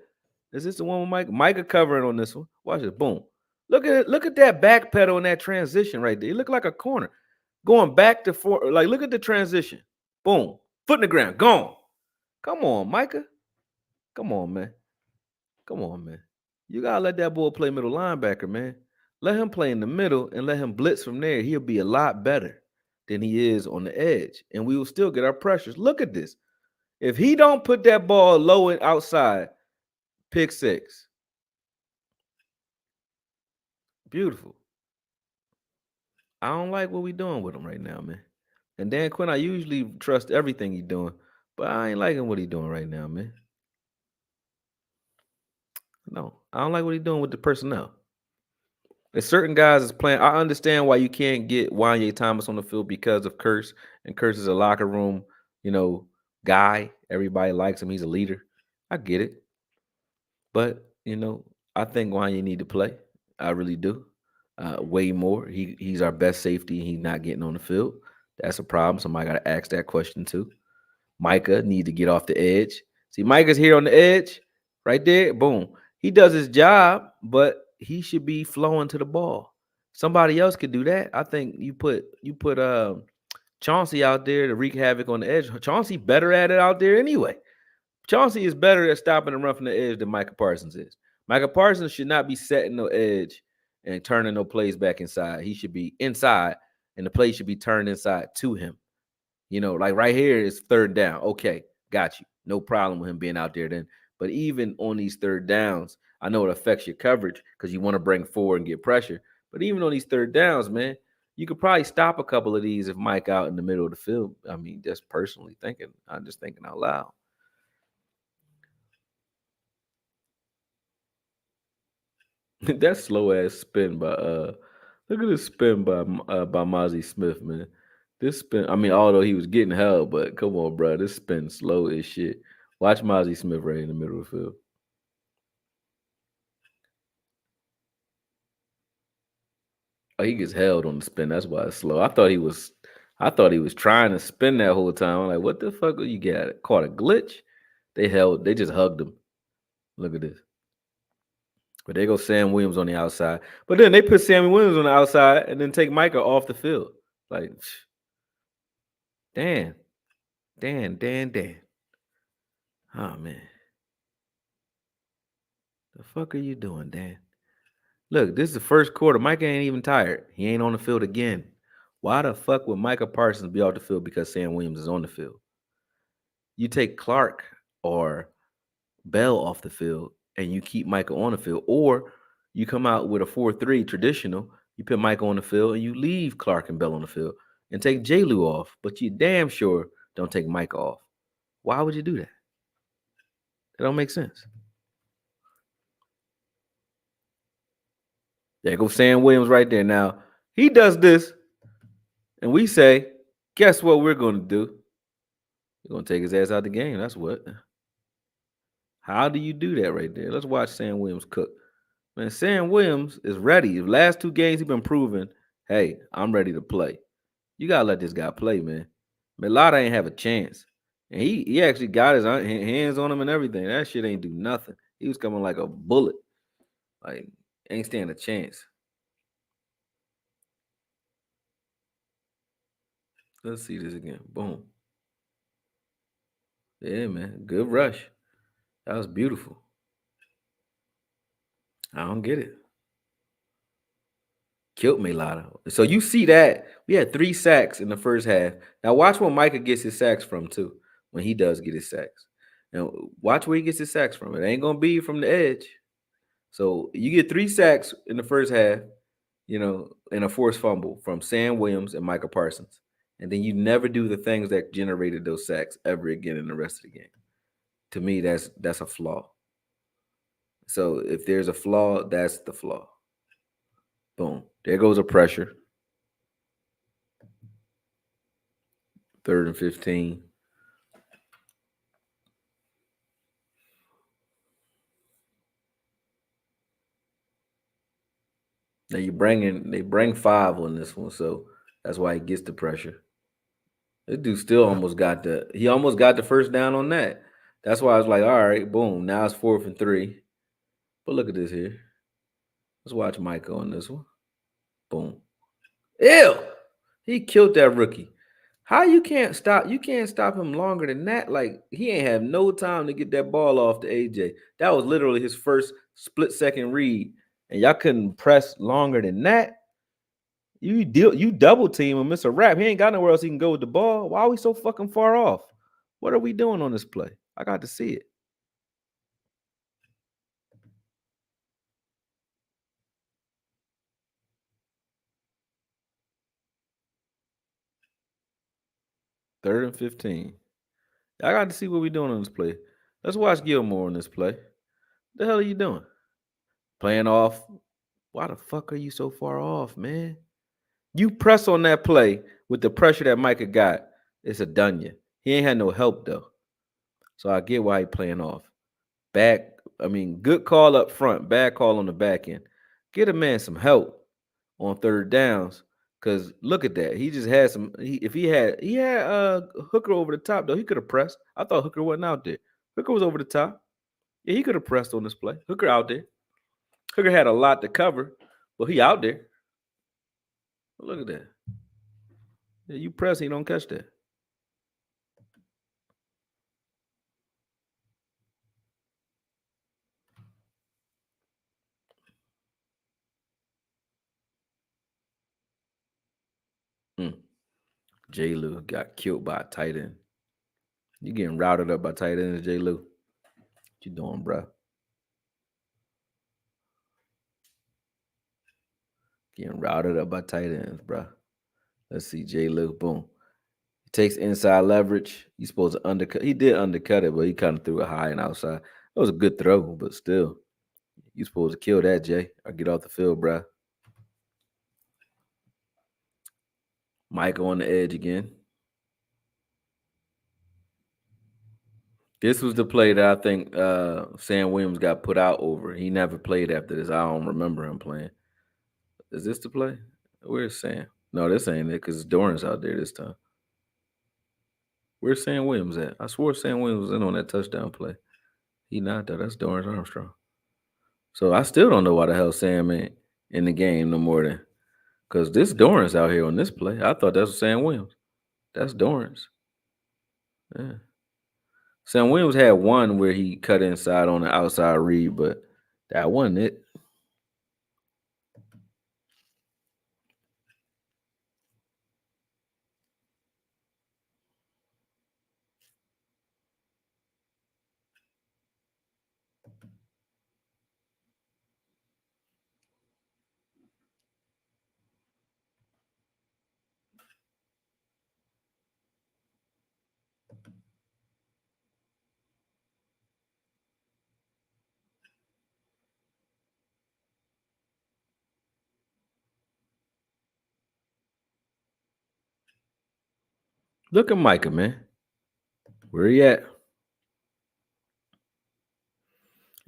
is this the one with Micah? Micah covering on this one. Watch it. Boom. Look at it. Look at that back pedal in that transition right there. It looked like a corner. Going back to four. Like, look at the transition. Boom. Foot in the ground. Gone. Come on, Micah. Come on, man. Come on, man. You gotta let that boy play middle linebacker, man. Let him play in the middle and let him blitz from there. He'll be a lot better than he is on the edge, and we will still get our pressures. Look at this. If he don't put that ball low and outside, pick six. Beautiful. I don't like what we doing with him right now, man. And Dan Quinn, I usually trust everything he's doing, but I ain't liking what he's doing right now, man. No, I don't like what he's doing with the personnel. There's certain guys is playing. I understand why you can't get Wanye Thomas on the field because of Curse, and Curse is a locker room, guy. Everybody likes him. He's a leader. I get it, but I think Wanye need to play. I really do. Way more. He's our best safety. And he's not getting on the field. That's a problem. Somebody got to ask that question too. Micah need to get off the edge. See, Micah's here on the edge, right there. Boom. He does his job, but he should be flowing to the ball. Somebody else could do that. I think you put Chauncey out there to wreak havoc on the edge. Chauncey better at it out there anyway. Chauncey is better at stopping the run from the edge than Micah Parsons is. Micah Parsons should not be setting no edge and turning no plays back inside. He should be inside, and the play should be turned inside to him. Like right here is third down. Okay, got you. No problem with him being out there then. But even on these third downs, I know it affects your coverage because you want to bring forward and get pressure. But even on these third downs, man, you could probably stop a couple of these if Mike out in the middle of the field. I mean, just personally thinking. I'm just thinking out loud. That slow ass spin by look at this spin by Mozzie Smith, man. This spin, I mean, although he was getting held, but come on, bro, this spin slow as shit. Watch Mozzie Smith right in the middle of the field. Oh, he gets held on the spin. That's why it's slow. I thought he was trying to spin that whole time. I'm like, what the fuck? You got caught a glitch? They just hugged him. Look at this. But they go Sam Williams on the outside. But then they put Sammy Williams on the outside and then take Micah off the field. Like, Dan. Oh, man. The fuck are you doing, Dan? Look, this is the first quarter. Micah ain't even tired. He ain't on the field again. Why the fuck would Micah Parsons be off the field because Sam Williams is on the field? You take Clark or Bell off the field and you keep Micah on the field, or you come out with a 4-3 traditional, you put Micah on the field and you leave Clark and Bell on the field and take J-Lou off, but you damn sure don't take Micah off. Why would you do that? That don't make sense. There goes Sam Williams right there. Now, he does this, and we say, guess what we're going to do? We're going to take his ass out the game. That's what. How do you do that right there? Let's watch Sam Williams cook. Man, Sam Williams is ready. The last 2 games he's been proving, hey, I'm ready to play. You got to let this guy play, man. Milata ain't have a chance. And he actually got his hands on him and everything. That shit ain't do nothing. He was coming like a bullet. Like, ain't stand a chance. Let's see this again. Boom. Yeah, man. Good rush. That was beautiful. I don't get it. Killed Milata. So you see that we had 3 sacks in the first half. Now watch where Micah gets his sacks from too. When he does get his sacks. Now watch where he gets his sacks from. It ain't gonna be from the edge. So you get 3 sacks in the first half, in a forced fumble from Sam Williams and Micah Parsons. And then you never do the things that generated those sacks ever again in the rest of the game. To me, that's a flaw. So if there's a flaw, that's the flaw. Boom. There goes a pressure. 3rd and 15. Now they bring 5 on this one, so that's why he gets the pressure. This dude still almost got the first down on that. That's why I was like, all right, boom. Now it's 4th and 3. But look at this here. Let's watch Micah on this one. Boom. Ew! He killed that rookie. How you can't stop him longer than that? Like, he ain't have no time to get that ball off to AJ. That was literally his first split-second read, and y'all couldn't press longer than that. You double team him, Mr. Rap. He ain't got nowhere else he can go with the ball. Why are we so fucking far off? What are we doing on this play? I got to see it. Third and 15. I got to see what we doing on this play. Let's watch Gilmore on this play. The hell are you doing? Playing off. Why the fuck are you so far off, man? You press on that play with the pressure that Micah got. It's a done you. He ain't had no help though. So I get why he playing off. Good call up front, bad call on the back end. Get a man some help on third downs. Cause look at that. He just had some. He had Hooker over the top though. He could have pressed. I thought Hooker wasn't out there. Hooker was over the top. Yeah, he could have pressed on this play. Hooker out there. Hooker had a lot to cover, but he out there. Look at that. Yeah, you press, he don't catch that. Mm. J. Lou got killed by a tight end. You getting routed up by tight ends, J. Lou? What you doing, bro? Getting routed up by tight ends, bro. Let's see, J. Lou. Boom. He takes inside leverage. He's supposed to undercut. He did undercut it, but he kind of threw it high and outside. It was a good throw, but still, you supposed to kill that, Jay, or get off the field, bro. Michael on the edge again. This was the play that I think Sam Williams got put out over. He never played after this. I don't remember him playing. Is this the play? Where's Sam? No, this ain't it because Dorrance out there this time. Where's Sam Williams at? I swore Sam Williams was in on that touchdown play. He not though. That's Dorrance Armstrong. So I still don't know why the hell Sam ain't in the game no more than because this Dorrance out here on this play. I thought that was Sam Williams. That's Dorrance. Yeah. Sam Williams had one where he cut inside on the outside read, but that wasn't it. Look at Micah, man. Where he at?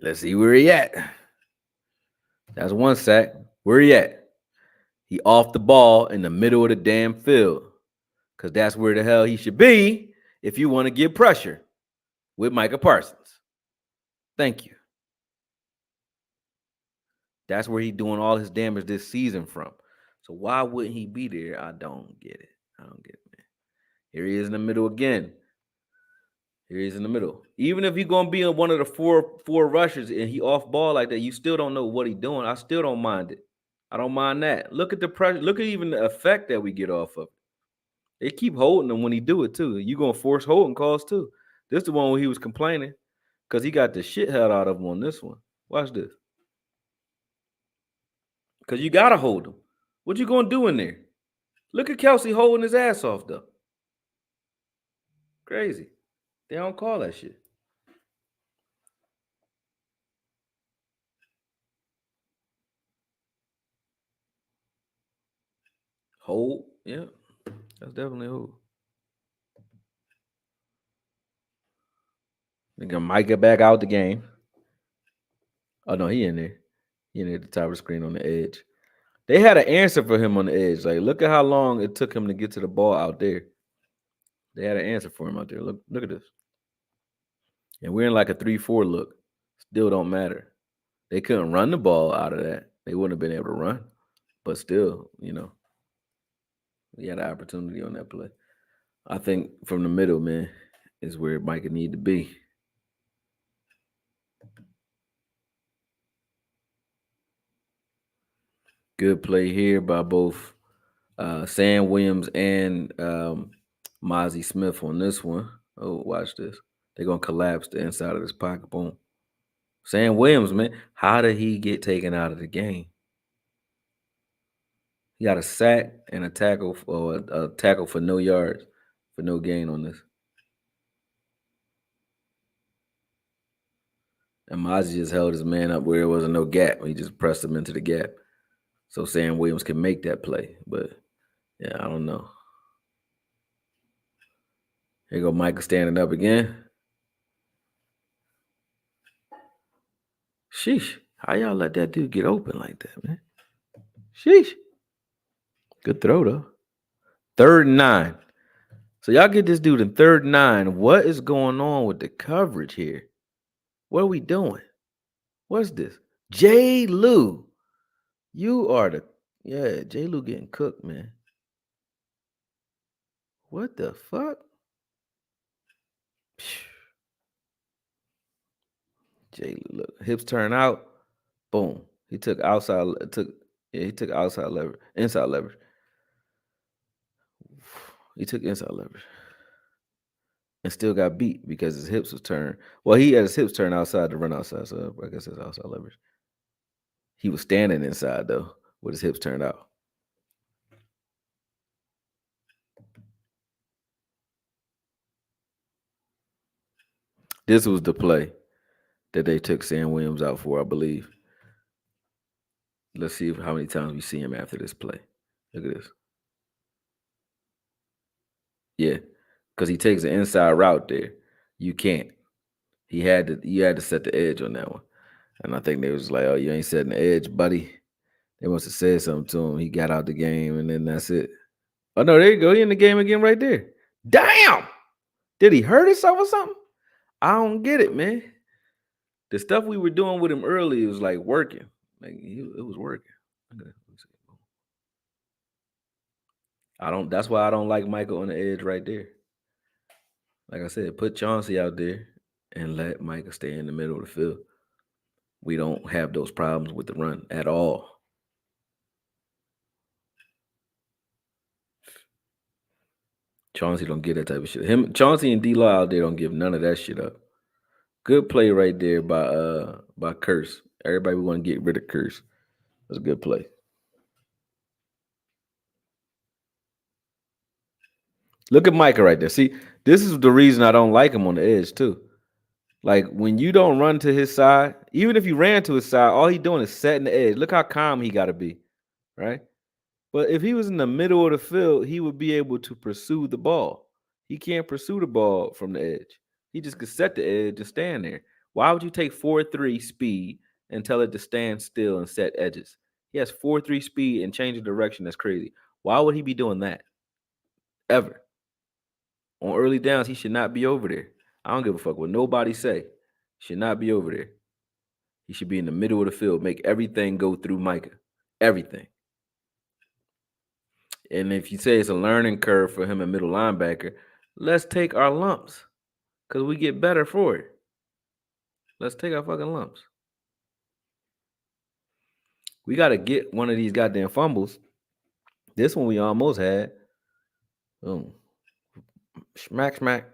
Let's see where he at. That's one sack. Where he at? He off the ball in the middle of the damn field. Because that's where the hell he should be if you want to get pressure with Micah Parsons. Thank you. That's where he's doing all his damage this season from. So why wouldn't he be there? I don't get it. I don't get it, man. Here he is in the middle again. Here he is in the middle. Even if he's gonna be in one of the four rushers and he off ball like that, you still don't know what he's doing. I still don't mind it. I don't mind that. Look at the pressure. Look at even the effect that we get off of it. They keep holding him when he do it too. You gonna force holding calls too. This is the one where he was complaining because he got the shit held out of him on this one. Watch this. Because you gotta hold him. What you gonna do in there? Look at Kelsey holding his ass off though. Crazy. They don't call that shit. Hold. Yeah. That's definitely a hold. They gonna Micah back out the game. Oh no, he in there. He in there at the top of the screen on the edge. They had an answer for him on the edge. Like, look at how long it took him to get to the ball out there. They had an answer for him out there. Look at this. And we're in like a 3-4 look. Still don't matter. They couldn't run the ball out of that. They wouldn't have been able to run. But still, we had an opportunity on that play. I think from the middle, man, is where Micah need to be. Good play here by both Sam Williams and Mozzie Smith on this one. Oh, watch this. They're going to collapse the inside of this pocket. Boom. Sam Williams, man, how did he get taken out of the game? He got a sack and a tackle for no yards, for no gain on this. And Mozzie just held his man up where there wasn't no gap. He just pressed him into the gap. So Sam Williams can make that play. But, yeah, I don't know. Here go Micah standing up again. Sheesh. How y'all let that dude get open like that, man? Sheesh. Good throw, though. 3rd and 9. So y'all get this dude in 3rd and 9. What is going on with the coverage here? What are we doing? What's this? J. Lou. You are J. Lou getting cooked, man. What the fuck? Jay, look, hips turn out. Boom. He took outside. He took outside leverage, inside leverage. He took inside leverage and still got beat because his hips was turned. Well, he had his hips turned outside to run outside. So I guess that's outside leverage. He was standing inside though, with his hips turned out. This was the play that they took Sam Williams out for, I believe. Let's see how many times we see him after this play. Look at this. Yeah, because he takes an inside route there. You can't. You had to set the edge on that one. And I think they was like, "Oh, you ain't setting the edge, buddy." They must have said something to him. He got out the game, and then that's it. Oh no, there you go. He in the game again right there. Damn! Did he hurt himself or something? I don't get it, man. The stuff we were doing with him early was like working. Like it was working. Okay, that's why I don't like Michael on the edge right there. Like I said, put Chauncey out there and let Michael stay in the middle of the field. We don't have those problems with the run at all. Chauncey don't get that type of shit. Chauncey and D-Law out there don't give none of that shit up. Good play right there by Curse. Everybody want to get rid of Curse. That's a good play. Look at Micah right there. See, this is the reason I don't like him on the edge too. Like when you don't run to his side, even if you ran to his side, all he doing is setting the edge. Look how calm he got to be, right? But if he was in the middle of the field, he would be able to pursue the ball. He can't pursue the ball from the edge. He just could set the edge and stand there. Why would you take 4.3 speed and tell it to stand still and set edges? He has 4.3 speed and change of direction. That's crazy. Why would he be doing that? Ever. On early downs, he should not be over there. I don't give a fuck what nobody say. Should not be over there. He should be in the middle of the field. Make everything go through Micah. Everything. And if you say it's a learning curve for him, a middle linebacker, let's take our lumps because we get better for it. Let's take our fucking lumps. We got to get one of these goddamn fumbles. This one we almost had. Boom. Smack, smack.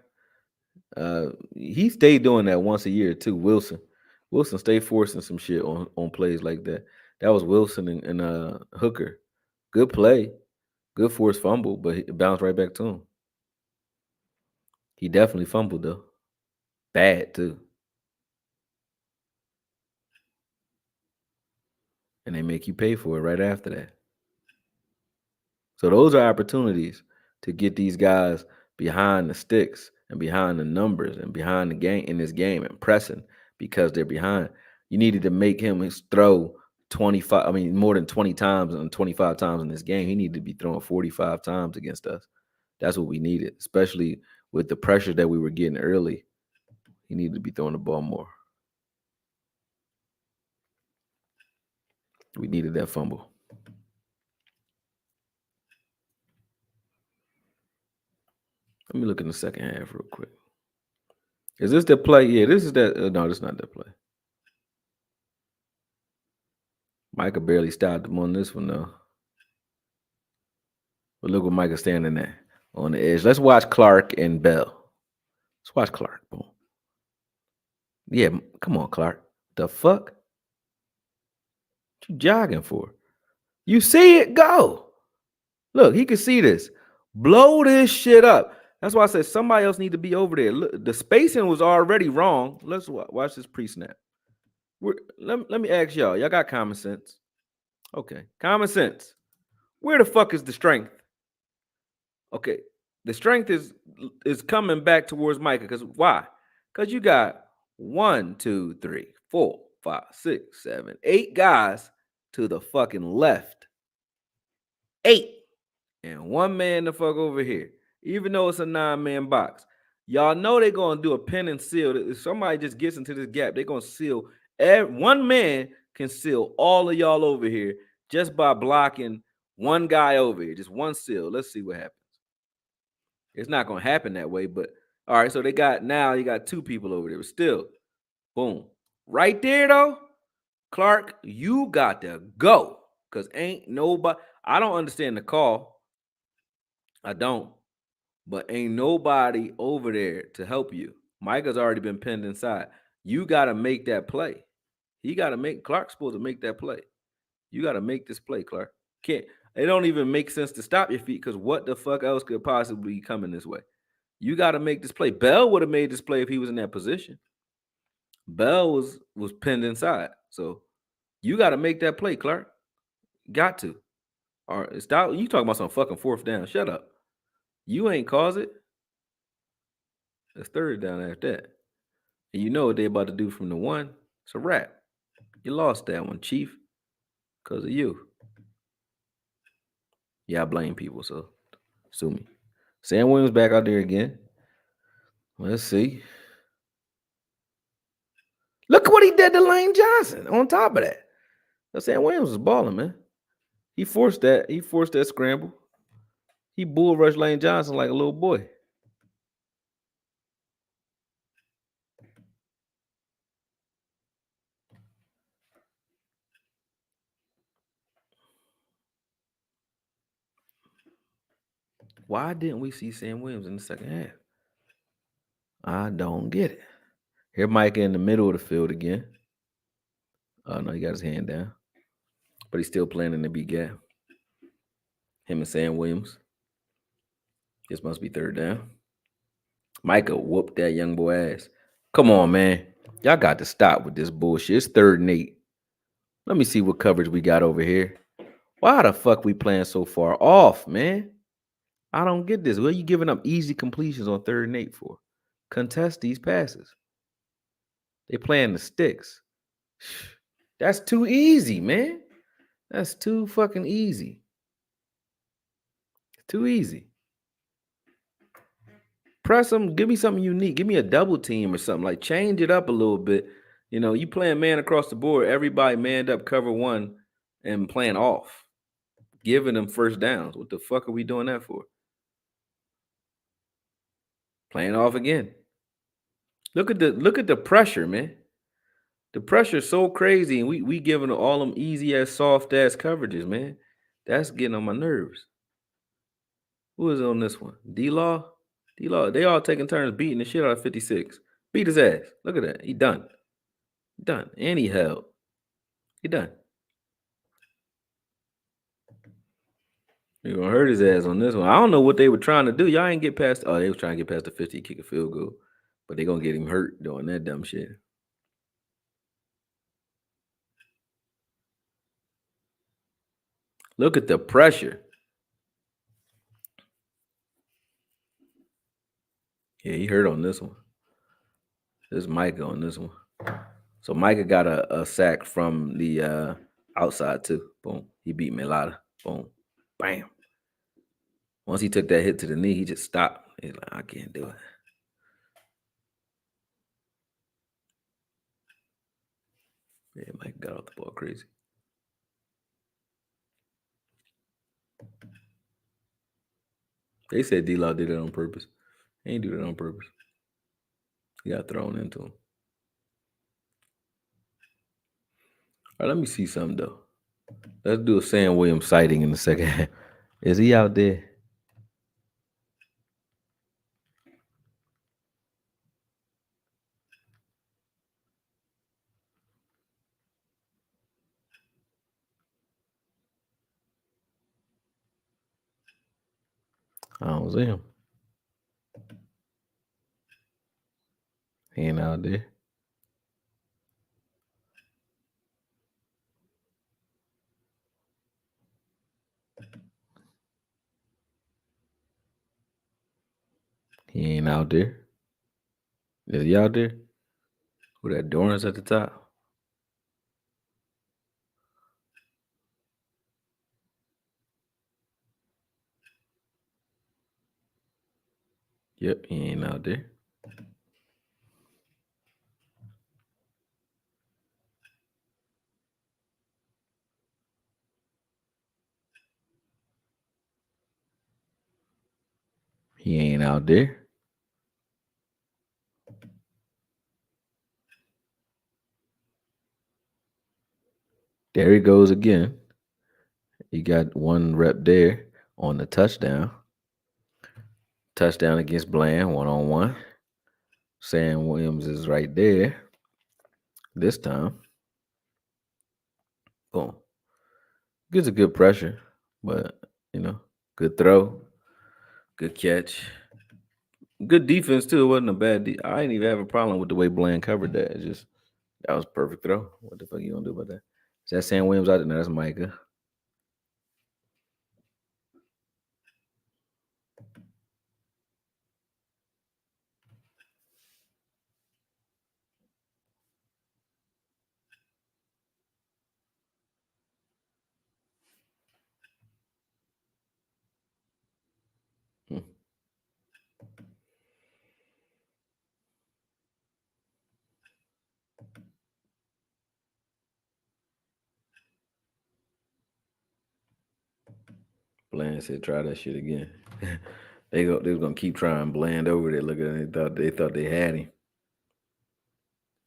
He stayed doing that once a year too, Wilson. Wilson stayed forcing some shit on plays like that. That was Wilson and Hooker. Good play. Good forced fumble, but it bounced right back to him. He definitely fumbled though. Bad too. And they make you pay for it right after that. So those are opportunities to get these guys behind the sticks and behind the numbers and behind the game in this game and pressing because they're behind. You needed to make him throw 25, I mean, more than 20 times and 25 times in this game. He needed to be throwing 45 times against us. That's what we needed, especially with the pressure that we were getting early. He needed to be throwing the ball more. We needed that fumble. Let me look in the second half real quick. Is this the play? Yeah, this is that. No, this is not that play. Micah barely stopped him on this one, though. But look what Micah standing there on the edge. Let's watch Clark and Bell. Let's watch Clark. Boom. Yeah, come on, Clark. The fuck? What you jogging for? You see it? Go. Look, he can see this. Blow this shit up. That's why I said somebody else need to be over there. Look, the spacing was already wrong. Let's watch this pre-snap. Let me ask y'all. Y'all got common sense? Okay, common sense. Where the fuck is the strength? Okay, the strength is coming back towards Micah. Because why? Because you got 1, 2, 3, 4, 5, 6, 7, 8 guys to the fucking left. 8. And 1 man the fuck over here. Even though it's a 9-man box. Y'all know they're going to do a pin and seal. If somebody just gets into this gap, they're going to seal. 1 man can seal all of y'all over here just by blocking 1 guy over here. Just 1 seal. Let's see what happens. It's not gonna happen that way. But all right, so you got two people over there. But still, boom. Right there though, Clark, you got to go. Cause ain't nobody I don't understand the call. I don't. But ain't nobody over there to help you. Micah's already been pinned inside. You gotta make that play. He gotta make Clark's supposed to make that play. You gotta make this play, Clark. Can't it don't even make sense to stop your feet because what the fuck else could possibly be coming this way? You gotta make this play. Bell would have made this play if he was in that position. Bell was pinned inside. So you gotta make that play, Clark. Got to. Or stop. You talking about some fucking fourth down. Shut up. You ain't cause it. It's third down after that. And you know what they about to do from the one. It's a wrap. You lost that one, Chief, because of you. Yeah, I blame people, so sue me. Sam Williams back out there again. Let's see. Look what he did to Lane Johnson on top of that. Now, Sam Williams was balling, man. He forced that. He forced that scramble. He bull rushed Lane Johnson like a little boy. Why didn't we see Sam Williams in the second half? I don't get it. Here Micah in the middle of the field again. Oh, no, he got his hand down. But he's still playing in the B gap. Him and Sam Williams. This must be third down. Micah whooped that young boy ass. Come on, man. Y'all got to stop with this bullshit. It's 3rd and 8. Let me see what coverage we got over here. Why the fuck we playing so far off, man? I don't get this. What are you giving up easy completions on 3rd and 8 for? Contest these passes. They playing the sticks. That's too easy, man. That's too fucking easy. Too easy. Press them. Give me something unique. Give me a double team or something. Like change it up a little bit. You know, you playing man across the board. Everybody manned up, cover one, and playing off, giving them first downs. What the fuck are we doing that for? Playing off again. Look at the pressure, man. The pressure is so crazy, and we giving all them easy ass, soft ass coverages, man. That's getting on my nerves. Who is on this one? D-Law? D-Law. They all taking turns beating the shit out of 56. Beat his ass. Look at that. He done. Done. And he held. He done. You're gonna hurt his ass on this one. I don't know what they were trying to do. Y'all ain't get past. Oh, they was trying to get past the 50, kick a field goal. But they gonna get him hurt doing that dumb shit. Look at the pressure. Yeah, he hurt on this one. This is Micah on this one. So Micah got a sack from the outside too. Boom. He beat Melada. Boom. Bam. Once he took that hit to the knee, he just stopped. He's like, I can't do it. Yeah, Mike got off the ball crazy. They said D-Law did it on purpose. He ain't do that on purpose. He got thrown into him. All right, let me see something though. Let's do a Sam Williams sighting in the second half. Is he out there? I don't see him. He ain't out there. He ain't out there. Is he out there? Who that Dorrance at the top? Yep, he ain't out there. He ain't out there. There he goes again. He got one rep there on the touchdown. Touchdown against Bland, 1-on-1. Sam Williams is right there this time. Boom. Gives a good pressure, but, good throw, good catch. Good defense, too. It wasn't a bad I didn't even have a problem with the way Bland covered that. It's just, that was a perfect throw. What the fuck you gonna do about that? Is that Sam Williams out there? No, that's Micah. Hmm. Bland said, "Try that shit again." They was gonna keep trying Bland over there. Look at it. They thought they had him.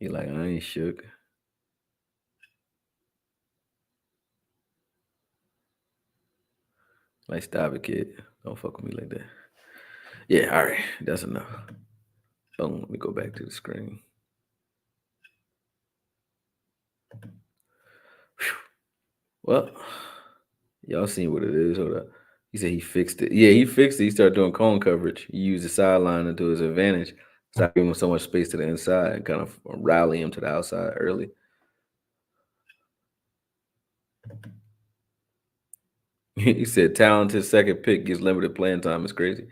He like, I ain't shook. Like, stop it, kid. Don't fuck with me like that. Yeah, all right. That's enough. Boom. Let me go back to the screen. Whew. Well, y'all seen what it is. Hold up. He said he fixed it. Yeah, he fixed it. He started doing cone coverage. He used the sideline to his advantage. Stop giving him so much space to the inside and kind of rally him to the outside early. He said talented second pick gets limited playing time. It's crazy.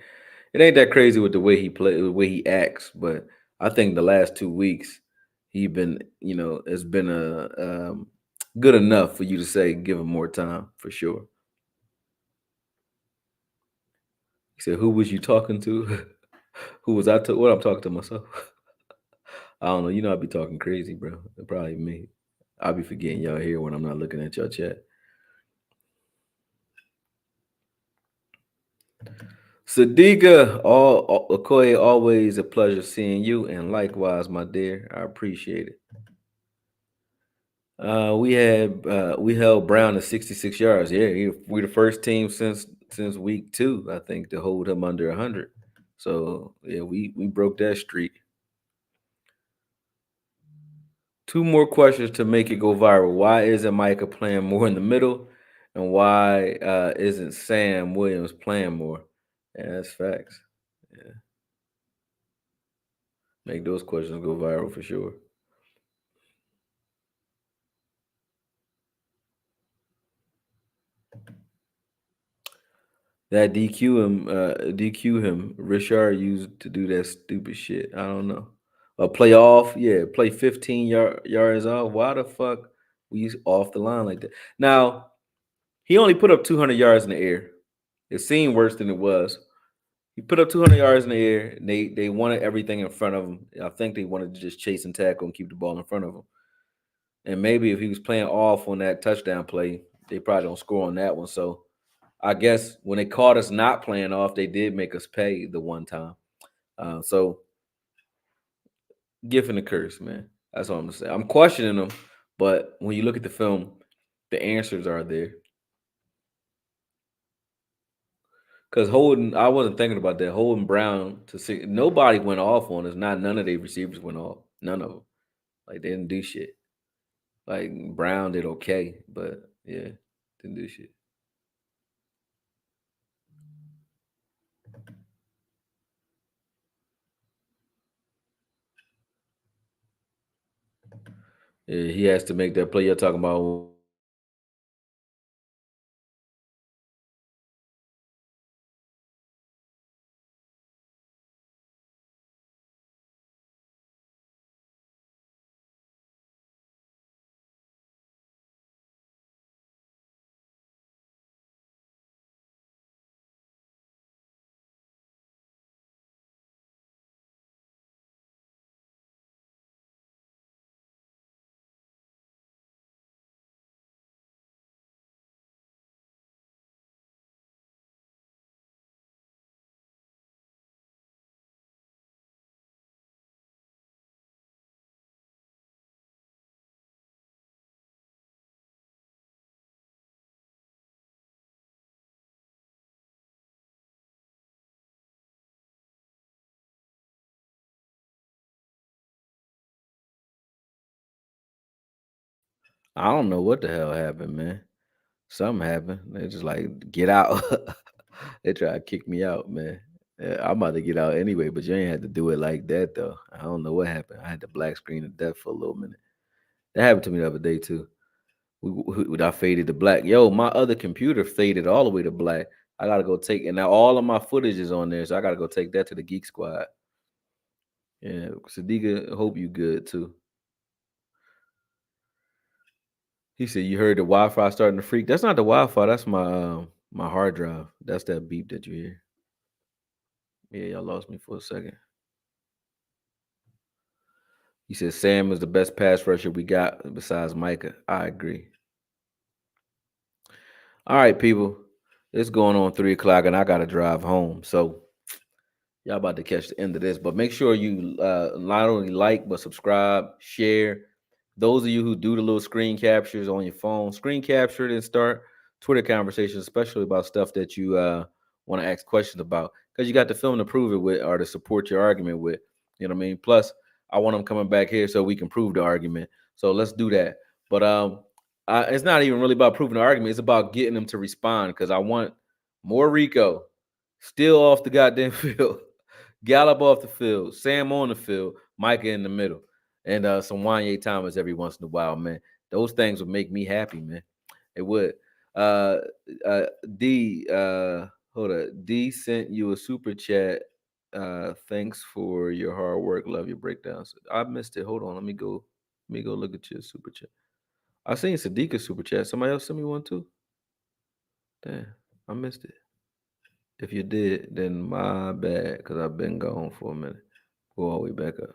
It ain't that crazy with the way he play, the way he acts, but I think the last 2 weeks he been, it's been good enough for you to say give him more time for sure. He said, "Who was you talking to? Who was I? What I'm talking to myself? I don't know. You know, I be talking crazy, bro. Probably me. I'll be forgetting y'all here when I'm not looking at your chat." Sadiqa, Okoye, always a pleasure seeing you, and likewise, my dear. I appreciate it. We held Brown to 66 yards. Yeah, we're the first team since week 2, I think, to hold him under 100. So yeah, we broke that streak. 2 more questions to make it go viral. Why isn't Micah playing more in the middle, and why isn't Sam Williams playing more? Yeah, that's facts. Yeah, make those questions go viral for sure. That DQ him. Richard used to do that stupid shit. I don't know. A play off, yeah, play 15 yards off. Why the fuck we off the line like that? Now he only put up 200 yards in the air. It seemed worse than it was. He put up 200 yards in the air. And they wanted everything in front of him. I think they wanted to just chase and tackle and keep the ball in front of him. And maybe if he was playing off on that touchdown play, they probably don't score on that one. So I guess when they caught us not playing off, they did make us pay the one time. So gift and a curse, man. That's all I'm gonna say. I'm questioning them, but when you look at the film, the answers are there. Because holding, I wasn't thinking about that. Holding Brown to six, nobody went off on us. Not none of their receivers went off. None of them. Like they didn't do shit. Like Brown did okay, but yeah, didn't do shit. Yeah, he has to make that play you're talking about. I don't know what the hell happened, man. Something happened. They just like get out. They try to kick me out, man. Yeah, I'm about to get out anyway, but you ain't had to do it like that though. I don't know what happened. I had the black screen of death for a little minute. That happened to me the other day too. I faded to black. Yo, my other computer faded all the way to black. I gotta go take, and now all of my footage is on there, so I gotta go take that to the Geek Squad. Yeah, Sadiqa, hope you good too. He said you heard the Wi-Fi starting to freak. That's not the Wi-Fi. That's my hard drive. That's that beep that you hear. Yeah, y'all lost me for a second. He said Sam is the best pass rusher we got besides Micah. I agree. All right, people. It's going on 3 o'clock, and I gotta drive home. So y'all about to catch the end of this, but make sure you not only like but subscribe, share. Those of you who do the little screen captures on your phone, screen capture it and start Twitter conversations, especially about stuff that you want to ask questions about, because you got the film to prove it with or to support your argument with. You know what I mean? Plus, I want them coming back here so we can prove the argument. So let's do that. But it's not even really about proving the argument. It's about getting them to respond because I want more Rico still off the goddamn field. Gallup off the field, Sam on the field, Micah in the middle, and some Wanye Thomas every once in a while, man. Those things would make me happy, man. It would. Uh, uh, D, hold up. D sent you a super chat. Thanks for your hard work. Love your breakdowns. I missed it. Hold on. Let me go. Let me go look at your super chat. I seen Sadiq's super chat. Somebody else sent me one too. Damn, I missed it. If you did, then my bad, because I've been gone for a minute. Go all the way back up.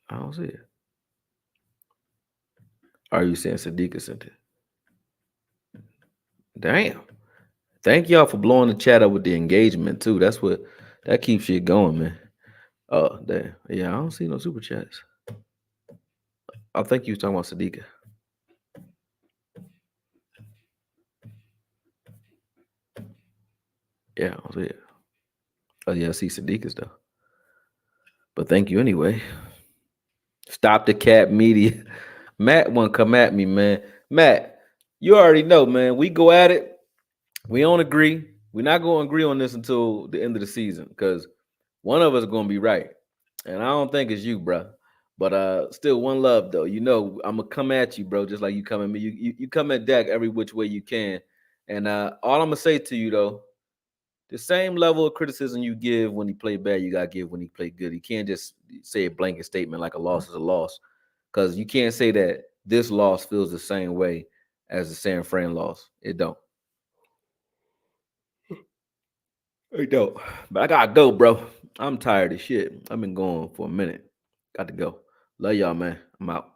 I don't see it. Are you saying Sadiqa sent it? Damn. Thank y'all for blowing the chat up with the engagement too. That's what that keeps shit going, man. Oh, damn. Yeah, I don't see no super chats. I think you was talking about Sadiqa. Yeah, I don't see it. Oh yeah, I see Sadiqa's though. But thank you anyway. Stop the cat media. Matt won't come at me, man. Matt, you already know, man. We go at it. We don't agree. We're not going to agree on this until the end of the season because one of us is going to be right, and I don't think it's you, bro. But still, one love though. You know, I'm gonna come at you, bro, just like you come at me. You come at Dak every which way you can, and all I'm gonna say to you though, the same level of criticism you give when he played bad, you gotta give when he played good. You can't just say a blanket statement like a loss is a loss, because you can't say that this loss feels the same way as the San Fran loss. It don't. It don't. But I gotta go, bro. I'm tired of shit. I've been going for a minute. Got to go. Love y'all, man. I'm out.